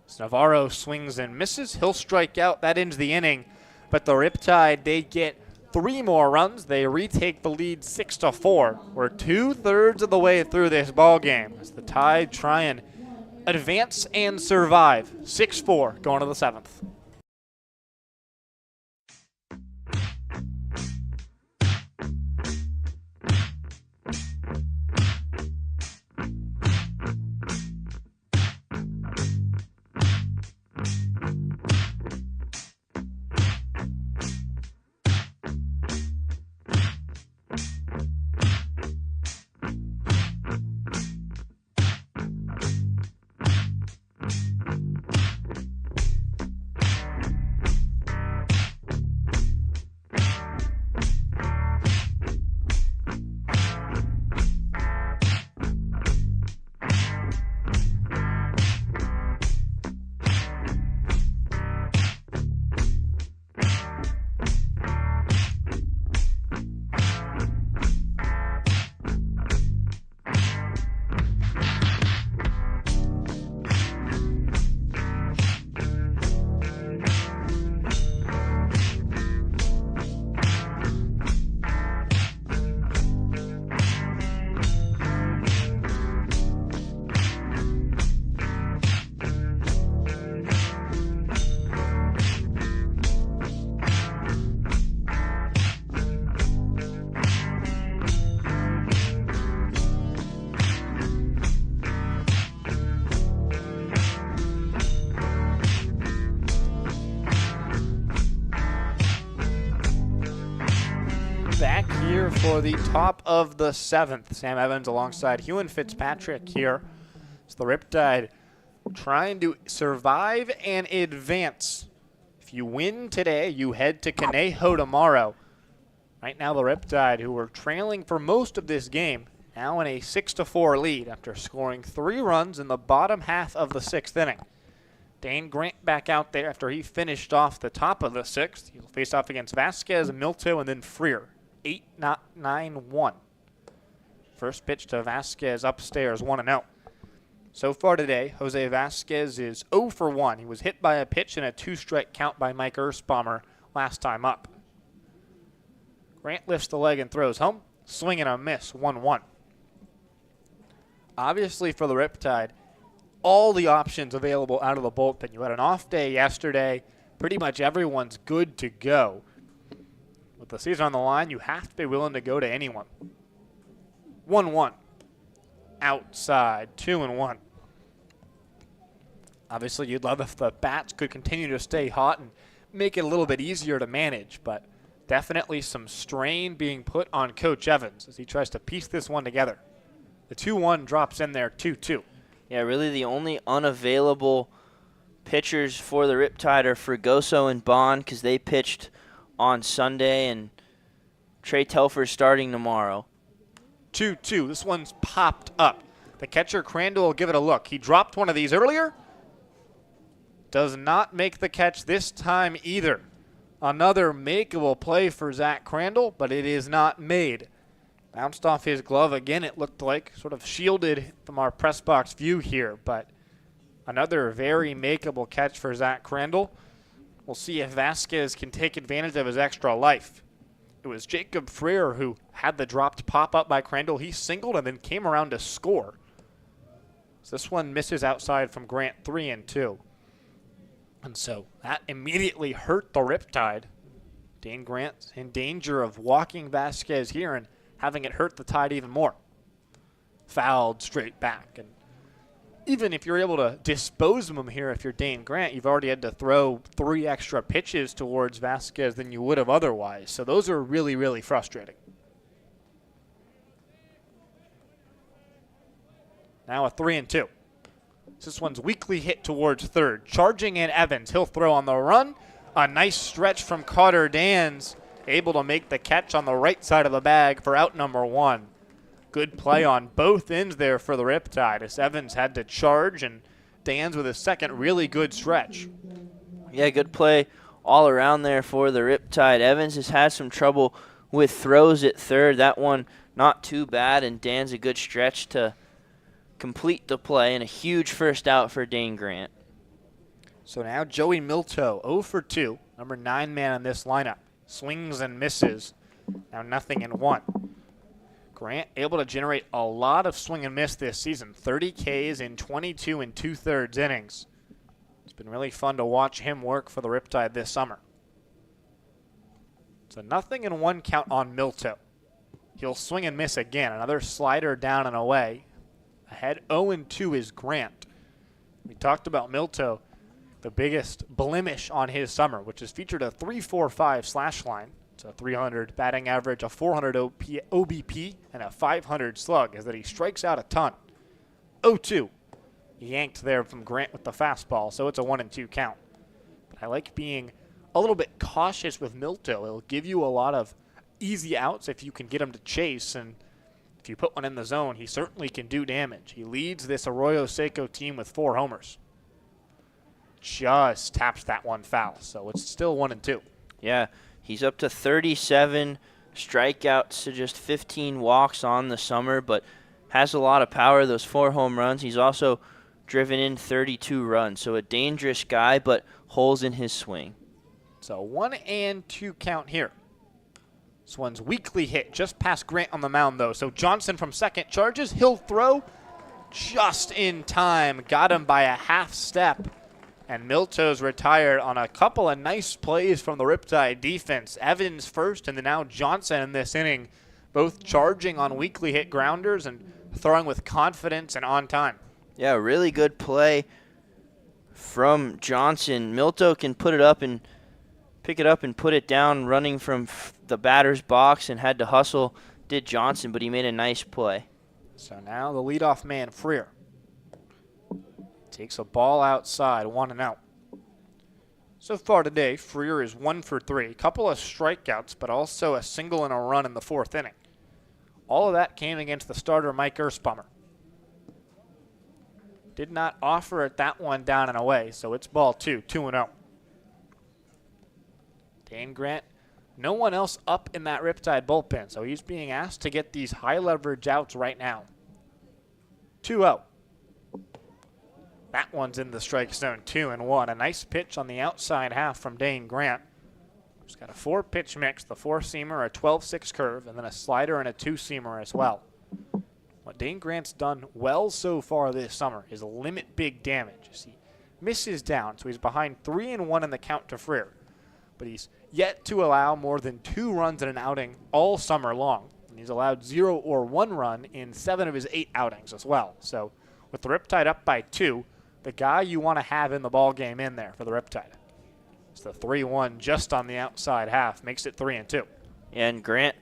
As Navarro swings and misses, he'll strike out. That ends the inning, but the Riptide, they get 3 more runs. They retake the lead 6-4. We're 2/3 of the way through this ball game as the Tide try and advance and survive. 6-4 going to the 7th. Back here for the top of the 7th. Sam Evans alongside Huon Fitzpatrick here. It's the Riptide trying to survive and advance. If you win today, you head to Conejo tomorrow. Right now the Riptide, who were trailing for most of this game, now in a 6-4 lead after scoring 3 runs in the bottom half of the 6th inning. Dane Grant back out there after he finished off the top of the 6th. He'll face off against Vasquez, Milto, and then Freer. 8-9-1. First pitch to Vasquez upstairs, 1-0. So far today, Jose Vasquez is 0 for 1. He was hit by a pitch and a 2-strike count by Mike Ersbommer last time up. Grant lifts the leg and throws home. Swing and a miss, 1-1. Obviously for the Riptide, all the options available out of the bullpen. You had an off day yesterday. Pretty much everyone's good to go. With the season on the line, you have to be willing to go to anyone. 1-1. Outside, 2-1. Obviously, you'd love if the bats could continue to stay hot and make it a little bit easier to manage, but definitely some strain being put on Coach Evans as he tries to piece this one together. The 2-1 drops in there, 2-2. Yeah, really the only unavailable pitchers for the Riptide are Fregoso and Bond because they pitched on Sunday, and Trey Telfer's starting tomorrow. 2-2. This one's popped up. The catcher, Crandall, will give it a look. He dropped one of these earlier. Does not make the catch this time either. Another makeable play for Zach Crandall, but it is not made. Bounced off his glove again, it looked like, sort of shielded from our press box view here, but another very makeable catch for Zach Crandall. We'll see if Vasquez can take advantage of his extra life. It was Jacob Freer who had the dropped pop up by Crandall. He singled and then came around to score. So this one misses outside from Grant, 3-2. And so that immediately hurt the Riptide. Dane Grant's in danger of walking Vasquez here and having it hurt the Tide even more. Fouled straight back. And even if you're able to dispose of him here, if you're Dane Grant, you've already had to throw 3 extra pitches towards Vasquez than you would have otherwise. So those are really, really frustrating. Now a 3-2. This one's weakly hit towards third. Charging in Evans. He'll throw on the run. A nice stretch from Carter Dans. Able to make the catch on the right side of the bag for out number 1. Good play on both ends there for the Riptide as Evans had to charge and Dans with a second really good stretch. Yeah, good play all around there for the Riptide. Evans has had some trouble with throws at third. That one not too bad, and Dan's a good stretch to complete the play, and a huge first out for Dane Grant. So now Joey Milto, 0 for 2, number 9 man in this lineup. Swings and misses. Now 0-1. Grant able to generate a lot of swing and miss this season. 30 Ks in 22 2/3 innings. It's been really fun to watch him work for the Riptide this summer. It's a 0-1 count on Milto. He'll swing and miss again. Another slider down and away. Ahead 0-2 is Grant. We talked about Milto, the biggest blemish on his summer, which has featured a 3.45 slash line. It's a 300 batting average, a 400 OBP, and a 500 slug, is that he strikes out a ton. 0-2. Yanked there from Grant with the fastball, so it's a 1-2 count. But I like being a little bit cautious with Milto. It'll give you a lot of easy outs if you can get him to chase, and if you put one in the zone, he certainly can do damage. He leads this Arroyo Seco team with 4 homers. Just taps that one foul, so it's still 1-2. Yeah, he's up to 37 strikeouts to just 15 walks on the summer, but has a lot of power, those 4 home runs. He's also driven in 32 runs, so a dangerous guy, but holes in his swing. So 1-2 count here. This one's weakly hit just past Grant on the mound, though. So Johnson from second charges. He'll throw just in time. Got him by a half step. And Milto's retired on a couple of nice plays from the Riptide defense. Evans first, and then now Johnson in this inning, both charging on weakly hit grounders and throwing with confidence and on time. Yeah, really good play from Johnson. Milto can put it up and pick it up and put it down running from the batter's box, and had to hustle, did Johnson, but he made a nice play. So now the leadoff man, Freer, takes a ball outside, 1-0. So far today, Freer is 1 for 3. A couple of strikeouts, but also a single and a run in the 4th inning. All of that came against the starter, Mike Erspamer. Did not offer it that one down and away, so it's ball 2, 2-0. Dane Grant, no one else up in that Riptide bullpen, so he's being asked to get these high leverage outs right now. 2-0. That one's in the strike zone, 2-1. A nice pitch on the outside half from Dane Grant. He's got a 4-pitch mix, the 4-seamer, a 12-6 curve, and then a slider and a 2-seamer as well. What Dane Grant's done well so far this summer is limit big damage. He misses down, so he's behind 3-1 in the count to Freer. But he's yet to allow more than 2 runs in an outing all summer long. And he's allowed 0 or 1 run in 7 of his 8 outings as well. So with the Riptide up by 2, the guy you want to have in the ball game in there for the Riptide. It's the 3-1 just on the outside half, makes it 3-2. And Grant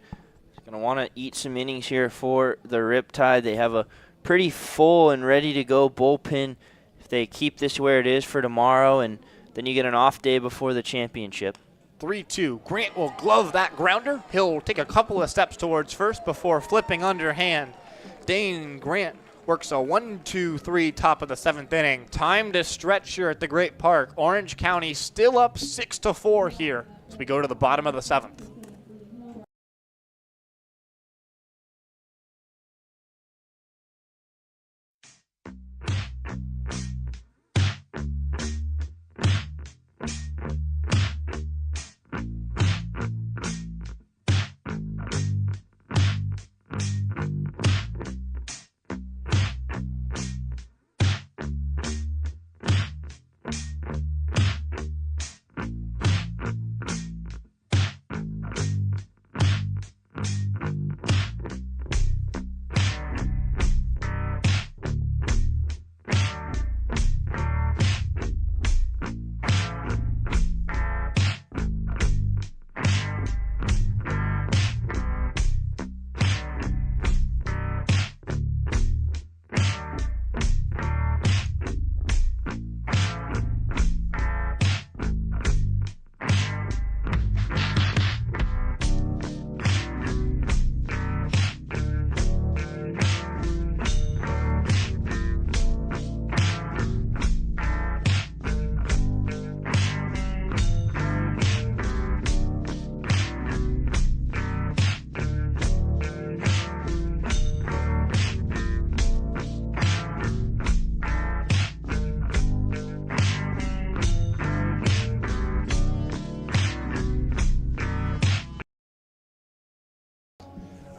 is going to want to eat some innings here for the Riptide. They have a pretty full and ready to go bullpen if they keep this where it is for tomorrow, and then you get an off day before the championship. 3-2. Grant will glove that grounder. He'll take a couple of steps towards first before flipping underhand. Dane Grant works a 1-2-3 top of the 7th inning. Time to stretch here at the Great Park. Orange County still up 6-4 here as we go to the bottom of the 7th.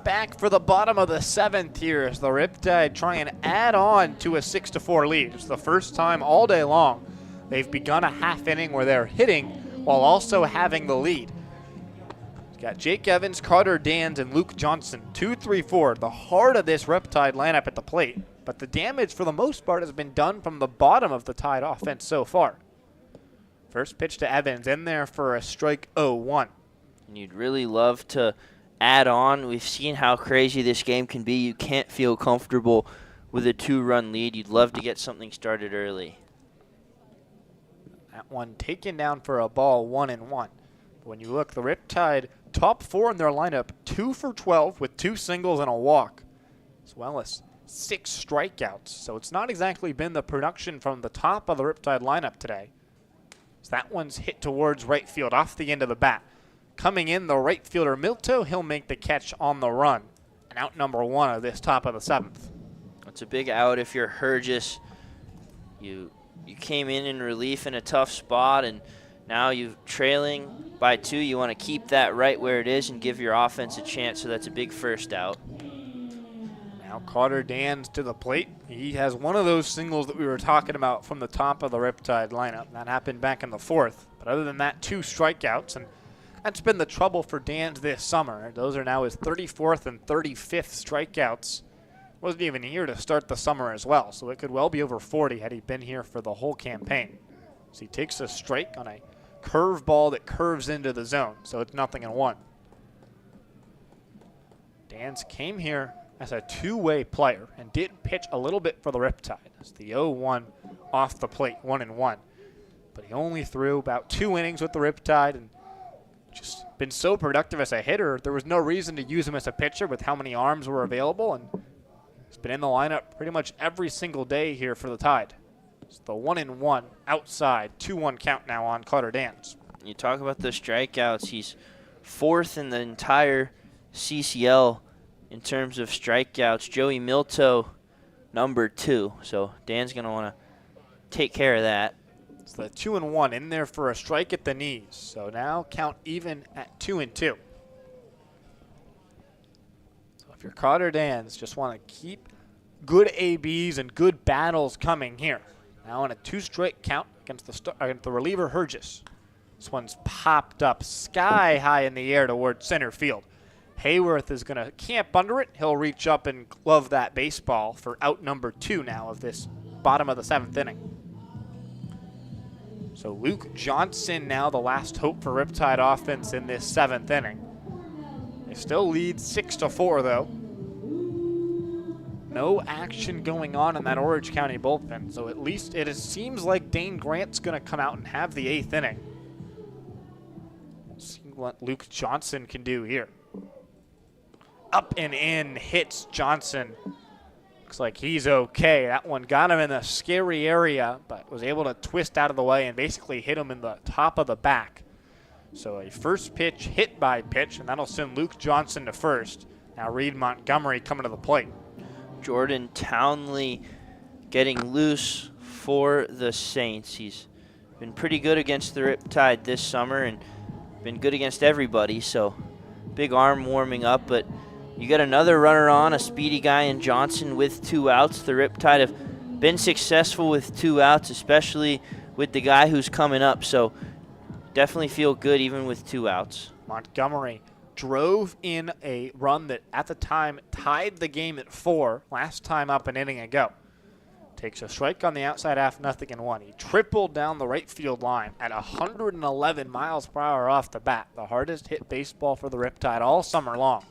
Back for the bottom of the 7th here as the Riptide try and add on to a 6-4 lead. It's the first time all day long they've begun a half inning where they're hitting while also having the lead. You've got Jake Evans, Carter Dans, and Luke Johnson, 2-3-4, the heart of this Riptide lineup at the plate. But the damage for the most part has been done from the bottom of the Tide offense so far. First pitch to Evans, in there for a strike 0-1. And you'd really love to add on. We've seen how crazy this game can be. You can't feel comfortable with a 2-run lead. You'd love to get something started early. That one taken down for a ball, 1-1. But when you look, the Riptide top 4 in their lineup, 2 for 12 with 2 singles and a walk, as well as 6 strikeouts. So it's not exactly been the production from the top of the Riptide lineup today. So that one's hit towards right field off the end of the bat. Coming in, the right fielder, Milto, he'll make the catch on the run. And out number 1 of this top of the 7th. It's a big out if you're Hergis. You came in relief in a tough spot, and now you're trailing by 2. You want to keep that right where it is and give your offense a chance, so that's a big first out. Now Carter Dans to the plate. He has one of those singles that we were talking about from the top of the Riptide lineup. That happened back in the 4th. But other than that, 2 strikeouts, and that's been the trouble for Dans this summer. Those are now his 34th and 35th strikeouts. Wasn't even here to start the summer as well, so it could well be over 40 had he been here for the whole campaign. So he takes a strike on a curveball that curves into the zone, so it's 0-1. Dans came here as a two-way player and did pitch a little bit for the Riptide. It's the 0-1 off the plate, 1-1. But he only threw about 2 innings with the Riptide and just been so productive as a hitter. There was no reason to use him as a pitcher with how many arms were available, and he's been in the lineup pretty much every single day here for the Tide. It's the 1-1 outside, 2-1 count now on Carter Dans. You talk about the strikeouts. He's 4th in the entire CCL in terms of strikeouts. Joey Milto, number 2. So Dan's going to want to take care of that. It's the 2-1 in there for a strike at the knees. So now count even at 2-2. So if you're Carter Dans, just want to keep good ABs and good battles coming here. Now on a 2-strike count against the reliever Hergis. This one's popped up sky high in the air towards center field. Hayworth is going to camp under it. He'll reach up and glove that baseball for out number 2 now of this bottom of the 7th inning. So So Luke Johnson now the last hope for Riptide offense in this 7th inning. They still lead 6-4 though. No action going on in that Orange County bullpen, so at least seems like Dane Grant's going to come out and have the 8th inning. See what Luke Johnson can do here. Up and in, hits Johnson. Looks like he's okay. That one got him in the scary area, but was able to twist out of the way and basically hit him in the top of the back. So a first pitch hit by pitch, and that'll send Luke Johnson to first. Now Reed Montgomery coming to the plate. Jordan Townley getting loose for the Saints. He's been pretty good against the Riptide this summer and been good against everybody, so big arm warming up. But you got another runner on, a speedy guy in Johnson with 2 outs. The Riptide have been successful with 2 outs, especially with the guy who's coming up, so definitely feel good even with 2 outs. Montgomery drove in a run that at the time tied the game at 4 last time up an inning ago. Takes a strike on the outside half, 0-1. He tripled down the right field line at 111 miles per hour off the bat. The hardest hit baseball for the Riptide all summer long.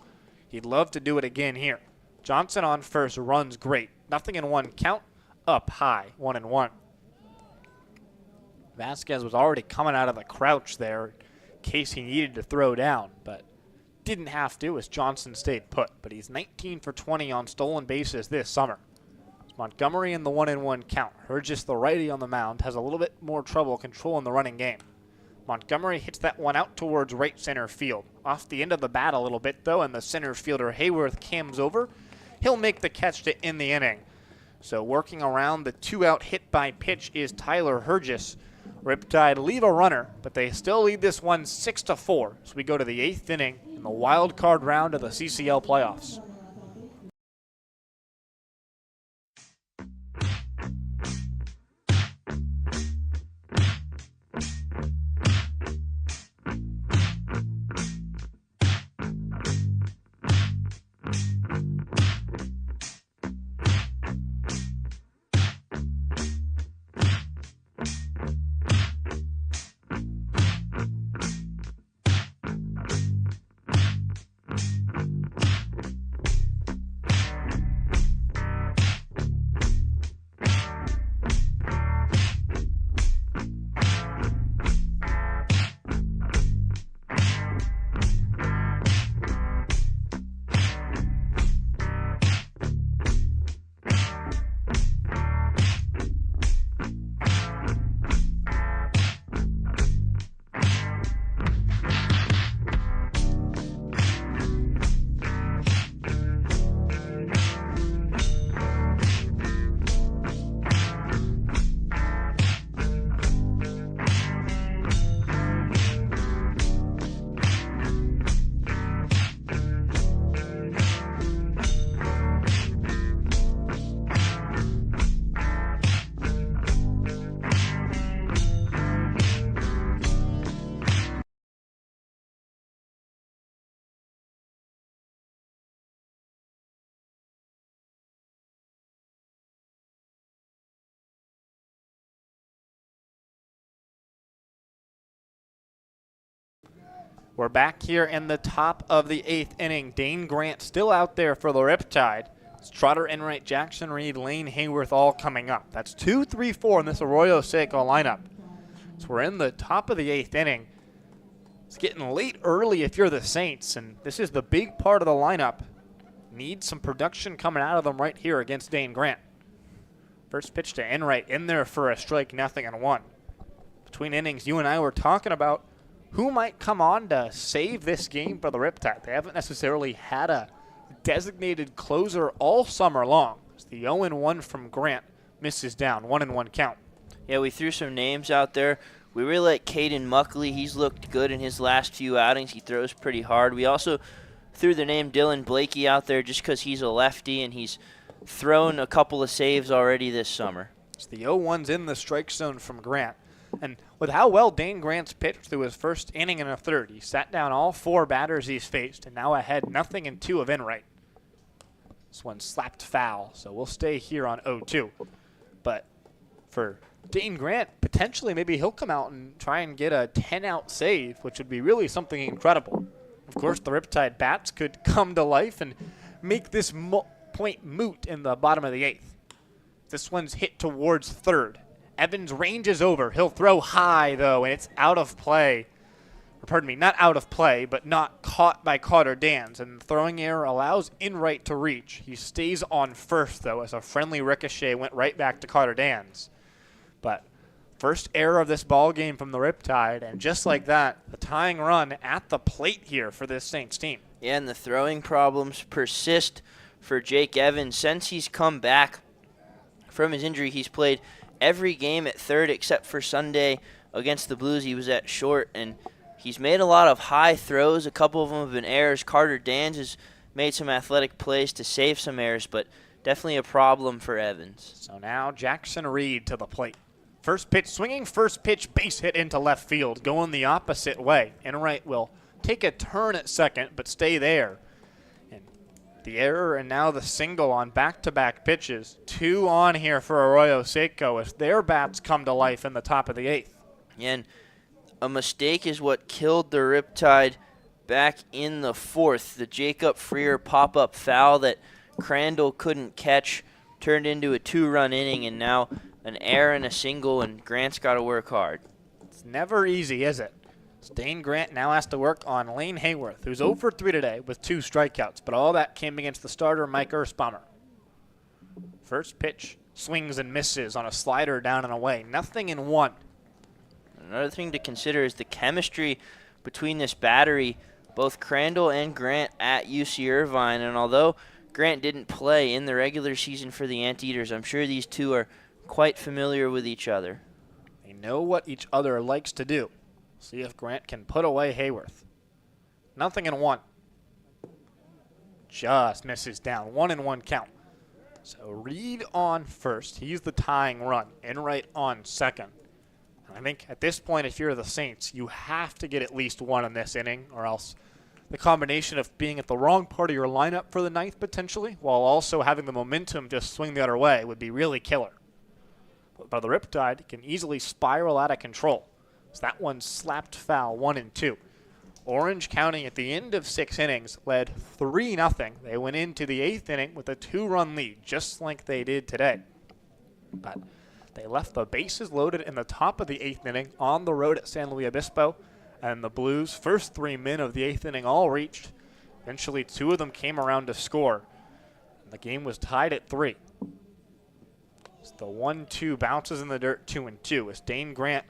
He'd love to do it again here. Johnson on first, runs great. 0-1 count, up high, 1-1. Vasquez was already coming out of the crouch there in case he needed to throw down, but didn't have to as Johnson stayed put. But he's 19 for 20 on stolen bases this summer. It's Montgomery in the 1-1 count. Hergis, the righty on the mound, has a little bit more trouble controlling the running game. Montgomery hits that one out towards right center field. Off the end of the bat a little bit, though, and the center fielder Hayworth cams over. He'll make the catch to end the inning. So working around the 2-out hit by pitch is Tyler Hergis. Riptide leave a runner, but they still lead this one 6-4. So we go to the 8th inning in the wild card round of the CCL playoffs. We're back here in the top of the 8th inning. Dane Grant still out there for the Riptide. It's Trotter, Enright, Jackson Reed, Lane, Hayworth all coming up. That's 2, 3, 4 in this Arroyo Seco lineup. So we're in the top of the 8th inning. It's getting late early if you're the Saints, and this is the big part of the lineup. Need some production coming out of them right here against Dane Grant. First pitch to Enright in there for a strike, 0-1. Between innings, you and I were talking about who might come on to save this game for the Riptide. They haven't necessarily had a designated closer all summer long. It's the 0-1 from Grant misses down, 1-1 count. Yeah, we threw some names out there. We really like Caden Muckley. He's looked good in his last few outings. He throws pretty hard. We also threw the name Dylan Blakey out there just because he's a lefty and he's thrown a couple of saves already this summer. It's the 0-1's in the strike zone from Grant. And with how well Dane Grant's pitched through his first inning and a third, he sat down all 4 batters he's faced, and now ahead 0-2 of Enright. This one slapped foul, so we'll stay here on 0-2. But for Dane Grant, potentially maybe he'll come out and try and get a 10-out save, which would be really something incredible. Of course, the Riptide bats could come to life and make this point moot in the bottom of the 8th. This one's hit towards third. Evans ranges over. He'll throw high, though, and it's out of play. Or pardon me, not out of play, but not caught by Carter Dans. And the throwing error allows Enright to reach. He stays on first, though, as a friendly ricochet went right back to Carter Dans. But first error of this ball game from the Riptide, and just like that, the tying run at the plate here for this Saints team. Yeah, and the throwing problems persist for Jake Evans. Since he's come back from his injury, he's played every game at third except for Sunday against the Blues. He was at short, and he's made a lot of high throws. A couple of them have been errors. Carter Dans has made some athletic plays to save some errors, but definitely a problem for Evans. So now Jackson Reed to the plate. First pitch, swinging first pitch, base hit into left field, going the opposite way. Enright will take a turn at second, but stay there. And the error and now the single on back-to-back pitches. 2 on here for Arroyo Seco as their bats come to life in the top of the 8th. And a mistake is what killed the Riptide back in the 4th. The Jacob Freer pop-up foul that Crandall couldn't catch turned into a 2-run inning, and now an error and a single, and Grant's got to work hard. It's never easy, is it? Dane Grant now has to work on Lane Hayworth, who's 0 for 3 today with 2 strikeouts, but all that came against the starter, Mike Erspamer. First pitch, swings and misses on a slider down and away. 0-1. Another thing to consider is the chemistry between this battery, both Crandall and Grant at UC Irvine, and although Grant didn't play in the regular season for the Anteaters, I'm sure these two are quite familiar with each other. They know what each other likes to do. See if Grant can put away Hayworth. 0-1. Just misses down. 1-1 count. So Reed on first. He's the tying run. Enright on second. And I think at this point, if you're the Saints, you have to get at least 1 in this inning, or else the combination of being at the wrong part of your lineup for the 9th potentially, while also having the momentum just swing the other way, would be really killer. But the Riptide can easily spiral out of control. So that one slapped foul, 1-2. Orange County at the end of 6 innings led 3-0. They went into the 8th inning with a 2-run lead, just like they did today. But they left the bases loaded in the top of the 8th inning on the road at San Luis Obispo, and the Blues' first 3 men of the 8th inning all reached. Eventually, 2 of them came around to score. The game was tied at 3. The 1-2 bounces in the dirt, 2-2, as Dane Grant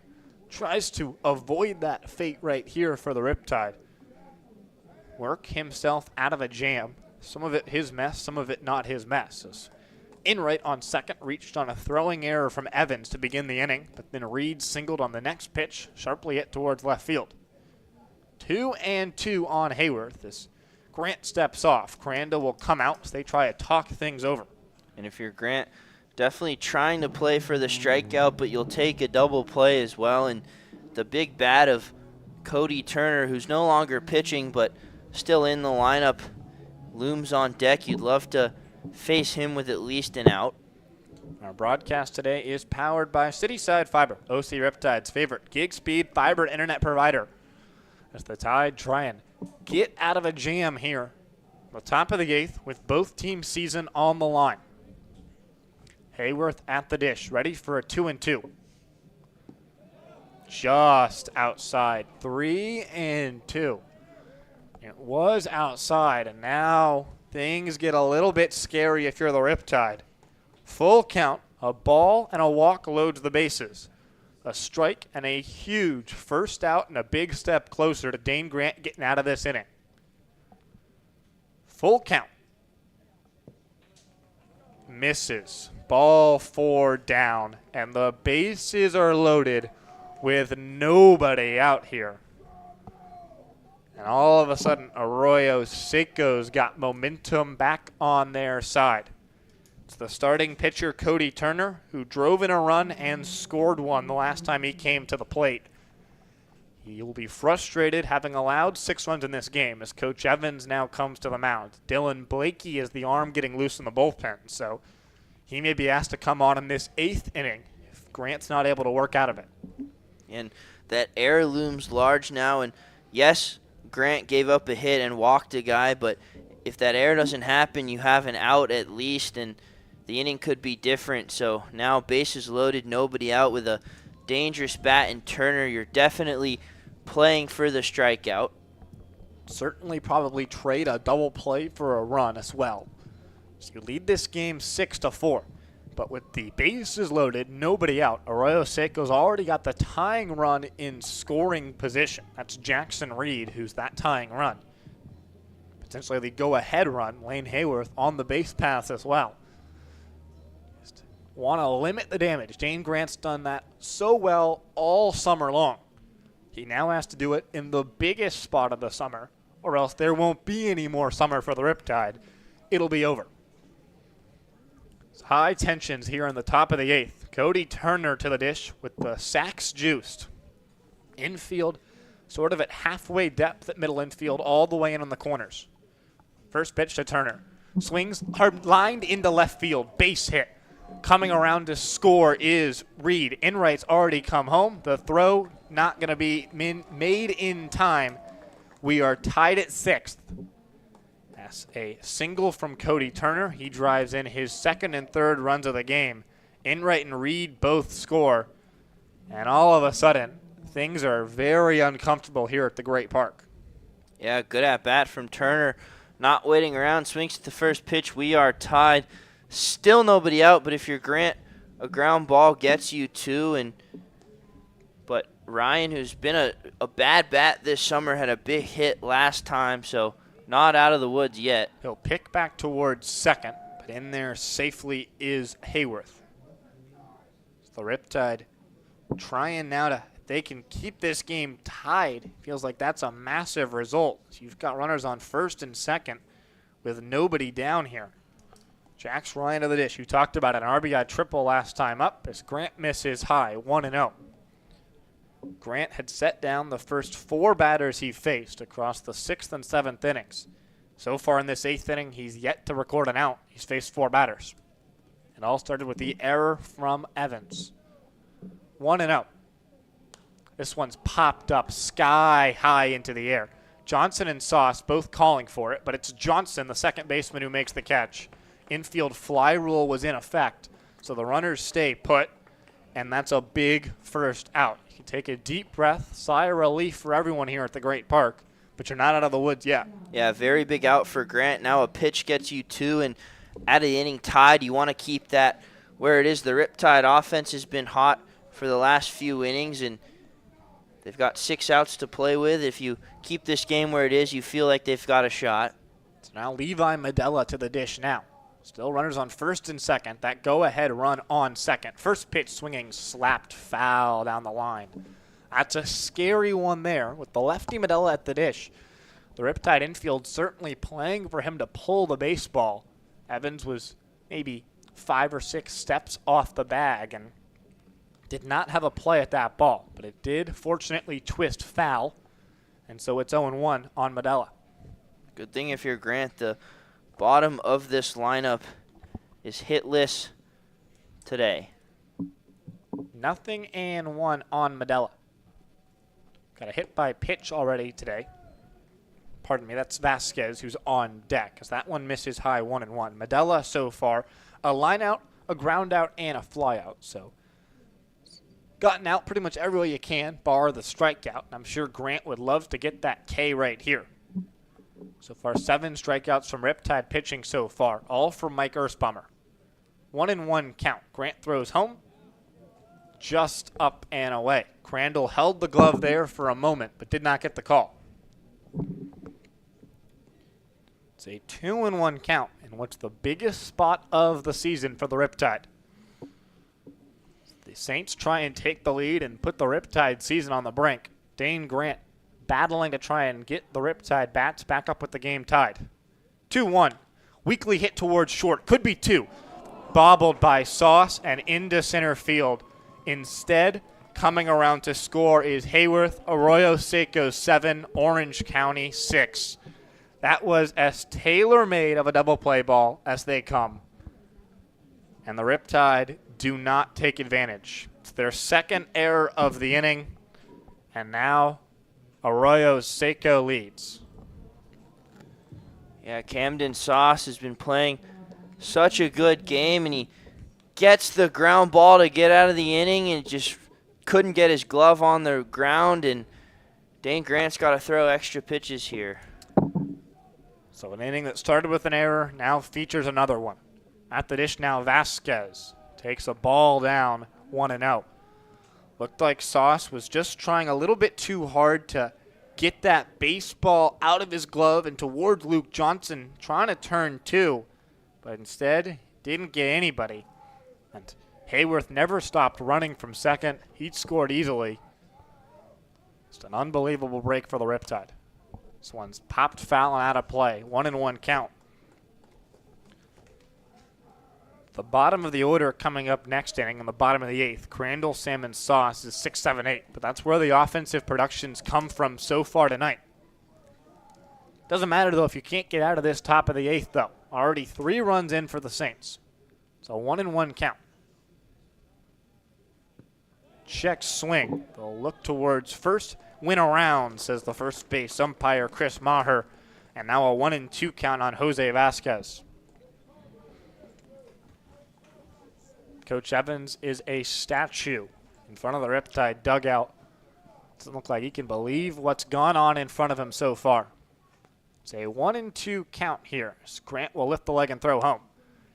tries to avoid that fate right here for the Riptide. Work himself out of a jam. Some of it his mess, some of it not his mess. As Enright on second reached on a throwing error from Evans to begin the inning, but then Reed singled on the next pitch, sharply hit towards left field. 2-2 on Hayworth as Grant steps off. Crandall will come out as they try to talk things over. And if you're Grant, definitely trying to play for the strikeout, but you'll take a double play as well. And the big bat of Cody Turner, who's no longer pitching but still in the lineup, looms on deck. You'd love to face him with at least an out. Our broadcast today is powered by Cityside Fiber, OC Riptide's favorite gig speed fiber internet provider. As the Tide try and get out of a jam here, the top of the 8th with both teams' season on the line. Hayworth at the dish, ready for a 2-2. Just outside, 3-2. It was outside, and now things get a little bit scary if you're the Riptide. Full count, a ball and a walk loads the bases. A strike and a huge first out and a big step closer to Dane Grant getting out of this inning. Full count. Misses. Ball 4 down, and the bases are loaded with nobody out here. And all of a sudden, Arroyo Seco's got momentum back on their side. It's the starting pitcher, Cody Turner, who drove in a run and scored one the last time he came to the plate. He will be frustrated having allowed 6 runs in this game as Coach Evans now comes to the mound. Dylan Blakey is the arm getting loose in the bullpen, so he may be asked to come on in this 8th inning if Grant's not able to work out of it. And that error looms large now. And yes, Grant gave up a hit and walked a guy, but if that error doesn't happen, you have an out at least, and the inning could be different. So now bases loaded, nobody out with a dangerous bat in Turner. You're definitely playing for the strikeout. Certainly probably trade a double play for a run as well. So you lead this game 6-4. But with the bases loaded, nobody out, Arroyo Seco's already got the tying run in scoring position. That's Jackson Reed, who's that tying run. Potentially the go-ahead run, Lane Hayworth on the base paths as well. Just want to limit the damage. Dane Grant's done that so well all summer long. He now has to do it in the biggest spot of the summer, or else there won't be any more summer for the Riptide. It'll be over. High tensions here in the top of the 8th. Cody Turner to the dish with the sacks juiced. Infield sort of at halfway depth at middle infield, all the way in on the corners. First pitch to Turner. Swings hard, lined into left field. Base hit. Coming around to score is Reed. Enright's already come home. The throw not going to be made in time. We are tied at 6th. That's a single from Cody Turner. He drives in his second and third runs of the game. Enright and Reed both score. And all of a sudden, things are very uncomfortable here at the Great Park. Yeah, good at bat from Turner. Not waiting around. Swings at the first pitch. We are tied. Still nobody out, but if you're Grant, a ground ball gets you 2. But Ryan, who's been a bad bat this summer, had a big hit last time, so not out of the woods yet. He'll pick back towards second, but in there safely is Hayworth. So the Riptide trying now to, if they can keep this game tied, feels like that's a massive result. So you've got runners on first and second with nobody down here. Jax Ryan to the dish. You talked about an RBI triple last time up as Grant misses high, 1-0. Grant had set down the first 4 batters he faced across the 6th and 7th innings. So far in this 8th inning, he's yet to record an out. He's faced 4 batters. It all started with the error from Evans. 1-0. This one's popped up sky high into the air. Johnson and Sauce both calling for it, but it's Johnson, the second baseman, who makes the catch. Infield fly rule was in effect, so the runners stay put, and that's a big first out. You can take a deep breath, sigh of relief for everyone here at the Great Park, but you're not out of the woods yet. Yeah, very big out for Grant. Now a pitch gets you 2, and out of the inning tied, you want to keep that where it is. The Riptide offense has been hot for the last few innings, and they've got 6 outs to play with. If you keep this game where it is, you feel like they've got a shot. So now Levi Medella to the dish now. Still runners on first and second. That go-ahead run on second. First pitch swinging, slapped foul down the line. That's a scary one there with the lefty Medella at the dish. The Riptide infield certainly playing for him to pull the baseball. Evans was maybe 5 or 6 steps off the bag and did not have a play at that ball, but it did fortunately twist foul, and so it's 0-1 on Medella. Good thing if you're Grant, the bottom of this lineup is hitless today. 0-1 on Medella. Got a hit by pitch already today. Pardon me, that's Vasquez who's on deck, as that one misses high, 1-1. Medella so far, a line out, a ground out, and a fly out. So gotten out pretty much every way you can, bar the strikeout. And I'm sure Grant would love to get that K right here. So far, 7 strikeouts from Riptide pitching so far, all from Mike Ersbommer. 1-1 count. Grant throws home, just up and away. Crandall held the glove there for a moment, but did not get the call. It's a 2-1 count in what's the biggest spot of the season for the Riptide. The Saints try and take the lead and put the Riptide season on the brink. Dane Grant battling to try and get the Riptide bats back up with the game tied. 2-1. Weakly hit towards short. Could be 2. Bobbled by Sauce and into center field. Instead, coming around to score is Hayworth. Arroyo Seco 7, Orange County 6. That was as tailor-made of a double play ball as they come. And the Riptide do not take advantage. It's their second error of the inning. And now Arroyo Seco leads. Yeah, Camden Sauce has been playing such a good game, and he gets the ground ball to get out of the inning and just couldn't get his glove on the ground, and Dane Grant's got to throw extra pitches here. So an inning that started with an error now features another one. At the dish now, Vasquez takes a ball down, 1-0. Looked like Sauce was just trying a little bit too hard to get that baseball out of his glove and towards Luke Johnson, trying to turn two, but instead didn't get anybody. And Hayworth never stopped running from second. He'd scored easily. Just an unbelievable break for the Riptide. This one's popped foul and out of play. 1-1 count. The bottom of the order coming up next inning in the bottom of the eighth. Crandall, Salmon, Sauce is 6, 7, 8. But that's where the offensive productions come from so far tonight. Doesn't matter, though, if you can't get out of this top of the eighth, though. Already 3 runs in for the Saints. So 1-1 count. Check swing. They'll look towards first. Win around, says the first base umpire, Chris Maher. And now a 1-2 count on Jose Vasquez. Coach Evans is a statue in front of the Riptide dugout. Doesn't look like he can believe what's gone on in front of him so far. It's a 1-2 count here. Grant will lift the leg and throw home.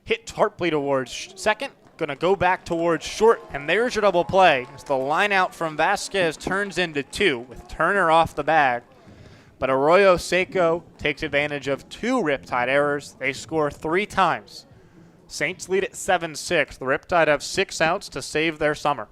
Hit Tarpley towards second. Going to go back towards short, and there's your double play. As the line out from Vasquez turns into 2 with Turner off the bag. But Arroyo Seco takes advantage of 2 Riptide errors. They score 3 times. Saints lead at 7-6. The Riptide have 6 outs to save their summer.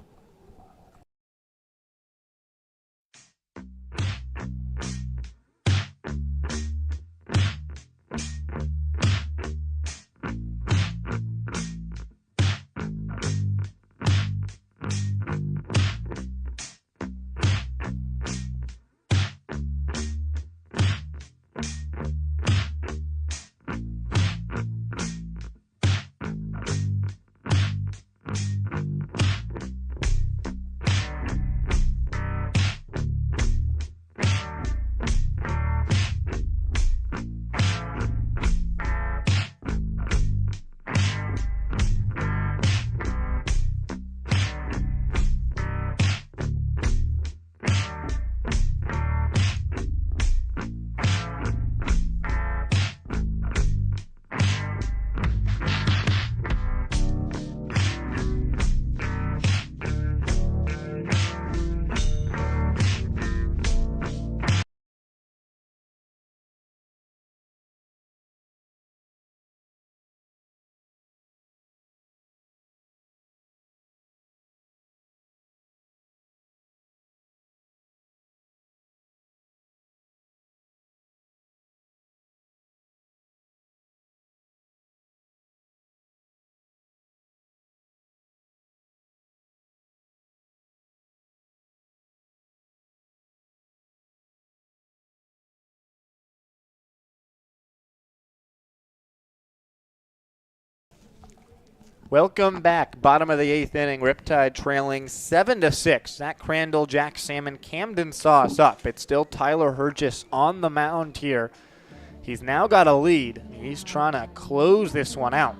Welcome back. Bottom of the 8th inning. Riptide trailing 7-6. Zach Crandall, Jack Salmon, Camden Sauce up. It's still Tyler Hergis on the mound here. He's now got a lead. He's trying to close this one out.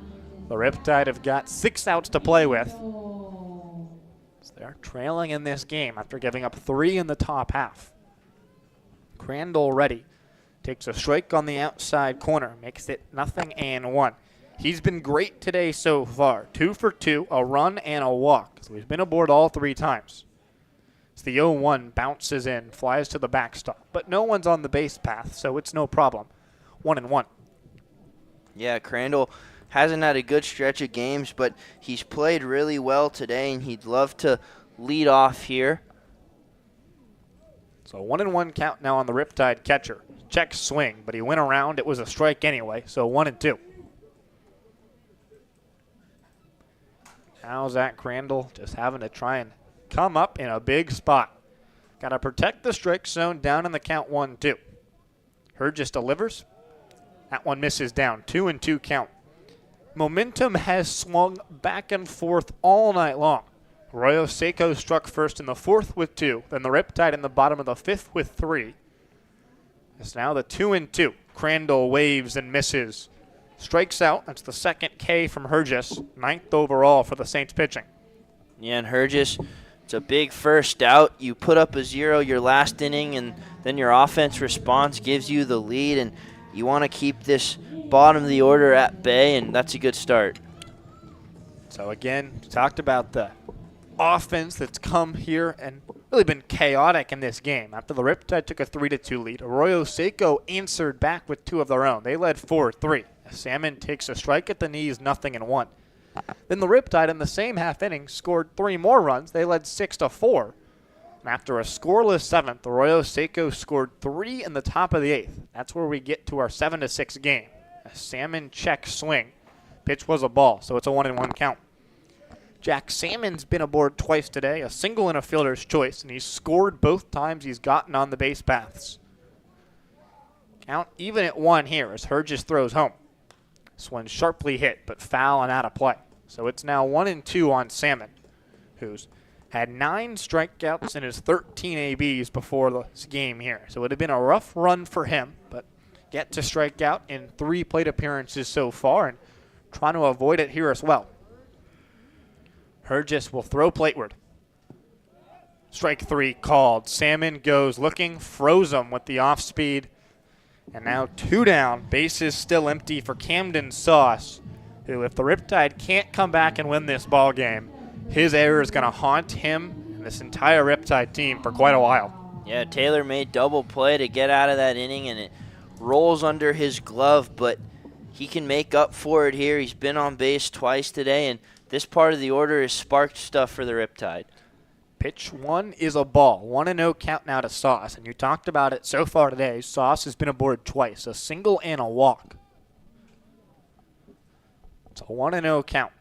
The Riptide have got 6 outs to play with. So they're trailing in this game after giving up 3 in the top half. Crandall ready. Takes a strike on the outside corner. Makes it 0-1. He's been great today so far. 2 for 2, a run and a walk. So he's been aboard all 3 times. As the 0-1 bounces in, flies to the backstop. But no one's on the base path, so it's no problem. 1-1. Yeah, Crandall hasn't had a good stretch of games, but he's played really well today, and he'd love to lead off here. So 1-1 count now on the Riptide catcher. Check swing, but he went around. It was a strike anyway, so 1-2. Now Zach Crandall just having to try and come up in a big spot. Got to protect the strike zone down in the count 1-2. Hergis delivers. That one misses down. 2-2 count. Momentum has swung back and forth all night long. Arroyo Seco struck first in the 4th with 2. Then the Riptide in the bottom of the 5th with 3. It's now the 2-2. Crandall waves and misses. Strikes out. That's the 2nd K from Hergis. 9th overall for the Saints pitching. Yeah, and Hergis, it's a big first out. You put up a 0 your last inning, and then your offense response gives you the lead, and you want to keep this bottom of the order at bay, and that's a good start. So again, talked about the offense that's come here and really been chaotic in this game. After the Riptide took a 3-2 lead, Arroyo Seco answered back with 2 of their own. They led 4-3. Salmon takes a strike at the knees, 0-1. Then the Riptide in the same half inning scored 3 more runs. They led 6-4. And after a scoreless 7th, Arroyo Seco scored 3 in the top of the 8th. That's where we get to our 7-6 game. A Salmon check swing. Pitch was a ball, so it's a 1-1 count. Jack Salmon's been aboard twice today, a single and a fielder's choice, and he's scored both times he's gotten on the base paths. Count even at 1 here as Hergis throws home. This one's sharply hit, but foul and out of play. So it's now 1-2 on Salmon, who's had 9 strikeouts in his 13 ABs before this game here. So it would have been a rough run for him, but get to strike out in 3 plate appearances so far and trying to avoid it here as well. Hergis will throw plateward. Strike 3 called. Salmon goes looking, froze him with the off speed. And now 2 down. Bases still empty for Camden Sauce, who, if the Riptide can't come back and win this ball game, his error is going to haunt him and this entire Riptide team for quite a while. Yeah, Taylor made double play to get out of that inning, and it rolls under his glove, but he can make up for it here. He's been on base twice today, and this part of the order is sparked stuff for the Riptide. Pitch 1 is a ball. 1-0 count now to Sauce. And you talked about it so far today. Sauce has been aboard twice, a single and a walk. It's a 1-0 count.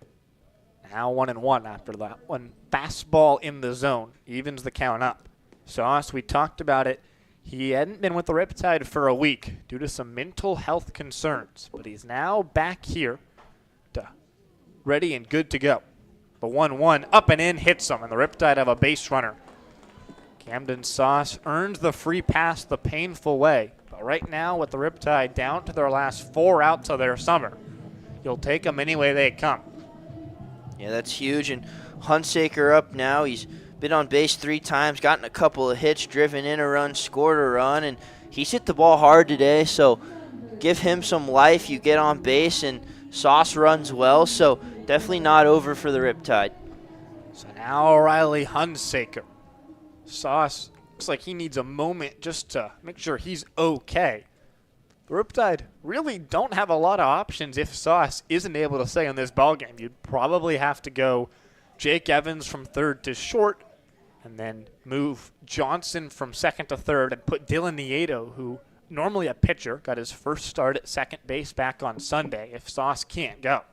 Now 1-1 after that one. Fastball in the zone evens the count up. Sauce, we talked about it. He hadn't been with the Riptide for a week due to some mental health concerns, but he's now back here, ready and good to go. The 1-1 up and in hits him, and the Riptide have a base runner. Camden Sauce earns the free pass the painful way, but right now with the Riptide down to their last 4 outs of their summer, you'll take them any way they come. Yeah, that's huge, and Hunsaker up now. He's been on base 3 times, gotten a couple of hits, driven in a run, scored a run, and he's hit the ball hard today, so give him some life. You get on base, and Sauce runs well, so definitely not over for the Riptide. So now Riley Hunsaker. Sauce looks like he needs a moment just to make sure he's okay. The Riptide really don't have a lot of options if Sauce isn't able to stay in this ballgame. You'd probably have to go Jake Evans from third to short and then move Johnson from second to third and put Dylan Nieto, who normally a pitcher, got his first start at second base back on Sunday if Sauce can't go.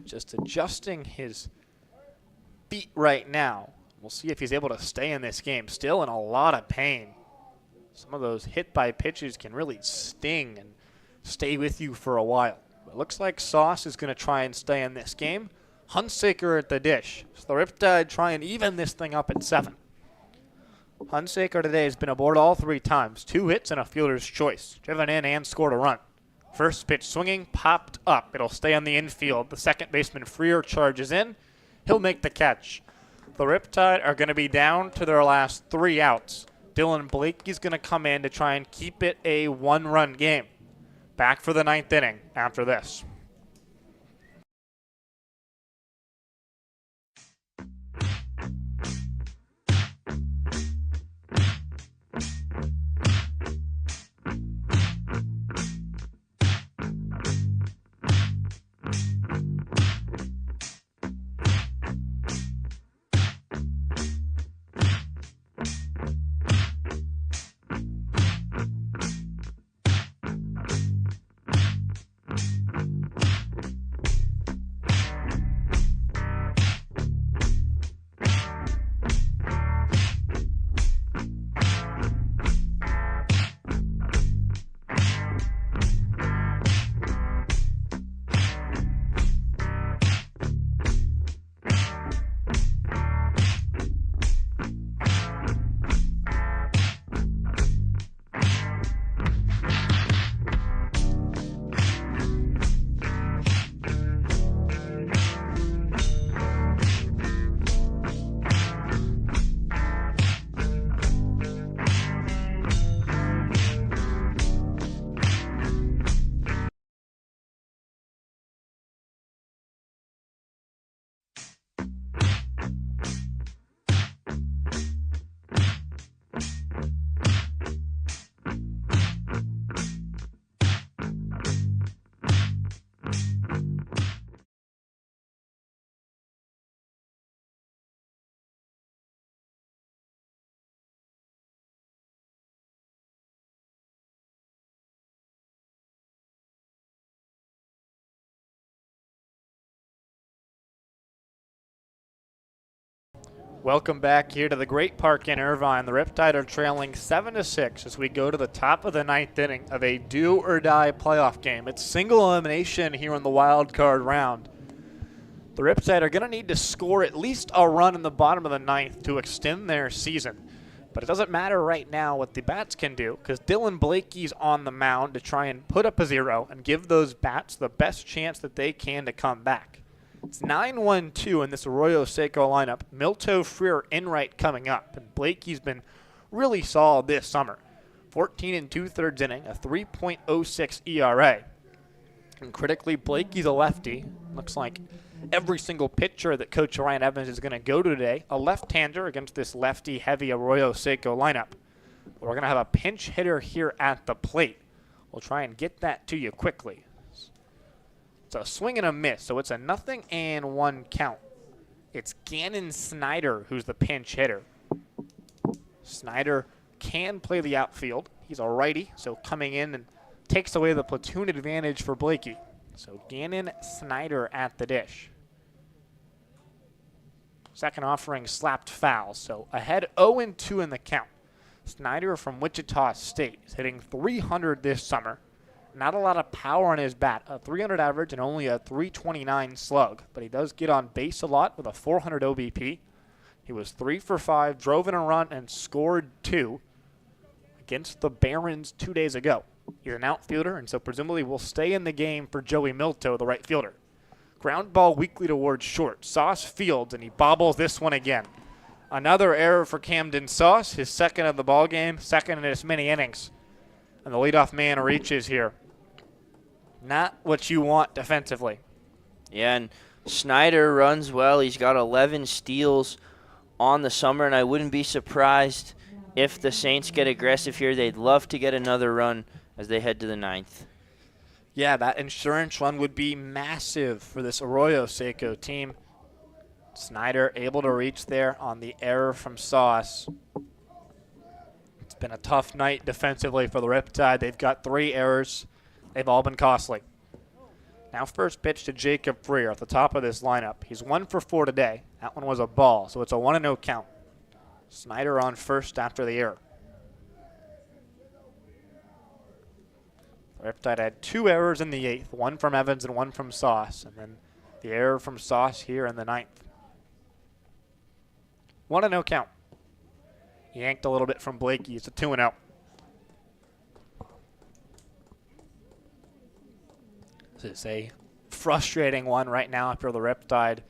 Just adjusting his feet right now. We'll see if he's able to stay in this game. Still in a lot of pain. Some of those hit by pitches can really sting and stay with you for a while. It looks like Sauce is going to try and stay in this game. Hunsaker at the dish. So the Riptide try and even this thing up at 7. Hunsaker today has been aboard all 3 times. 2 hits and a fielder's choice. Driven in and scored a run. First pitch swinging, popped up. It'll stay on the infield. The second baseman Freer charges in. He'll make the catch. The Riptide are going to be down to their last 3 outs. Dylan Blakey's going to come in to try and keep it a 1-run game. Back for the 9th inning after this. Welcome back here to the Great Park in Irvine. The Riptide are trailing 7-6 as we go to the top of the ninth inning of a do-or-die playoff game. It's single elimination here in the wild card round. The Riptide are going to need to score at least a run in the bottom of the ninth to extend their season. But it doesn't matter right now what the bats can do because Dylan Blakey's on the mound to try and put up a zero and give those bats the best chance that they can to come back. It's 9-1-2 in this Arroyo Seco lineup. Milto, Freer, Enright coming up. And Blakey's been really solid this summer. 14 2/3 inning, a 3.06 ERA. And critically, Blakey's a lefty. Looks like every single pitcher that Coach Ryan Evans is going to go to today, a left-hander against this lefty-heavy Arroyo Seco lineup. We're going to have a pinch hitter here at the plate. We'll try and get that to you quickly. It's a swing and a miss, so it's a 0-1 count. It's Gannon Snyder who's the pinch hitter. Snyder can play the outfield. He's a righty, so coming in and takes away the platoon advantage for Blakey. So Gannon Snyder at the dish. Second offering slapped foul, so ahead 0-2 in the count. Snyder from Wichita State is hitting .300 this summer. Not a lot of power on his bat, a .300 average and only a .329 slug, but he does get on base a lot with a .400 OBP. He was 3 for 5, drove in a run, and scored 2 against the Barons 2 days ago. He's an outfielder, and so presumably will stay in the game for Joey Milto, the right fielder. Ground ball weakly towards short. Sauce fields, and he bobbles this one again. Another error for Camden Sauce, his second of the ball game, second in as many innings. And the leadoff man reaches here. Not what you want defensively. Yeah, and Snyder runs well. He's got 11 steals on the summer, and I wouldn't be surprised if the Saints get aggressive here. They'd love to get another run as they head to the ninth. Yeah, that insurance run would be massive for this Arroyo Seco team. Snyder able to reach there on the error from Sauce. It's been a tough night defensively for the Riptide. They've got 3 errors. They've all been costly. Now first pitch to Jacob Freer at the top of this lineup. He's 1 for 4 today. That one was a ball, so it's a 1-0 count. Snyder on first after the error. Riptide had 2 errors in the 8th, 1 from Evans and 1 from Sauce, and then the error from Sauce here in the 9th. 1-0 count. Yanked a little bit from Blakey. It's a 2-0. This is a frustrating one right now after the Riptide. It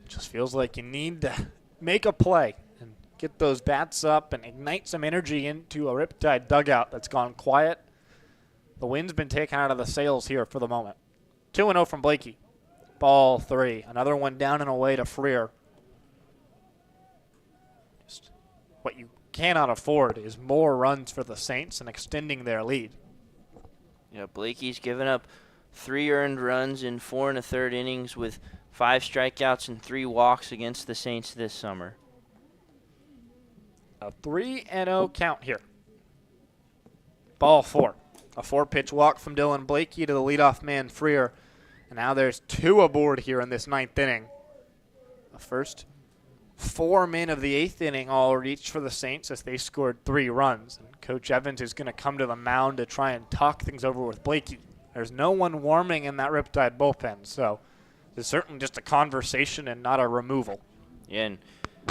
just feels like you need to make a play and get those bats up and ignite some energy into a Riptide dugout that's gone quiet. The wind's been taken out of the sails here for the moment. 2-0 from Blakey. Ball 3. Another one down and away to Freer. Just what you cannot afford is more runs for the Saints and extending their lead. Yeah, Blakey's given up 3 earned runs in 4 1/3 innings with 5 strikeouts and 3 walks against the Saints this summer. A 3-0 count here. Ball 4. A 4-pitch walk from Dylan Blakey to the leadoff man Freer. And now there's 2 aboard here in this 9th inning. The first 4 men of the 8th inning all reached for the Saints as they scored 3 runs. And Coach Evans is going to come to the mound to try and talk things over with Blakey. There's no one warming in that Riptide bullpen, so it's certainly just a conversation and not a removal. Yeah, and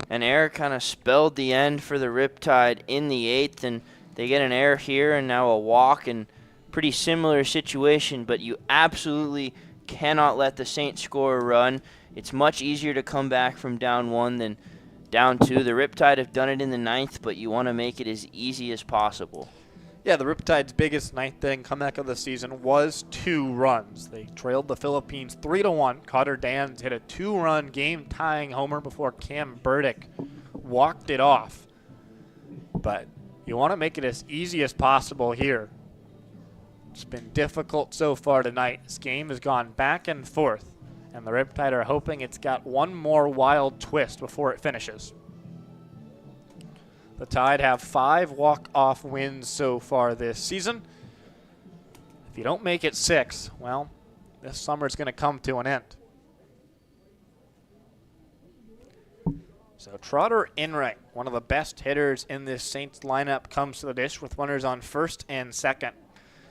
an error kind of spelled the end for the Riptide in the 8th, and they get an error here and now a walk, and pretty similar situation, but you absolutely cannot let the Saints score a run. It's much easier to come back from down 1 than down 2. The Riptide have done it in the 9th, but you want to make it as easy as possible. Yeah, the Riptide's biggest 9th inning comeback of the season was 2 runs. They trailed the Philippines 3-1. Cotter Dans hit a 2-run game-tying homer before Cam Burdick walked it off. But you want to make it as easy as possible here. It's been difficult so far tonight. This game has gone back and forth, and the Riptide are hoping it's got one more wild twist before it finishes. The Tide have 5 walk-off wins so far this season. If you don't make it 6, well, this summer's going to come to an end. So Trotter Enright, one of the best hitters in this Saints lineup, comes to the dish with runners on first and second.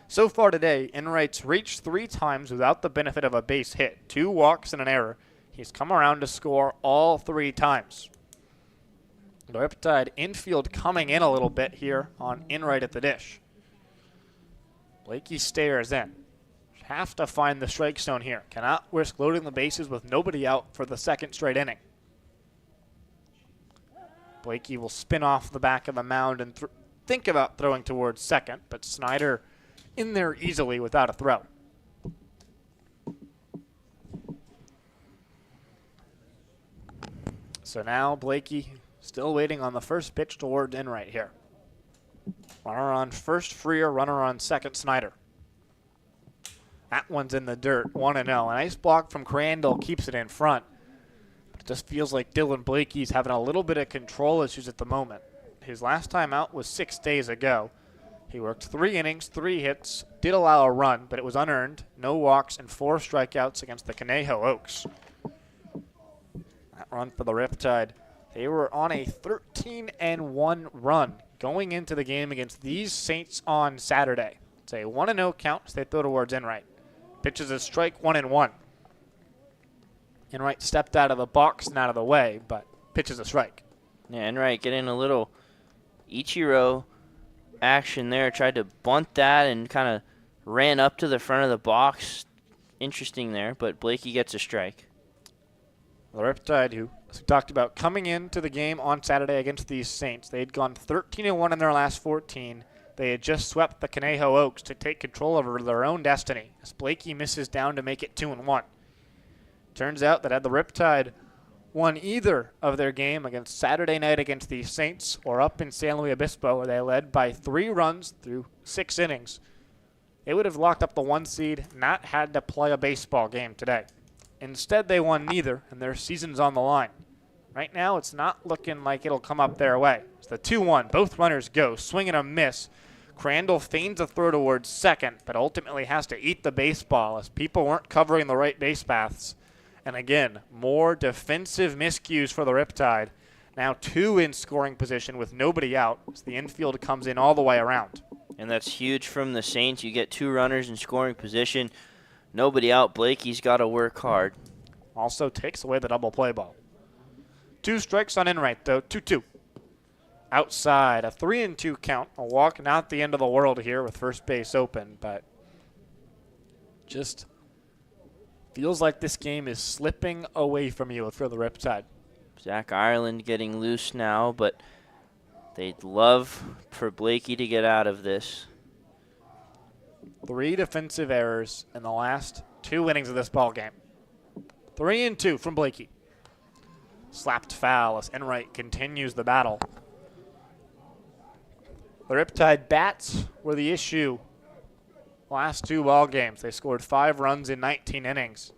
So far today, Enright's reached 3 times without the benefit of a base hit, 2 walks and an error. He's come around to score all 3 times. The Riptide infield coming in a little bit here on Enright at the dish. Blakey stares in. Have to find the strike zone here. Cannot risk loading the bases with nobody out for the second straight inning. Blakey will spin off the back of the mound and think about throwing towards second, but Snyder in there easily without a throw. So now Blakey still waiting on the first pitch towards Enright here. Runner on first, Freer. Runner on second, Snyder. That one's in the dirt, 1-0. A nice block from Crandall keeps it in front. But it just feels like Dylan Blakey's having a little bit of control issues at the moment. His last time out was 6 days ago. He worked 3 innings, 3 hits, did allow a run, but it was unearned. No walks and 4 strikeouts against the Conejo Oaks. That run for the Riptide. They were on a 13-1 run going into the game against these Saints on Saturday. It's a 1-0 count as they throw towards Enright. Pitches a strike, 1-1. Enright stepped out of the box and out of the way, but pitches a strike. Yeah, Enright getting a little Ichiro action there. Tried to bunt that and kind of ran up to the front of the box. Interesting there, but Blakey gets a strike. The Riptide, who as we talked about, coming into the game on Saturday against these Saints, they had gone 13-1 in their last 14. They had just swept the Conejo Oaks to take control over their own destiny as Blakey misses down to make it 2-1. Turns out that had the Riptide won either of their game against Saturday night against the Saints or up in San Luis Obispo, where they led by 3 runs through 6 innings, they would have locked up the 1 seed, not had to play a baseball game today. Instead, they won neither, and their season's on the line. Right now, it's not looking like it'll come up their way. It's the 2-1. Both runners go. Swing and a miss. Crandall feigns a throw towards second, but ultimately has to eat the baseball as people weren't covering the right base paths. And again, more defensive miscues for the Riptide. Now 2 in scoring position with nobody out as the infield comes in all the way around. And that's huge from the Saints. You get 2 runners in scoring position. Nobody out. Blakey's got to work hard. Also takes away the double play ball. 2 strikes on Enright, though. 2-2. Outside, a 3-2 count. A walk, not the end of the world here with first base open, but just feels like this game is slipping away from you for the Riptide. Zach Ireland getting loose now, but they'd love for Blakey to get out of this. 3 defensive errors in the last 2 innings of this ball game. 3-2 from Blakey. Slapped foul as Enright continues the battle. The Riptide bats were the issue last 2 ball games. They scored 5 runs in 19 innings.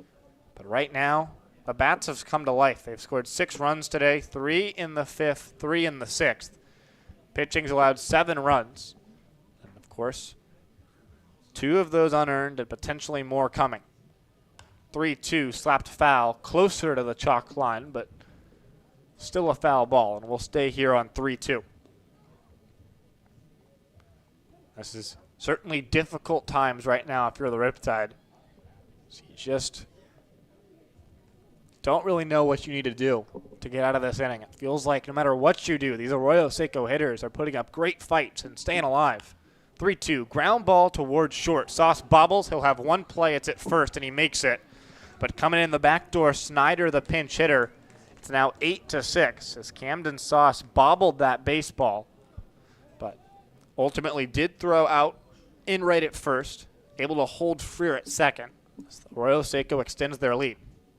But right now, the bats have come to life. They've scored 6 runs today, 3 in the 5th, 3 in the 6th. Pitching's allowed 7 runs. And of course, 2 of those unearned and potentially more coming. 3-2 slapped foul, closer to the chalk line, but still a foul ball, and we'll stay here on 3-2. This is certainly difficult times right now if you're the Riptide. So you just don't really know what you need to do to get out of this inning. It feels like no matter what you do, these Arroyo Seco hitters are putting up great fights and staying alive. 3-2, ground ball towards short. Sauce bobbles. He'll have 1 play. It's at first, and he makes it. But coming in the back door, Snyder, the pinch hitter. It's now 8-6 as Camden Sauce bobbled that baseball, but ultimately did throw out Enright at first, able to hold Freer at second. As the Arroyo Seco extends their lead.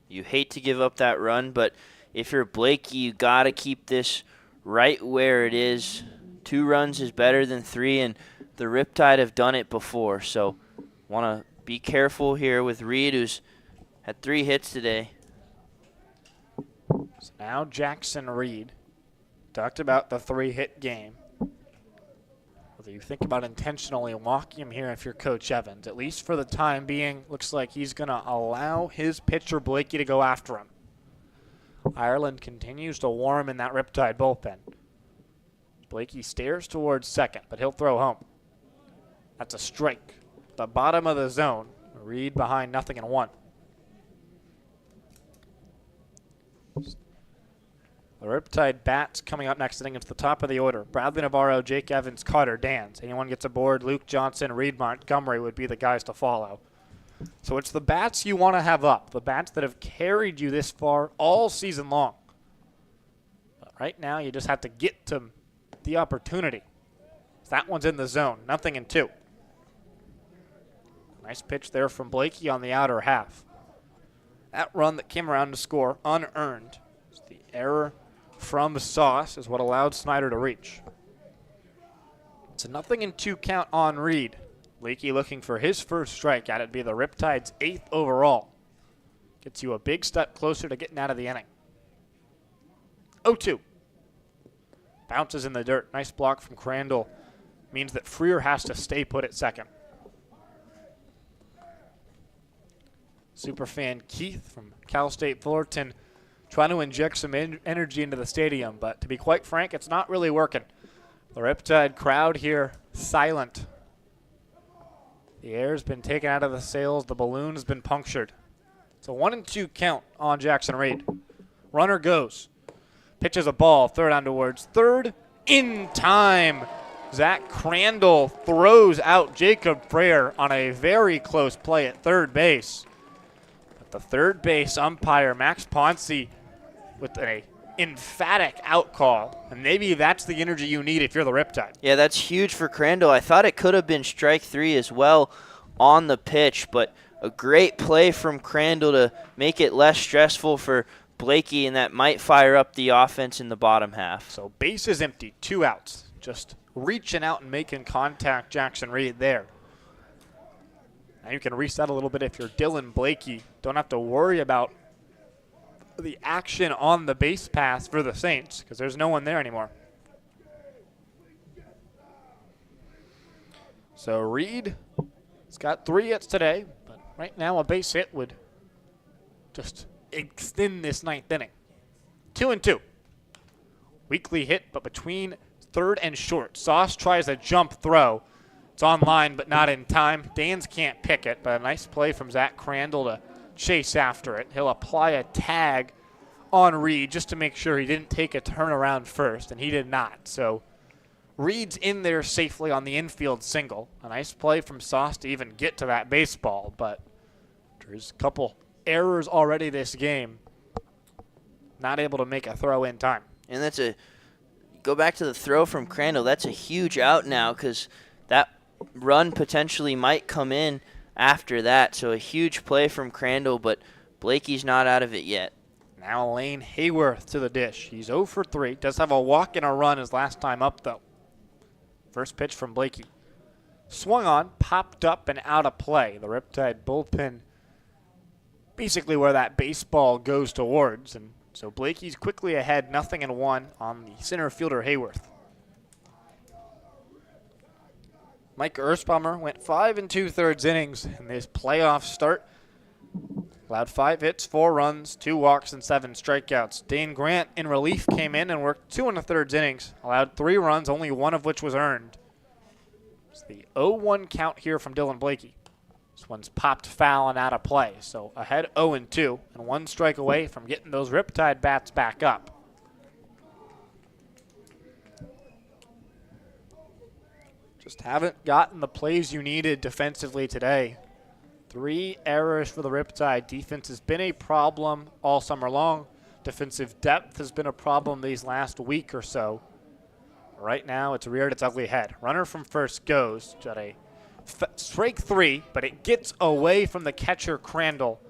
You hate to give up that run, but if you're Blakey, you got to keep this right where it is. 2 runs is better than 3, and the Riptide have done it before. So want to be careful here with Reed, who's had 3 hits today. So now Jackson Reed. Talked about the 3-hit game. Whether you think about intentionally walking him here if you're Coach Evans, at least for the time being, looks like he's going to allow his pitcher Blakey to go after him. Ireland continues to warm in that Riptide bullpen. Blakey stares towards second, but he'll throw home. That's a strike. The bottom of the zone. Reed behind 0-1. The Riptide bats coming up next inning. It's the top of the order. Bradley Navarro, Jake Evans, Carter, Dans. Anyone gets aboard, Luke Johnson, Reed Montgomery would be the guys to follow. So it's the bats you want to have up, the bats that have carried you this far all season long. But right now, you just have to get to the opportunity. That one's in the zone, 0-2. Nice pitch there from Blakey on the outer half. That run that came around to score unearned. It's the error from Sauce is what allowed Snyder to reach. It's a 0-2 count on Reed. Blakey looking for his first strikeout. It'd be the Riptide's 8th overall. Gets you a big step closer to getting out of the inning. 0-2. Bounces in the dirt. Nice block from Crandall. Means that Freer has to stay put at second. Superfan Keith from Cal State Fullerton trying to inject some energy into the stadium, but to be quite frank, it's not really working. The Riptide crowd here, silent. The air's been taken out of the sails. The balloon has been punctured. It's a 1-2 count on Jackson Reed. Runner goes. Pitches a ball, third on towards third. In time. Zach Crandall throws out Jacob Freer on a very close play at third base. But the third base umpire, Max Ponce, with an emphatic out call. And maybe that's the energy you need if you're the Riptide. Yeah, that's huge for Crandall. I thought it could have been strike 3 as well on the pitch, but a great play from Crandall to make it less stressful for Blakey, and that might fire up the offense in the bottom half. So base is empty, 2 outs. Just reaching out and making contact, Jackson Reed there. Now you can reset a little bit if you're Dylan Blakey. Don't have to worry about the action on the base pass for the Saints because there's no one there anymore. So Reed has got 3 hits today, but right now a base hit would just extend this 9th inning. 2-2. Weakly hit, but between third and short. Sauce tries a jump throw. It's on line, but not in time. Dans can't pick it, but a nice play from Zach Crandall to chase after it. He'll apply a tag on Reed just to make sure he didn't take a turnaround first, and he did not. So Reed's in there safely on the infield single. A nice play from Sauce to even get to that baseball, but there's a couple errors already this game. Not able to make a throw in time. And that's go back to the throw from Crandall. That's a huge out now because that run potentially might come in after that. So a huge play from Crandall, but Blakey's not out of it yet. Now Lane Hayworth to the dish. He's 0 for 3. Does have a walk and a run his last time up, though. First pitch from Blakey. Swung on, popped up, and out of play. The Riptide bullpen basically where that baseball goes towards. And so Blakey's quickly ahead, 0-1 on the center fielder Hayworth. Mike Ersbommer went 5 2/3 innings in this playoff start. Allowed 5 hits, 4 runs, 2 walks, and 7 strikeouts. Dane Grant in relief came in and worked 2 1/3 innings. Allowed 3 runs, only 1 of which was earned. It's the 0-1 count here from Dylan Blakey. This one's popped foul and out of play. So ahead 0-2 and 1 strike away from getting those Riptide bats back up. Just haven't gotten the plays you needed defensively today. 3 errors for the Riptide. Defense has been a problem all summer long. Defensive depth has been a problem these last week or so. Right now, it's reared its ugly head. Runner from first goes to a strike 3, but it gets away from the catcher Crandall.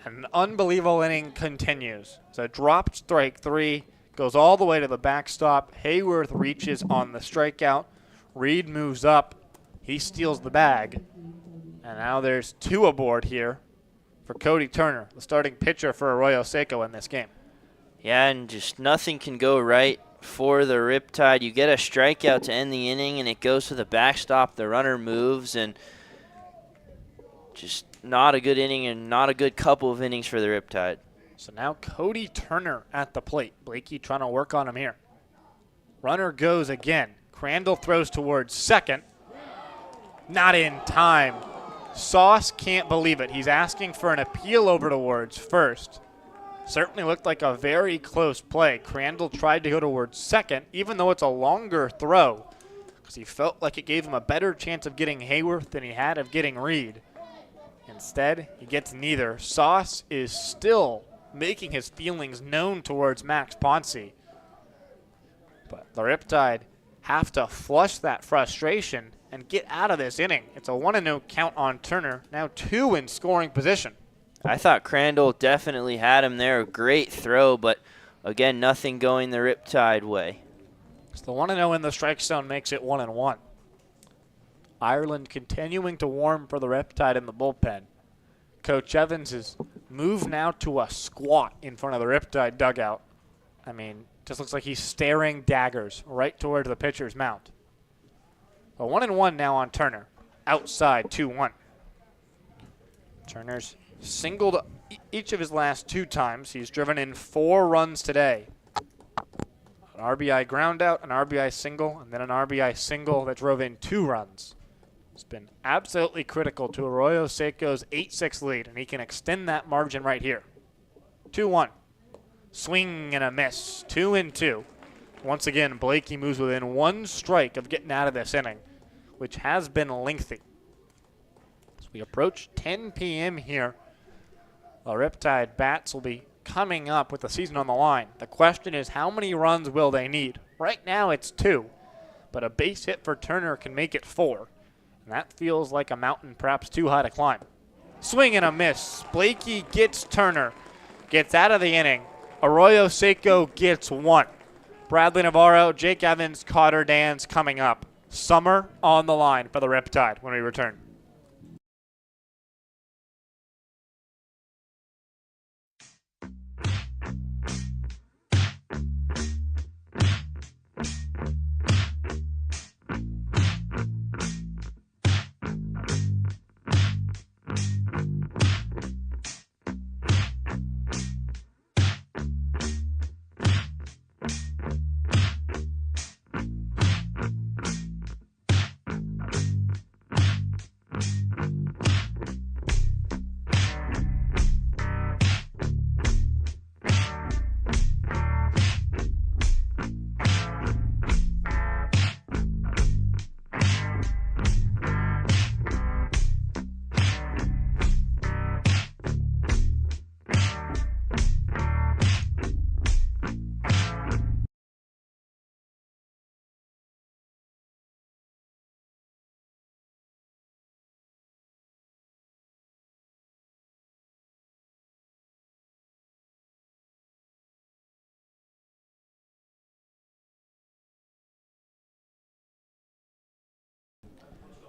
An unbelievable inning continues. So dropped strike 3, goes all the way to the backstop. Hayworth reaches on the strikeout. Reed moves up. He steals the bag. And now there's 2 aboard here for Cody Turner, the starting pitcher for Arroyo Seco in this game. Yeah, and just nothing can go right for the Riptide. You get a strikeout to end the inning, and it goes to the backstop. The runner moves, and just not a good inning and not a good couple of innings for the Riptide. So now Cody Turner at the plate. Blakey trying to work on him here. Runner goes again. Crandall throws towards second. Not in time. Sauce can't believe it. He's asking for an appeal over towards first. Certainly looked like a very close play. Crandall tried to go towards second, even though it's a longer throw, because he felt like it gave him a better chance of getting Hayworth than he had of getting Reed. Instead, he gets neither. Sauce is still making his feelings known towards Max Ponce. But the Riptide have to flush that frustration and get out of this inning. It's a 1-0 count on Turner, now 2 in scoring position. I thought Crandall definitely had him there. A great throw, but again, nothing going the Riptide way. So the 1-0 in the strike zone makes it 1-1. Ireland continuing to warm for the Riptide in the bullpen. Coach Evans has moved now to a squat in front of the Riptide dugout. I mean, just looks like he's staring daggers right towards the pitcher's mound. A 1-1 now on Turner. Outside 2-1. Turner's singled each of his last 2 times. He's driven in 4 runs today. An RBI ground out, an RBI single, and then an RBI single that drove in 2 runs. It's been absolutely critical to Arroyo Seco's 8-6 lead, and he can extend that margin right here. 2-1. Swing and a miss. 2-2. Once again, Blakey moves within 1 strike of getting out of this inning, which has been lengthy. As we approach 10 p.m. here, the Riptide bats will be coming up with the season on the line. The question is, how many runs will they need? Right now it's 2, but a base hit for Turner can make it 4. And that feels like a mountain perhaps too high to climb. Swing and a miss. Blakey gets Turner, gets out of the inning. Arroyo Seco gets 1. Bradley Navarro, Jake Evans, Cotter Dans coming up. Summer on the line for the Riptide when we return.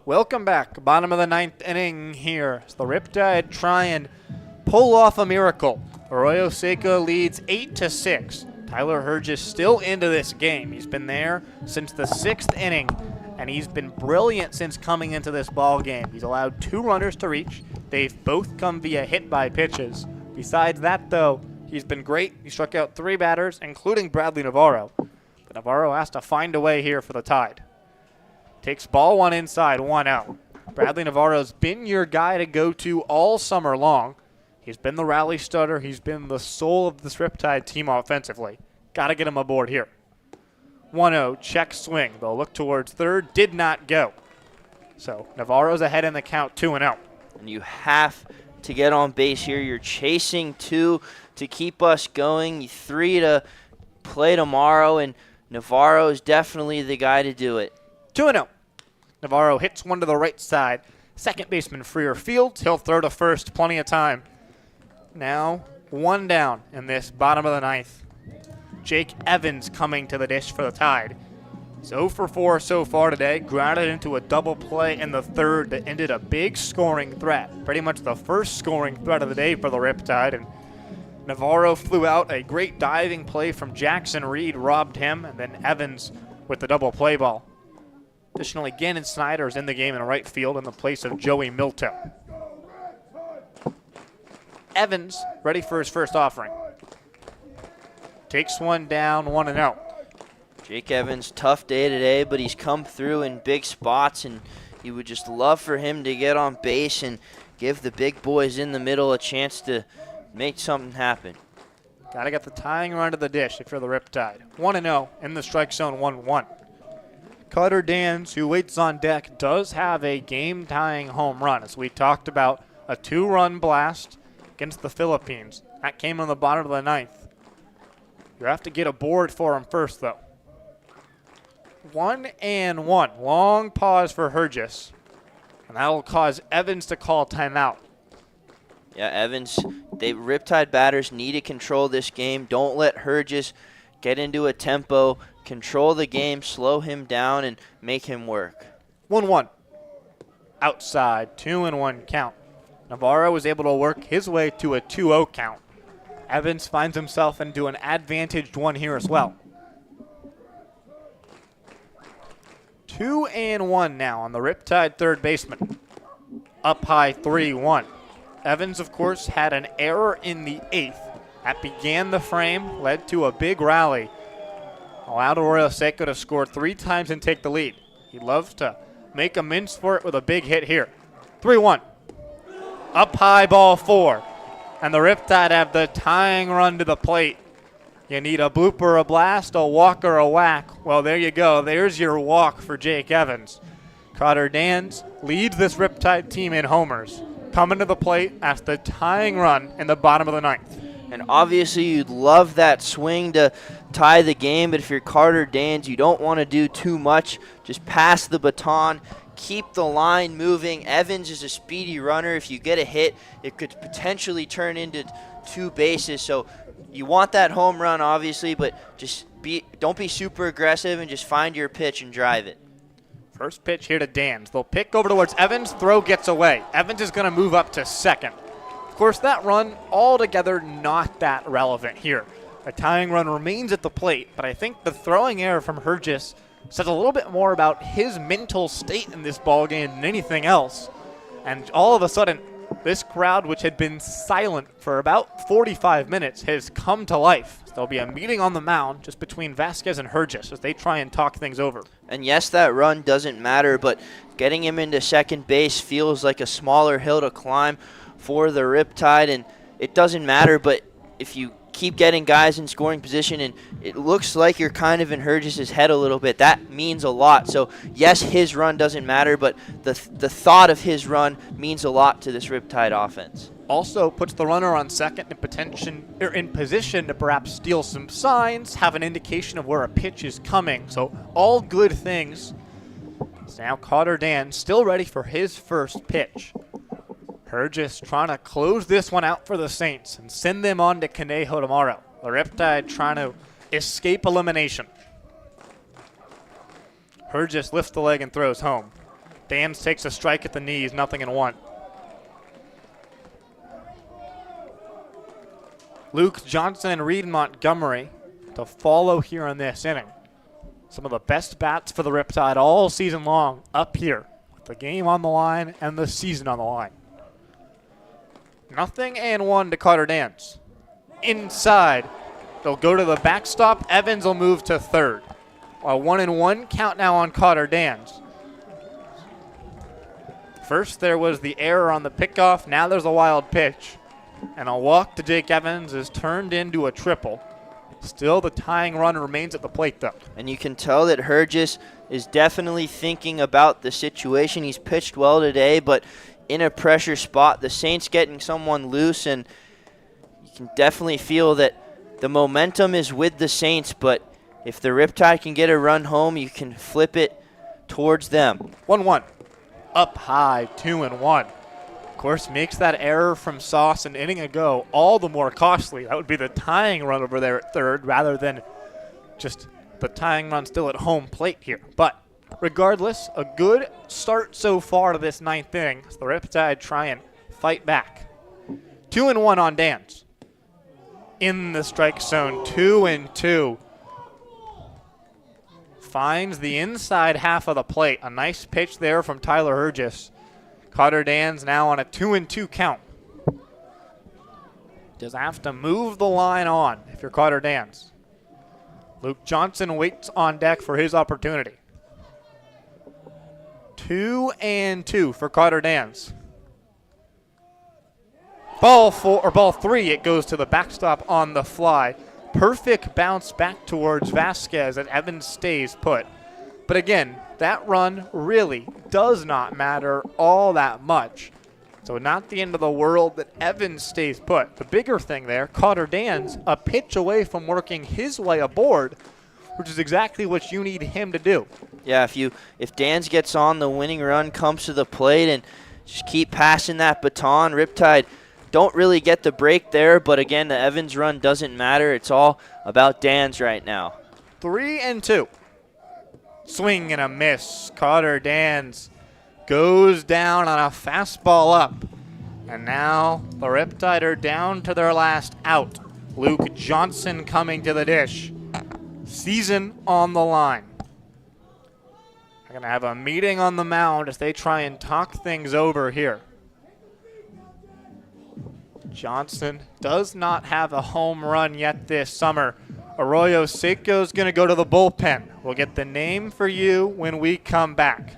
Welcome back. Bottom of the 9th inning here. It's the Riptide try and pull off a miracle. Arroyo Seco leads 8-6. Tyler Hergis still into this game. He's been there since the 6th inning, and he's been brilliant since coming into this ball game. He's allowed 2 runners to reach. They've both come via hit by pitches. Besides that, though, he's been great. He struck out 3 batters, including Bradley Navarro. But Navarro has to find a way here for the Tide. Takes ball 1 inside, 1 out. Bradley Navarro's been your guy to go to all summer long. He's been the rally starter. He's been the soul of this Riptide team offensively. Got to get him aboard here. 1-0, check swing. They'll look towards third. Did not go. So Navarro's ahead in the count, 2-0. And you have to get on base here. You're chasing 2 to keep us going. 3 to play tomorrow, and Navarro is definitely the guy to do it. 2-0. Navarro hits 1 to the right side. Second baseman Freer fields. He'll throw to first. Plenty of time. Now 1 down in this bottom of the 9th. Jake Evans coming to the dish for the Tide. He's 0 for 4 so far today. Grounded into a double play in the 3rd that ended a big scoring threat. Pretty much the first scoring threat of the day for the Riptide. And Navarro flew out. A great diving play from Jackson Reed robbed him. And then Evans with the double play ball. Additionally, Gannon Snyder is in the game in right field in the place of Joey Milto. Evans ready for his first offering. Takes one down, 1-0. Jake Evans, tough day today, but he's come through in big spots, and you would just love for him to get on base and give the big boys in the middle a chance to make something happen. Got to get the tying run to the dish if you're the Riptide. 1-0 in the strike zone, 1-1. Cutter Dans, who waits on deck, does have a game-tying home run. As we talked about, a 2-run blast against the Philippines. That came in the bottom of the ninth. You have to get a board for him first, though. 1-1. Long pause for Hergis. And that will cause Evans to call timeout. Yeah, Evans, Riptide batters need to control this game. Don't let Hergis get into a tempo. Control the game, slow him down, and make him work. 1-1. Outside, 2-1 count. Navarro was able to work his way to a 2-0 count. Evans finds himself into an advantaged one here as well. 2-1 now on the Riptide third baseman. Up high, 3-1. Evans, of course, had an error in the eighth. That began the frame, led to a big rally. Allowed Arroyo Seco to score 3 times and take the lead. He loves to make amends for it with a big hit here. 3-1. Up high, ball 4. And the Riptide have the tying run to the plate. You need a bloop or a blast, a walk or a whack. Well, there you go. There's your walk for Jake Evans. Cutter Dans leads this Riptide team in homers. Coming to the plate as the tying run in the bottom of the ninth. And obviously you'd love that swing to tie the game, but if you're Cutter Dans, you don't want to do too much. Just pass the baton, keep the line moving. Evans is a speedy runner. If you get a hit, it could potentially turn into 2 bases. So you want that home run, obviously, but don't be super aggressive and just find your pitch and drive it. First pitch here to Dans. They'll pick over towards Evans. Throw gets away. Evans is going to move up to second. Of course, that run altogether not that relevant here. A tying run remains at the plate, but I think the throwing error from Hergis says a little bit more about his mental state in this ballgame than anything else. And all of a sudden, this crowd, which had been silent for about 45 minutes, has come to life. There'll be a meeting on the mound just between Vasquez and Hergis as they try and talk things over. And yes, that run doesn't matter, but getting him into second base feels like a smaller hill to climb for the Riptide, and it doesn't matter, but if you keep getting guys in scoring position and it looks like you're kind of in Hergis' head a little bit, that means a lot. So yes, his run doesn't matter, but the thought of his run means a lot to this Riptide offense. Also puts the runner on second in position to perhaps steal some signs, have an indication of where a pitch is coming. So all good things. So now Cutter Dans still ready for his first pitch. Hergis trying to close this one out for the Saints and send them on to Conejo tomorrow. The Riptide trying to escape elimination. Hergis lifts the leg and throws home. Dans takes a strike at the knees, 0-1. Luke Johnson and Reed Montgomery to follow here in this inning. Some of the best bats for the Riptide all season long up here with the game on the line and the season on the line. 0-1 to Cutter Dans. Inside, they'll go to the backstop. Evans will move to third. A 1-1 count now on Cutter Dans. First there was the error on the pickoff. Now there's a wild pitch. And a walk to Jake Evans is turned into a triple. Still, the tying run remains at the plate, though. And you can tell that Hergis is definitely thinking about the situation. He's pitched well today, but in a pressure spot, the Saints getting someone loose, and you can definitely feel that the momentum is with the Saints, but if the Riptide can get a run home, you can flip it towards them. 1-1. Up high, 2-1. Of course, makes that error from Sauce an inning ago all the more costly. That would be the tying run over there at third rather than just the tying run still at home plate here. But regardless, a good start so far to this ninth inning as the Riptide try and fight back. 2-1 on Dans. In the strike zone, 2-2. Finds the inside half of the plate. A nice pitch there from Tyler Hergis. Cutter Dans now on a 2-2 count. Does have to move the line on if you're Carter Dans. Luke Johnson waits on deck for his opportunity. 2-2 for Carter Dans. Ball 3, it goes to the backstop on the fly. Perfect bounce back towards Vasquez, and Evans stays put. But again, that run really does not matter all that much. So not the end of the world that Evans stays put. The bigger thing there, Carter Dans a pitch away from working his way aboard, which is exactly what you need him to do. Yeah, if Dans gets on, the winning run comes to the plate, and just keep passing that baton. Riptide don't really get the break there, but again, the Evans run doesn't matter. It's all about Dans right now. 3-2. Swing and a miss. Carter Dans goes down on a fastball up. And now the Riptide are down to their last out. Luke Johnson coming to the dish. Season on the line. They're going to have a meeting on the mound as they try and talk things over here. Johnson does not have a home run yet this summer. Arroyo Seco is going to go to the bullpen. We'll get the name for you when we come back.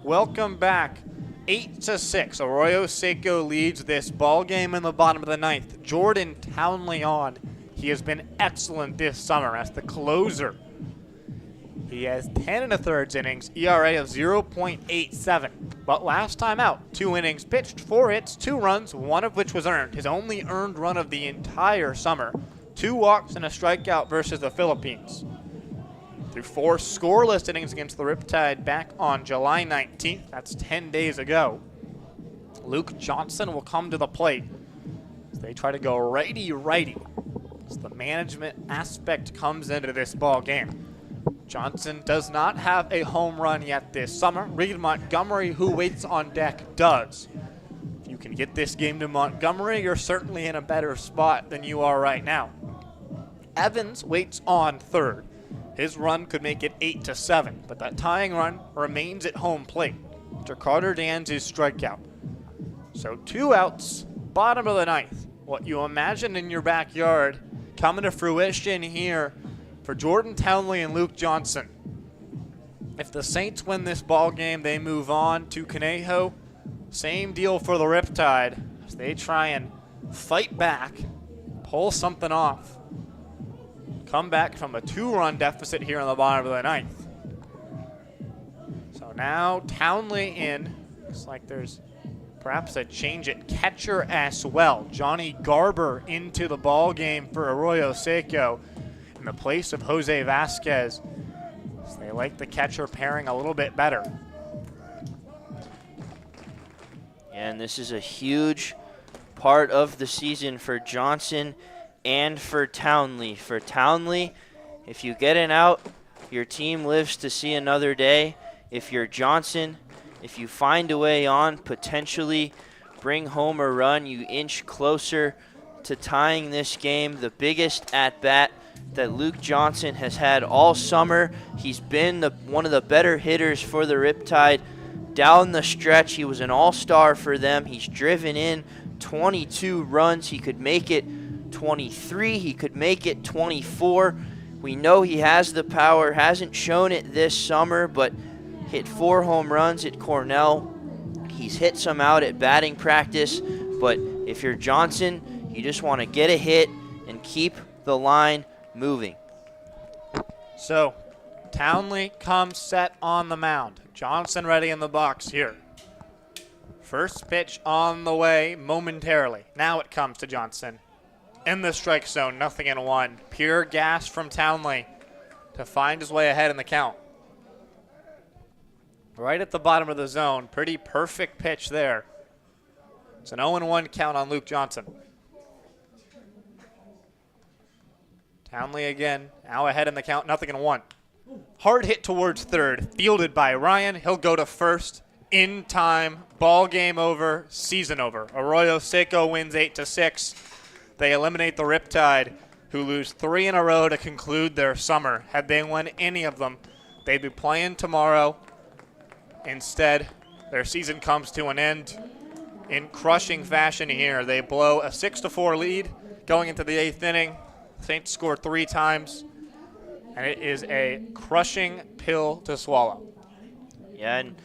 Welcome back. 8-6. Arroyo Seco leads this ball game in the bottom of the ninth. Jordan Townley on. He has been excellent this summer as the closer. He has 10 1/3 innings, ERA of 0.87. But last time out, 2 innings pitched, 4 hits, 2 runs, 1 of which was earned. His only earned run of the entire summer. 2 walks and a strikeout versus the Philippines. Through 4 scoreless innings against the Riptide back on July 19th. That's 10 days ago. Luke Johnson will come to the plate as they try to go righty-righty as the management aspect comes into this ball game. Johnson does not have a home run yet this summer. Reed Montgomery, who waits on deck, does. If you can get this game to Montgomery, you're certainly in a better spot than you are right now. Evans waits on third. His run could make it 8-7, but that tying run remains at home plate after Carter Dans' strikeout. So 2 outs, bottom of the ninth. What you imagine in your backyard coming to fruition here for Jordan Townley and Luke Johnson. If the Saints win this ball game, they move on to Conejo. Same deal for the Riptide as they try and fight back, pull something off. Come back from a 2-run deficit here in the bottom of the ninth. So now Townley in. Looks like there's perhaps a change at catcher as well. Johnny Garber into the ball game for Arroyo Seco in the place of Jose Vasquez. So they like the catcher pairing a little bit better. And this is a huge part of the season for Johnson and for Townley. For Townley, if you get an out, your team lives to see another day. If you're Johnson, if you find a way on, potentially bring home a run, you inch closer to tying this game. The biggest at-bat that Luke Johnson has had all summer. He's been one of the better hitters for the Riptide. Down the stretch, he was an all-star for them. He's driven in 22 runs. He could make it 23, he could make it 24, We know he has the power, hasn't shown it this summer, but hit 4 home runs at Cornell. He's hit some out at batting practice, but if you're Johnson, you just want to get a hit and keep the line moving. So, Townley comes set on the mound. Johnson ready in the box here. First pitch on the way momentarily. Now it comes to Johnson. In the strike zone, 0-1. Pure gas from Townley to find his way ahead in the count. Right at the bottom of the zone. Pretty perfect pitch there. It's an 0-1 count on Luke Johnson. Townley again, now ahead in the count, 0-1. Hard hit towards third, fielded by Ryan. He'll go to first. In time, ball game over, season over. Arroyo Seco wins 8-6. They eliminate the Riptide, who lose 3 in a row to conclude their summer. Had they won any of them, they'd be playing tomorrow. Instead, their season comes to an end in crushing fashion here. They blow a 6-4 lead going into the 8th inning. Saints score 3 times, and it is a crushing pill to swallow. Yeah, and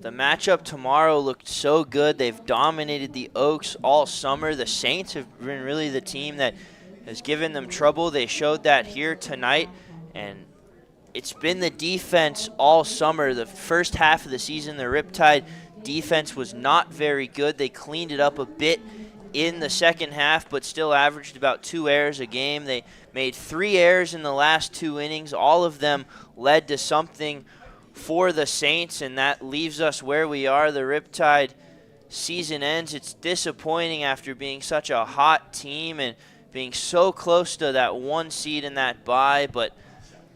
the matchup tomorrow looked so good. They've dominated the Oaks all summer. The Saints have been really the team that has given them trouble. They showed that here tonight, and it's been the defense all summer. The first half of the season, the Riptide defense was not very good. They cleaned it up a bit in the second half, but still averaged about 2 errors a game. They made 3 errors in the last 2 innings. All of them led to something for the Saints, and that leaves us where we are. The Riptide season ends. It's disappointing after being such a hot team and being so close to that 1 seed in that bye, but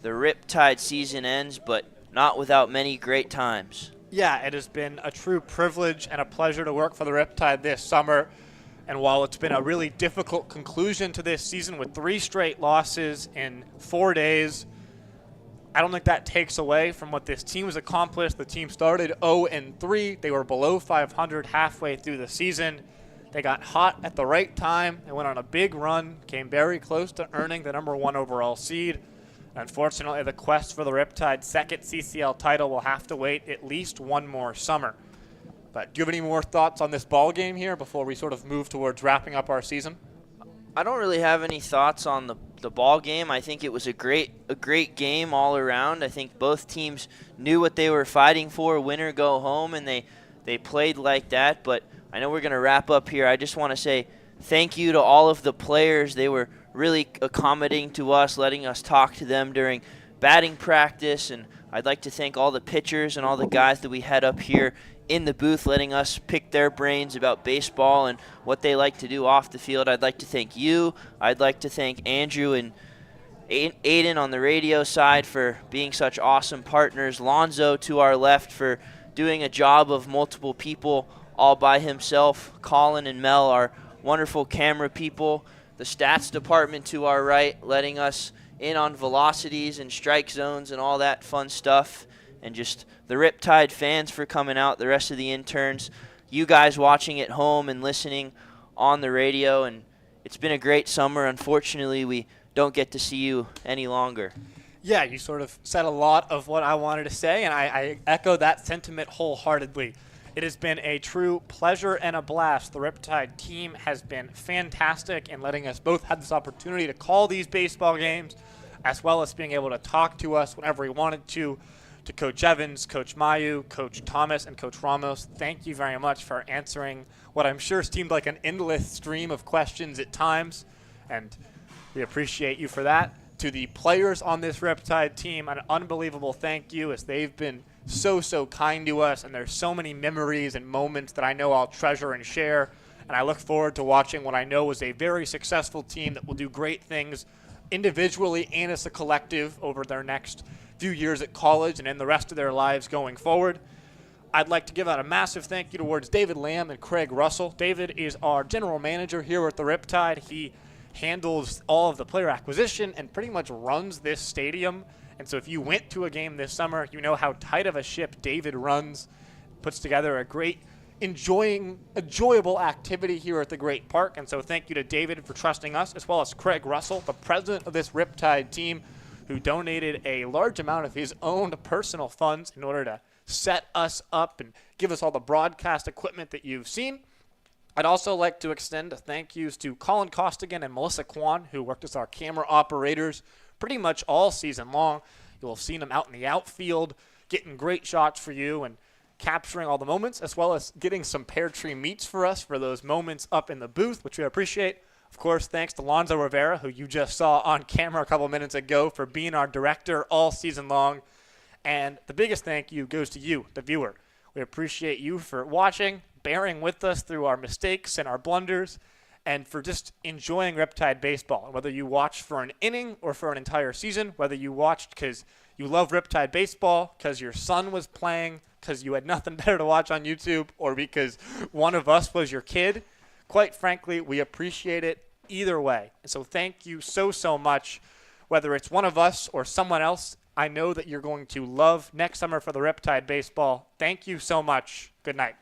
the Riptide season ends, but not without many great times. Yeah, it has been a true privilege and a pleasure to work for the Riptide this summer. And while it's been a really difficult conclusion to this season with 3 straight losses in 4 days, I don't think that takes away from what this team has accomplished. The team started 0-3. They were below 500 halfway through the season. They got hot at the right time. They went on a big run, came very close to earning the #1 overall seed. Unfortunately, the quest for the Riptide's 2nd CCL title will have to wait at least 1 more summer. But do you have any more thoughts on this ball game here before we sort of move towards wrapping up our season? I don't really have any thoughts on the ball game. I think it was a great game all around. I think both teams knew what they were fighting for, win or go home, and they played like that. But I know we're going to wrap up here. I just want to say thank you to all of the players. They were really accommodating to us, letting us talk to them during batting practice. And I'd like to thank all the pitchers and all the guys that we had up here in the booth, letting us pick their brains about baseball and what they like to do off the field. I'd like to thank you. I'd like to thank Andrew and Aiden on the radio side for being such awesome partners. Lonzo to our left for doing a job of multiple people all by himself. Colin and Mel, our wonderful camera people. The stats department to our right, letting us in on velocities and strike zones and all that fun stuff. And just the Riptide fans for coming out, the rest of the interns, you guys watching at home and listening on the radio. And it's been a great summer. Unfortunately, we don't get to see you any longer. Yeah, you sort of said a lot of what I wanted to say, and I echo that sentiment wholeheartedly. It has been a true pleasure and a blast. The Riptide team has been fantastic in letting us both have this opportunity to call these baseball games, as well as being able to talk to us whenever we wanted to Coach Evans, Coach Mayu, Coach Thomas, and Coach Ramos. Thank you very much for answering what I'm sure seemed like an endless stream of questions at times, and we appreciate you for that. To the players on this Riptide team, an unbelievable thank you, as they've been so kind to us, and there's so many memories and moments that I know I'll treasure and share, and I look forward to watching what I know was a very successful team that will do great things individually and as a collective over their next few years at college and in the rest of their lives going forward. I'd like to give out a massive thank you towards David Lamb and Craig Russell. David is our general manager here at the Riptide. He handles all of the player acquisition and pretty much runs this stadium. And so if you went to a game this summer, you know how tight of a ship David runs, puts together a great, enjoyable activity here at the Great Park. And so thank you to David for trusting us, as well as Craig Russell, the president of this Riptide team, who donated a large amount of his own personal funds in order to set us up and give us all the broadcast equipment that you've seen. I'd also like to extend thank yous to Colin Costigan and Melissa Kwan, who worked as our camera operators pretty much all season long. You'll have seen them out in the outfield, getting great shots for you and capturing all the moments, as well as getting some pear tree meats for us for those moments up in the booth, which we appreciate. Of course, thanks to Lonzo Rivera, who you just saw on camera a couple minutes ago, for being our director all season long. And the biggest thank you goes to you, the viewer. We appreciate you for watching, bearing with us through our mistakes and our blunders, and for just enjoying Riptide baseball. Whether you watched for an inning or for an entire season, whether you watched because you love Riptide baseball, because your son was playing, because you had nothing better to watch on YouTube, or because one of us was your kid, quite frankly, we appreciate it either way. And so thank you so much. Whether it's one of us or someone else, I know that you're going to love next summer for the Riptide baseball. Thank you so much. Good night.